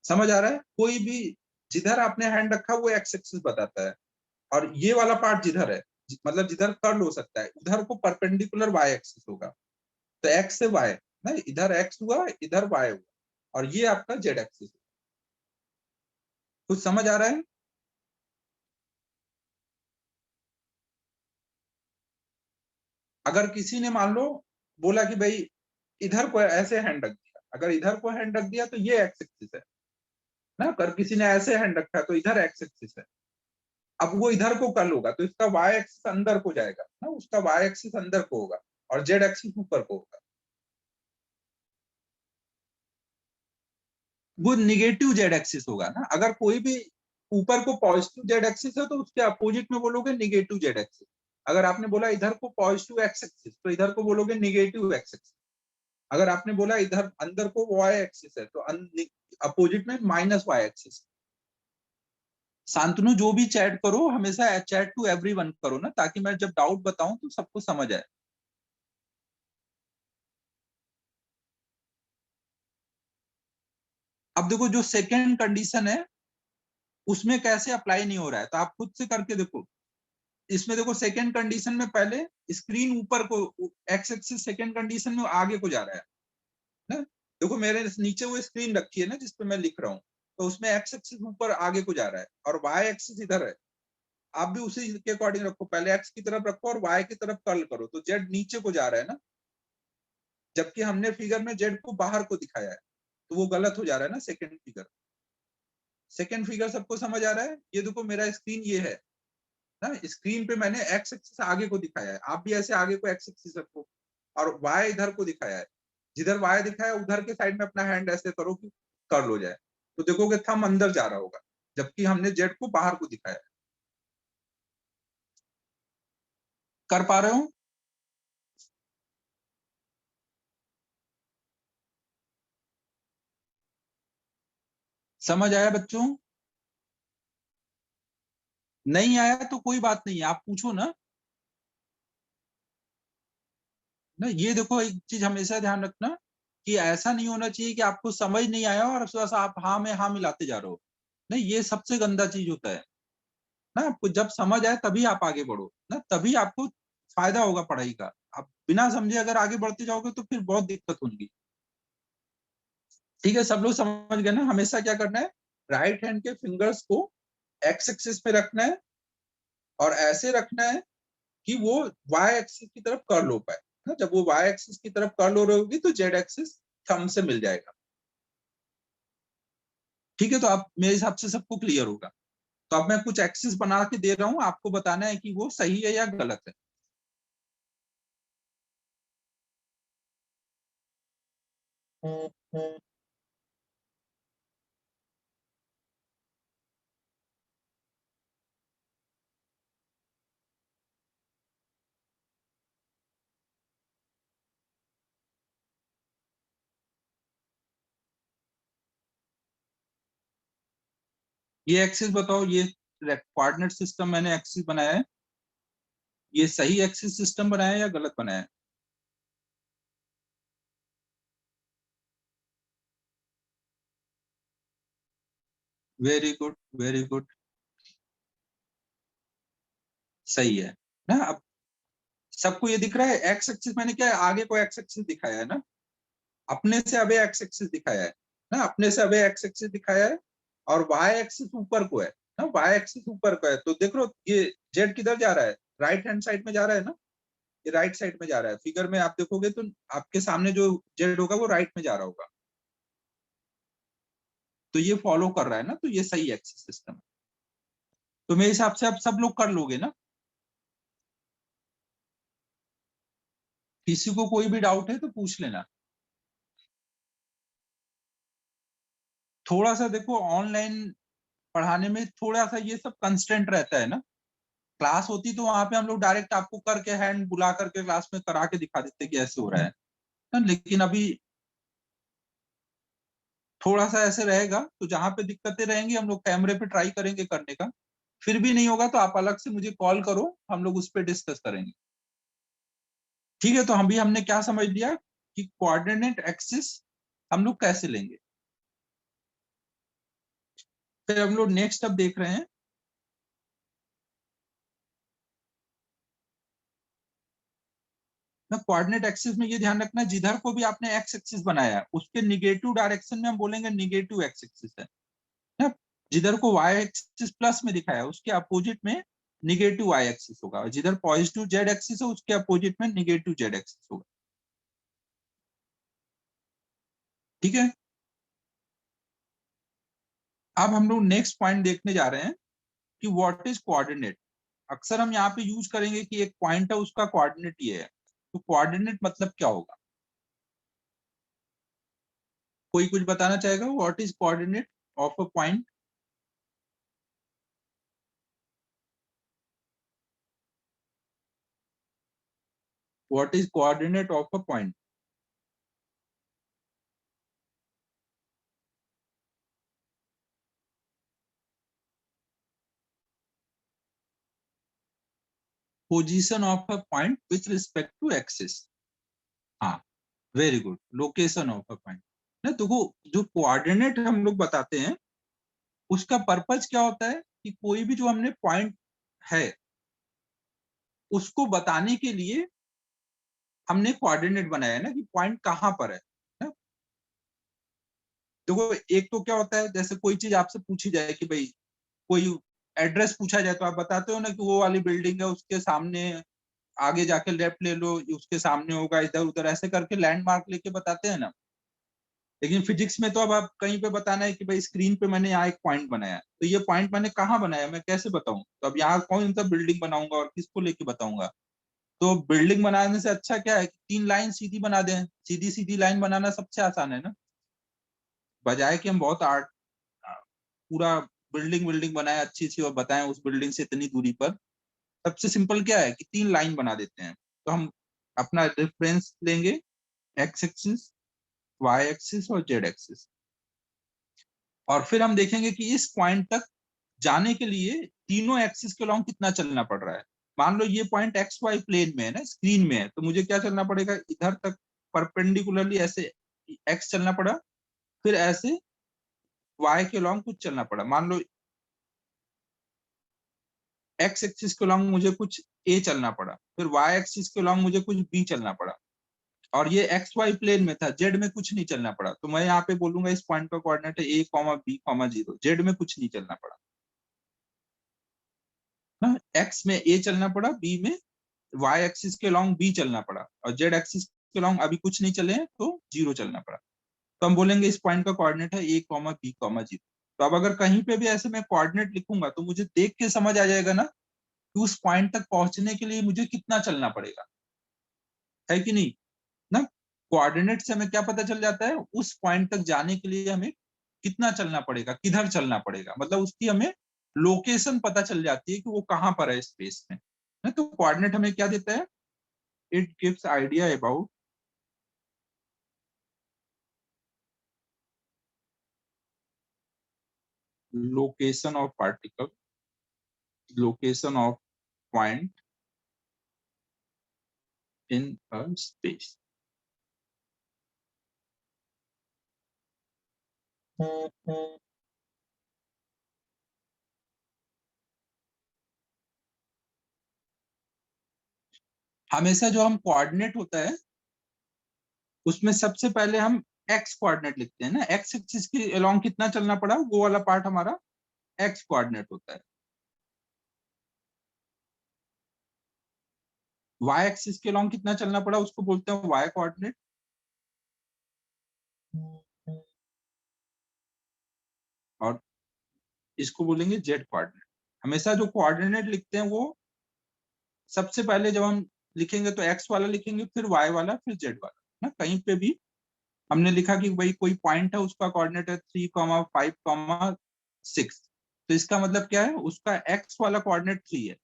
समझ आ रहा है? कोई भी जिधर आपने हैंड रखा वो एक्स एक्सिस बताता है, और ये वाला पार्ट जिधर है मतलब जिधर कर्ल हो सकता है उधर को परपेंडिकुलर वाई एक्सिस होगा। तो एक्स से वाई ना, इधर एक्स हुआ इधर वाई हुआ और ये आपका जेड एक्सिस। कुछ समझ आ रहा है? अगर किसी ने मान लो बोला कि भाई इधर को ऐसे हैंड रख दिया, अगर इधर को हैंड रख दिया तो ये एक्स एक्सिस है ना, अगर किसी ने ऐसे हैंड रखा है तो इधर एक्स एक्सिस है। अब वो इधर को कर्ल होगा तो इसका वाई एक्सिस अंदर को जाएगा ना, उसका वाई एक्सिस अंदर को होगा और जेड एक्सिस ऊपर को होगा। वो निगेटिव जेड एक्सिस होगा ना, अगर कोई भी ऊपर को पॉजिटिव जेड एक्सिस है तो उसके अपोजिट में बोलोगे निगेटिव जेड एक्सिस। अगर आपने बोला इधर को पॉजिटिव एक्स एक्सिस तो इधर को बोलोगे निगेटिव एक्स एक्सिस। अगर आपने बोला इधर अंदर को वाई एक्सिस है तो अपोजिट में माइनस वाई एक्सिस। शांतनु जो भी चैट करो हमेशा चैट टू एवरीवन करो ना, ताकि मैं जब डाउट बताऊं तो सबको समझ आए। अब देखो जो सेकेंड कंडीशन है उसमें कैसे अप्लाई नहीं हो रहा है तो आप खुद से करके देखो। इसमें देखो सेकेंड कंडीशन में पहले स्क्रीन ऊपर को एक्स एक्सिस सेकेंड कंडीशन में आगे को जा रहा है ना। देखो मेरे नीचे वो स्क्रीन रखी है ना जिसपे मैं लिख रहा हूँ, तो उसमें एक्स एक्सिस ऊपर आगे को जा रहा है और वाई एक्सिस इधर है। आप भी उसी के अकॉर्डिंग रखो, पहले एक्स की तरफ रखो और वाई की तरफ कर्ल करो तो जेड नीचे को जा रहा है ना, जबकि हमने फिगर में जेड को बाहर को दिखाया है, तो वो गलत हो जा रहा है ना सेकेंड फिगर। सेकेंड फिगर सबको समझ आ रहा है? ये देखो मेरा स्क्रीन ये है ना, स्क्रीन पे मैंने एक्स एक्सिस आगे को दिखाया है, आप भी ऐसे आगे को एक्स एक्सिस रखो और वाई इधर को दिखाया है। जिधर वाई दिखाया उधर के साइड में अपना हैंड ऐसे करो कि कर्ल हो जाए, तो देखोगे थंब अंदर जा रहा होगा, जबकि हमने जेड को बाहर को दिखाया है। कर पा रहे हो? समझ आया बच्चों? नहीं आया तो कोई बात नहीं है, आप पूछो ना। ना ये देखो एक चीज हमेशा ध्यान रखना कि ऐसा नहीं होना चाहिए कि आपको समझ नहीं आया और बस आप हाँ में हाँ मिलाते जा रहे हो। नहीं, ये सबसे गंदा चीज होता है ना। आपको जब समझ आए तभी आप आगे बढ़ो ना, तभी आपको फायदा होगा पढ़ाई का। आप बिना समझे अगर आगे बढ़ते जाओगे तो फिर बहुत दिक्कत होगी। ठीक है, सब लोग समझ गए ना? हमेशा क्या करना है, राइट हैंड के फिंगर्स को एक्स एक्सिस पे रखना है और ऐसे रखना है कि वो वाई एक्सिस की तरफ कर्ल हो पाए ना। जब वो वाई एक्सिस की तरफ कर्ल हो रही होगी तो जेड एक्सिस थंब से मिल जाएगा। ठीक है, तो आप मेरे हिसाब से सबको क्लियर होगा। तो अब मैं कुछ एक्सिस बना के दे रहा हूँ, आपको बताना है कि वो सही है या गलत है। ये एक्सिस बताओ, ये कोऑर्डिनेट सिस्टम मैंने एक्सिस बनाया है, ये सही एक्सिस सिस्टम बनाया है या गलत बनाया है? वेरी गुड, वेरी गुड, सही है ना। अब सबको ये दिख रहा है एक्स एक्सिस मैंने क्या है, आगे को एक्स एक्सिस दिखाया है ना, अपने से अबे एक्स एक्सिस दिखाया है ना, अपने से अबे एक्स एक्सिस दिखाया है और वाई एक्सिस ऊपर को है ना, वाई एक्सिस ऊपर को है तो देख लो ये जेड किधर जा रहा है, राइट हैंड साइड में जा रहा है ना, ये राइट साइड में जा रहा है। फिगर में आप देखोगे तो आपके सामने जो जेड होगा वो राइट में जा रहा होगा, तो ये फॉलो कर रहा है ना, तो ये सही एक्सिस सिस्टम है। तो मेरे हिसाब से आप सब लोग कर लोगे ना। किसी को कोई भी डाउट है तो पूछ लेना। थोड़ा सा देखो ऑनलाइन पढ़ाने में थोड़ा सा ये सब कंस्टेंट रहता है ना, क्लास होती तो वहां पे हम लोग डायरेक्ट आपको करके हैंड बुला करके क्लास में करा के दिखा देते कि ऐसे हो रहा है ना, लेकिन अभी थोड़ा सा ऐसे रहेगा, तो जहां पे दिक्कतें रहेंगी हम लोग कैमरे पे ट्राई करेंगे करने का। फिर भी नहीं होगा तो आप अलग से मुझे कॉल करो, हम लोग उस पर डिस्कस करेंगे। ठीक है, तो हमने क्या समझ लिया कि कोऑर्डिनेट एक्सिस हम लोग कैसे लेंगे। फिर हम लोग नेक्स्ट अब देख रहे हैं ना, कोऑर्डिनेट एक्सिस में ये ध्यान रखना, जिधर को भी आपने एक्स एक्सिस बनाया है उसके निगेटिव डायरेक्शन में हम बोलेंगे निगेटिव एक्स एक्सिस है ना। जिधर को वाई एक्सिस प्लस में दिखाया है उसके अपोजिट में निगेटिव वाई एक्सिस होगा, और जिधर पॉजिटिव जेड एक्सिस है उसके अपोजिट में निगेटिव जेड एक्सिस होगा। ठीक है, अब हम लोग नेक्स्ट पॉइंट देखने जा रहे हैं कि व्हाट इज कोऑर्डिनेट। अक्सर हम यहाँ पे यूज करेंगे कि एक पॉइंट है उसका कोऑर्डिनेट ये है, तो कोऑर्डिनेट मतलब क्या होगा। कोई कुछ बताना चाहेगा, what is coordinate of a point. What is coordinate of a point. Position of a point with respect to axis. हाँ, very good, location of a point ना। देखो, जो कोऑर्डिनेट हम लोग बताते हैं उसका पर्पज क्या होता है कि कोई भी जो हमने पॉइंट है उसको बताने के लिए हमने कोऑर्डिनेट बनाया है ना, कि पॉइंट कहाँ पर है ना? देखो, एक तो क्या होता है, जैसे कोई चीज आपसे पूछी जाए कि भाई कोई एड्रेस पूछा जाए तो आप बताते हो ना कि वो वाली बिल्डिंग है उसके सामने, आगे जाके लेफ्ट ले लो उसके सामने होगा, इधर उधर ऐसे करके लैंडमार्क लेके बताते हैं ना। लेकिन फिजिक्स में तो अब आप कहीं पे बताना है कि भाई स्क्रीन पे मैंने यहाँ एक पॉइंट बनाया, तो ये पॉइंट मैंने कहाँ बनाया, मैं कैसे बताऊं, तो अब यहाँ कौन सा बिल्डिंग बनाऊंगा और किसको लेके बताऊंगा। तो बिल्डिंग बनाने से अच्छा क्या है कि 3 लाइन सीधी बना दें, सीधी सीधी लाइन बनाना सबसे आसान है ना, बजाय कि हम बहुत आर्ट पूरा बिल्डिंग बिल्डिंग बनाए अच्छी सी और बताएं उस बिल्डिंग से इतनी दूरी पर। सबसे सिंपल क्या है कि 3 लाइन बना देते हैं। तो हम अपना रेफरेंस लेंगे, एक्स एक्सिस, वाई एक्सिस और जेड एक्सिस, और फिर हम देखेंगे कि इस पॉइंट तक जाने के लिए तीनों एक्सिस के लॉन्ग कितना चलना पड़ रहा है। मान लो ये पॉइंट एक्स वाई प्लेन में है ना, स्क्रीन में है, तो मुझे क्या चलना पड़ेगा, इधर तक परपेंडिकुलरली ऐसे एक्स चलना पड़ा, फिर ऐसे वाई के लॉन्ग कुछ चलना पड़ा। मान लो एक्स एक्सिस के लॉन्ग मुझे कुछ ए चलना पड़ा, फिर वाई एक्सिस के लॉन्ग मुझे कुछ बी चलना पड़ा, और ये एक्स वाई प्लेन में था, जेड में कुछ नहीं चलना पड़ा, तो मैं यहाँ पे बोलूंगा इस पॉइंट का कोऑर्डिनेट है ए कॉमा बी कॉमा 0, जेड में कुछ नहीं चलना पड़ा ना, एक्स में ए चलना पड़ा, बी में वाई एक्सिस के लॉन्ग बी चलना पड़ा, और जेड एक्सिस के लॉन्ग अभी कुछ नहीं चले हैं तो 0 चलना पड़ा। तो हम बोलेंगे इस पॉइंट का कोऑर्डिनेट है ए कॉमा बी कॉमा 0। तो अब अगर कहीं पे भी ऐसे मैं कोऑर्डिनेट लिखूंगा तो मुझे देख के समझ आ जाएगा ना कि उस पॉइंट तक पहुंचने के लिए मुझे कितना चलना पड़ेगा, है कि नहीं ना। कोऑर्डिनेट से हमें क्या पता चल जाता है, उस पॉइंट तक जाने के लिए हमें कितना चलना पड़ेगा, किधर चलना पड़ेगा, मतलब उसकी हमें लोकेशन पता चल जाती है कि वो कहाँ पर है स्पेस में ना। तो कोऑर्डिनेट हमें क्या देता है, it gives idea about location of particle, location of point in a space। हमेशा जो हम कोऑर्डिनेट होता है उसमें सबसे पहले हम एक्स कोऑर्डिनेट लिखते हैं ना, एक्स एक्सिस के अलोंग कितना चलना पड़ा वो वाला पार्ट हमारा एक्स कोऑर्डिनेट होता है। वाई एक्सिस के अलोंग कितना चलना पड़ा उसको बोलते हैं वाई कोऑर्डिनेट, और इसको बोलेंगे जेड कोऑर्डिनेट। हमेशा जो कोऑर्डिनेट लिखते हैं वो सबसे पहले जब हम लिखेंगे तो एक्स वाला लिखेंगे, फिर वाई वाला, फिर जेड वाला ना। कहीं पे भी हमने लिखा कि भाई कोई पॉइंट है उसका कोऑर्डिनेट है 3,5,6, तो इसका मतलब क्या है, उसका एक्स वाला कोऑर्डिनेट 3 है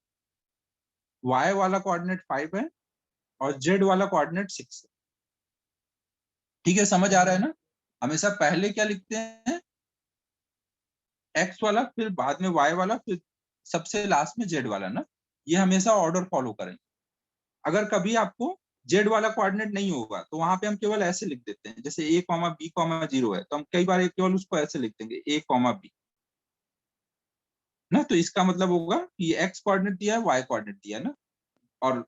y वाला कोऑर्डिनेट 5 है और z वाला कोऑर्डिनेट 6 है। ठीक है, समझ आ रहा है ना? हमेशा पहले क्या लिखते हैं, x वाला, फिर बाद में y वाला, फिर सबसे लास्ट में z वाला ना, ये हमेशा ऑर्डर फॉलो करेंगे। अगर कभी आपको z वाला कोऑर्डिनेट नहीं होगा तो वहां पे हम केवल ऐसे लिख देते हैं, जैसे a कॉमा b कॉमा 0 है तो हम कई बार केवल उसको ऐसे लिख देंगे a कॉमा b ना, तो इसका मतलब होगा कि x कोऑर्डिनेट दिया है, y कोऑर्डिनेट दिया है ना, और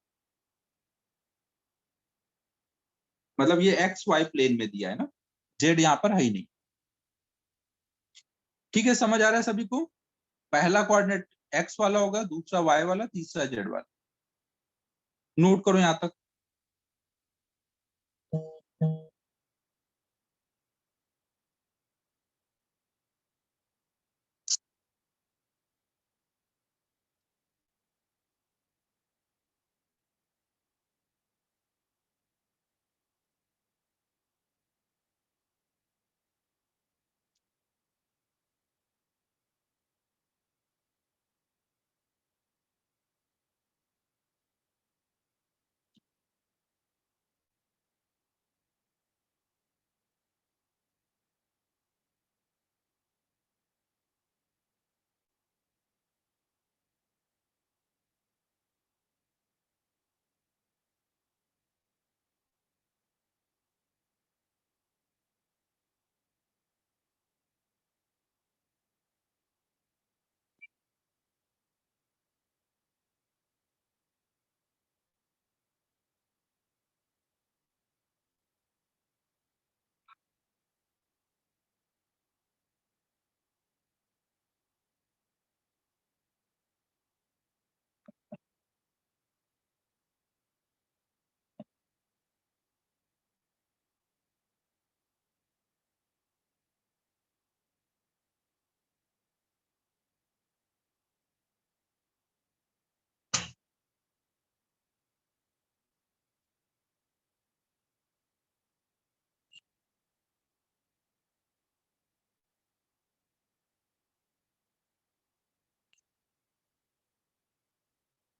मतलब ये एक्स वाई प्लेन में दिया है ना, जेड यहाँ पर है ही नहीं। ठीक है, समझ आ रहा है सभी को? पहला कोऑर्डिनेट एक्स वाला होगा, दूसरा वाई वाला, तीसरा जेड वाला। नोट करो यहां तक।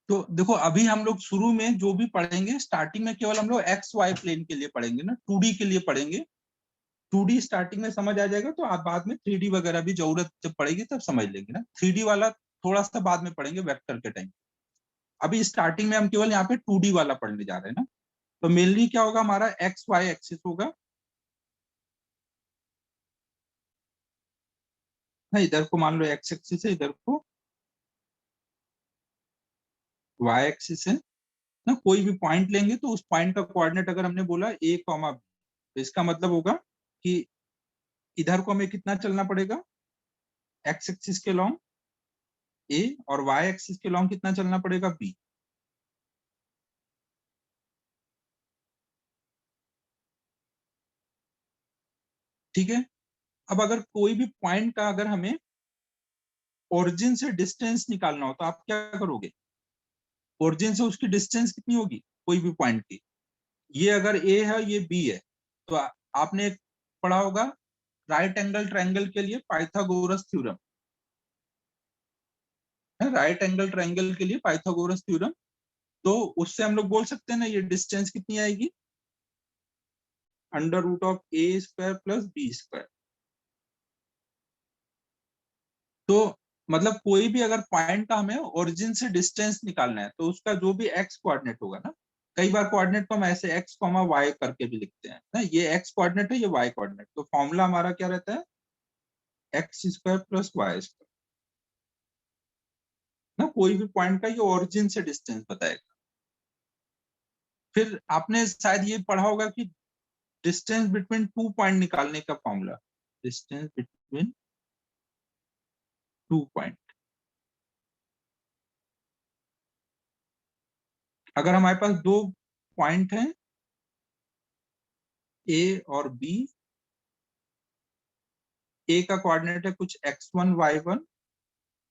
तो देखो, अभी हम लोग शुरू में जो भी पढ़ेंगे, स्टार्टिंग में केवल हम लोग एक्स वाई प्लेन के लिए पढ़ेंगे ना, 2D के लिए पढ़ेंगे। 2D स्टार्टिंग में समझ आ जाएगा, तो आप बाद में 3D वगैरह भी जरूरत जब पड़ेगी तब समझ लेंगे ना। 3D वाला थोड़ा सा बाद में पढ़ेंगे वेक्टर के टाइम। अभी स्टार्टिंग में हम केवल यहाँ पे 2D वाला पढ़ने जा रहे हैं ना। तो मेनली क्या होगा, हमारा एक्स वाई एक्सिस होगा ना, इधर को मान लो एक्स एक्सिस है, इधर को वाई एक्सिस है ना। कोई भी पॉइंट लेंगे तो उस पॉइंट का कोऑर्डिनेट अगर हमने बोला a कॉमा b, तो इसका मतलब होगा कि इधर को हमें कितना चलना पड़ेगा, एक्स एक्सिस के लॉन्ग a, और वाई एक्सिस के लॉन्ग कितना चलना पड़ेगा b। ठीक है। अब अगर कोई भी पॉइंट का अगर हमें ओरिजिन से डिस्टेंस निकालना हो तो आप क्या करोगे, ओरिजिन से उसकी डिस्टेंस कितनी होगी कोई भी पॉइंट की। ये अगर a है, ये b है, तो आपने एक पढ़ा होगा राइट एंगल ट्रायंगल के लिए पाइथागोरस थ्योरम है, राइट एंगल ट्रायंगल के लिए पाइथागोरस थ्योरम। तो उससे हम लोग बोल सकते हैं ना, ये डिस्टेंस कितनी आएगी, under root of a square plus b square. तो मतलब कोई भी अगर पॉइंट का हमें ओरिजिन से डिस्टेंस निकालना है तो उसका जो भी एक्स कोऑर्डिनेट होगा ना, कई बार कोऑर्डिनेट को हम ऐसे एक्स कॉमा वाई करके भी लिखते हैं ना, ये एक्स कोऑर्डिनेट है, ये वाई कोऑर्डिनेट, तो फॉर्मूला हमारा क्या रहता है, X square plus Y square ना। कोई भी पॉइंट का ये ओरिजिन से डिस्टेंस बताएगा। फिर आपने शायद ये पढ़ा होगा कि डिस्टेंस बिटवीन 2 पॉइंट निकालने का फॉर्मूला, डिस्टेंस बिटवीन 2 पॉइंट। अगर हमारे पास दो पॉइंट हैं ए और बी, ए का कोऑर्डिनेट है कुछ x1 y1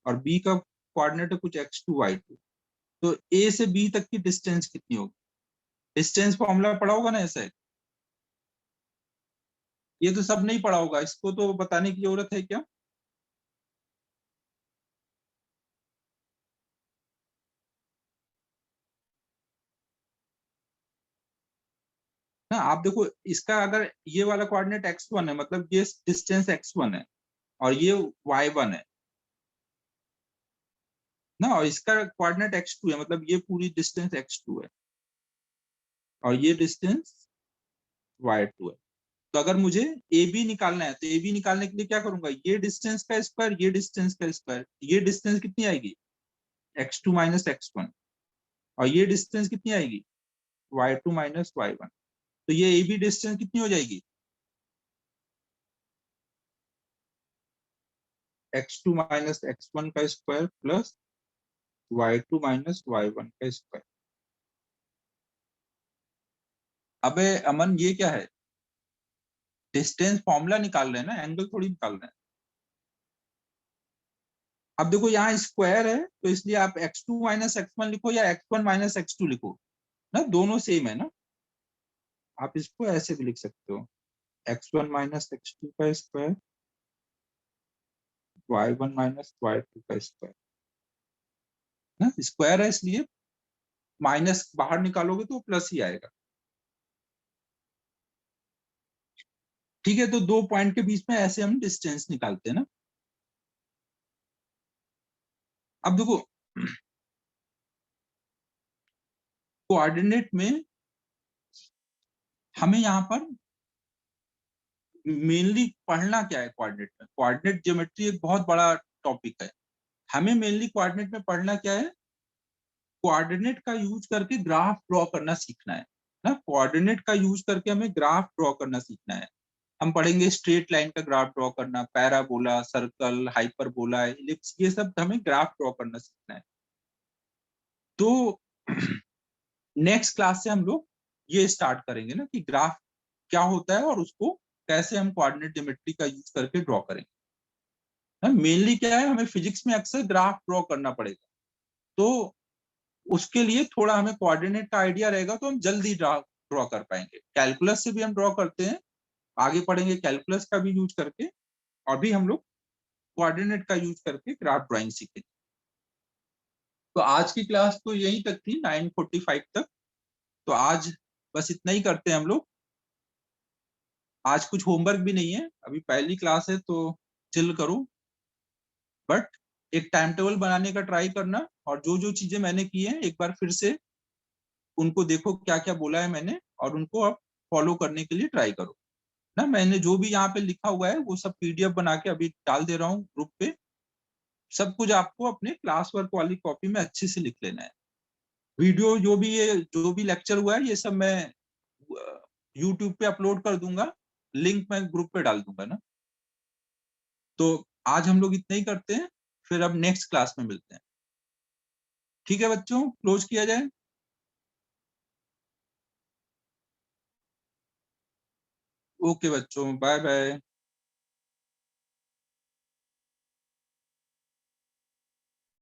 और बी का कोऑर्डिनेट है कुछ x2 y2, तो ए से बी तक की डिस्टेंस कितनी होगी, डिस्टेंस फॉर्मूला पढ़ा होगा ना ऐसे। ये तो सब नहीं पढ़ा होगा, इसको तो बताने की जरूरत है क्या। ना। आप देखो इसका अगर ये वाला कोऑर्डिनेट x1 है, मतलब ये डिस्टेंस x1 है और ये y1 है ना, और इसका कोऑर्डिनेट x2 है, मतलब ये पूरी डिस्टेंस x2 है और ये डिस्टेंस y2 है। तो अगर मुझे ए बी निकालना है तो ए बी निकालने के लिए क्या करूंगा, ये डिस्टेंस का स्क्वायर, ये डिस्टेंस का स्क्वायर, ये डिस्टेंस कितनी आएगी x2 माइनस x1, और ये डिस्टेंस कितनी आएगी y2 माइनस y1। तो ये ए बी डिस्टेंस कितनी हो जाएगी x2 माइनस x1 का square plus y2 minus y1 का स्क्वायर। अबे अमन ये क्या है, डिस्टेंस फॉर्मूला निकाल रहे हैं ना, एंगल थोड़ी निकाल रहे हैं। अब देखो यहाँ स्क्वायर है तो इसलिए आप x2 माइनस x1 लिखो या x1 माइनस x2 लिखो ना, दोनों सेम है ना। आप इसको ऐसे भी लिख सकते हो, x1 माइनस x2 का स्क्वायर y1 माइनस y2 का स्क्वायर ना। स्क्वायर है इसलिए माइनस बाहर निकालोगे तो प्लस ही आएगा। ठीक है, तो दो पॉइंट के बीच में ऐसे हम डिस्टेंस निकालते हैं ना। अब देखो कोऑर्डिनेट में हमें यहाँ पर मेनली पढ़ना क्या है, कोऑर्डिनेट में कोऑर्डिनेट ज्योमेट्री एक बहुत बड़ा टॉपिक है। हमें मेनली कोऑर्डिनेट में पढ़ना क्या है, कोऑर्डिनेट का यूज करके ग्राफ ड्रॉ करना सीखना है ना। कोऑर्डिनेट का यूज करके हमें ग्राफ ड्रॉ करना सीखना है। हम पढ़ेंगे स्ट्रेट लाइन का ग्राफ ड्रॉ करना, पैराबोला, सर्कल, हाइपरबोला, इलिप्स, ये सब हमें ग्राफ ड्रॉ करना सीखना है। तो नेक्स्ट क्लास से हम लोग ये स्टार्ट करेंगे ना कि ग्राफ क्या होता है और उसको कैसे हम कोऑर्डिनेट ज्योमेट्री का यूज करके ड्रॉ करेंगे। मेनली क्या है, हमें फिजिक्स में अक्सर ग्राफ ड्रॉ करना पड़ेगा, तो उसके लिए थोड़ा हमें कोऑर्डिनेट का आइडिया रहेगा तो हम जल्दी ड्रॉ ड्रॉ कर पाएंगे। कैलकुलस से भी हम ड्रॉ करते हैं, आगे पढ़ेंगे कैलकुलस का भी यूज करके, और भी हम लोग कोऑर्डिनेट का यूज करके ग्राफ ड्राइंग सीखेंगे। तो आज की क्लास तो यहीं तक थी 9:45 तक। तो आज बस इतना ही करते हैं हम लोग। आज कुछ होमवर्क भी नहीं है, अभी पहली क्लास है तो चिल करो, बट एक टाइम टेबल बनाने का ट्राई करना, और जो जो चीजें मैंने की हैं एक बार फिर से उनको देखो क्या क्या बोला है मैंने, और उनको आप फॉलो करने के लिए ट्राई करो ना। मैंने जो भी यहाँ पे लिखा हुआ है वो सब पीडीएफ बना के अभी डाल दे रहा हूँ ग्रुप पे। सब कुछ आपको अपने क्लास वर्क वाली कॉपी में अच्छे से लिख लेना है। वीडियो जो भी लेक्चर हुआ है ये सब मैं यूट्यूब पे अपलोड कर दूंगा, लिंक मैं ग्रुप पे डाल दूंगा ना। तो आज हम लोग इतना ही करते हैं, फिर अब नेक्स्ट क्लास में मिलते हैं। ठीक है बच्चों, क्लोज किया जाए। ओके बच्चों, बाय बाय।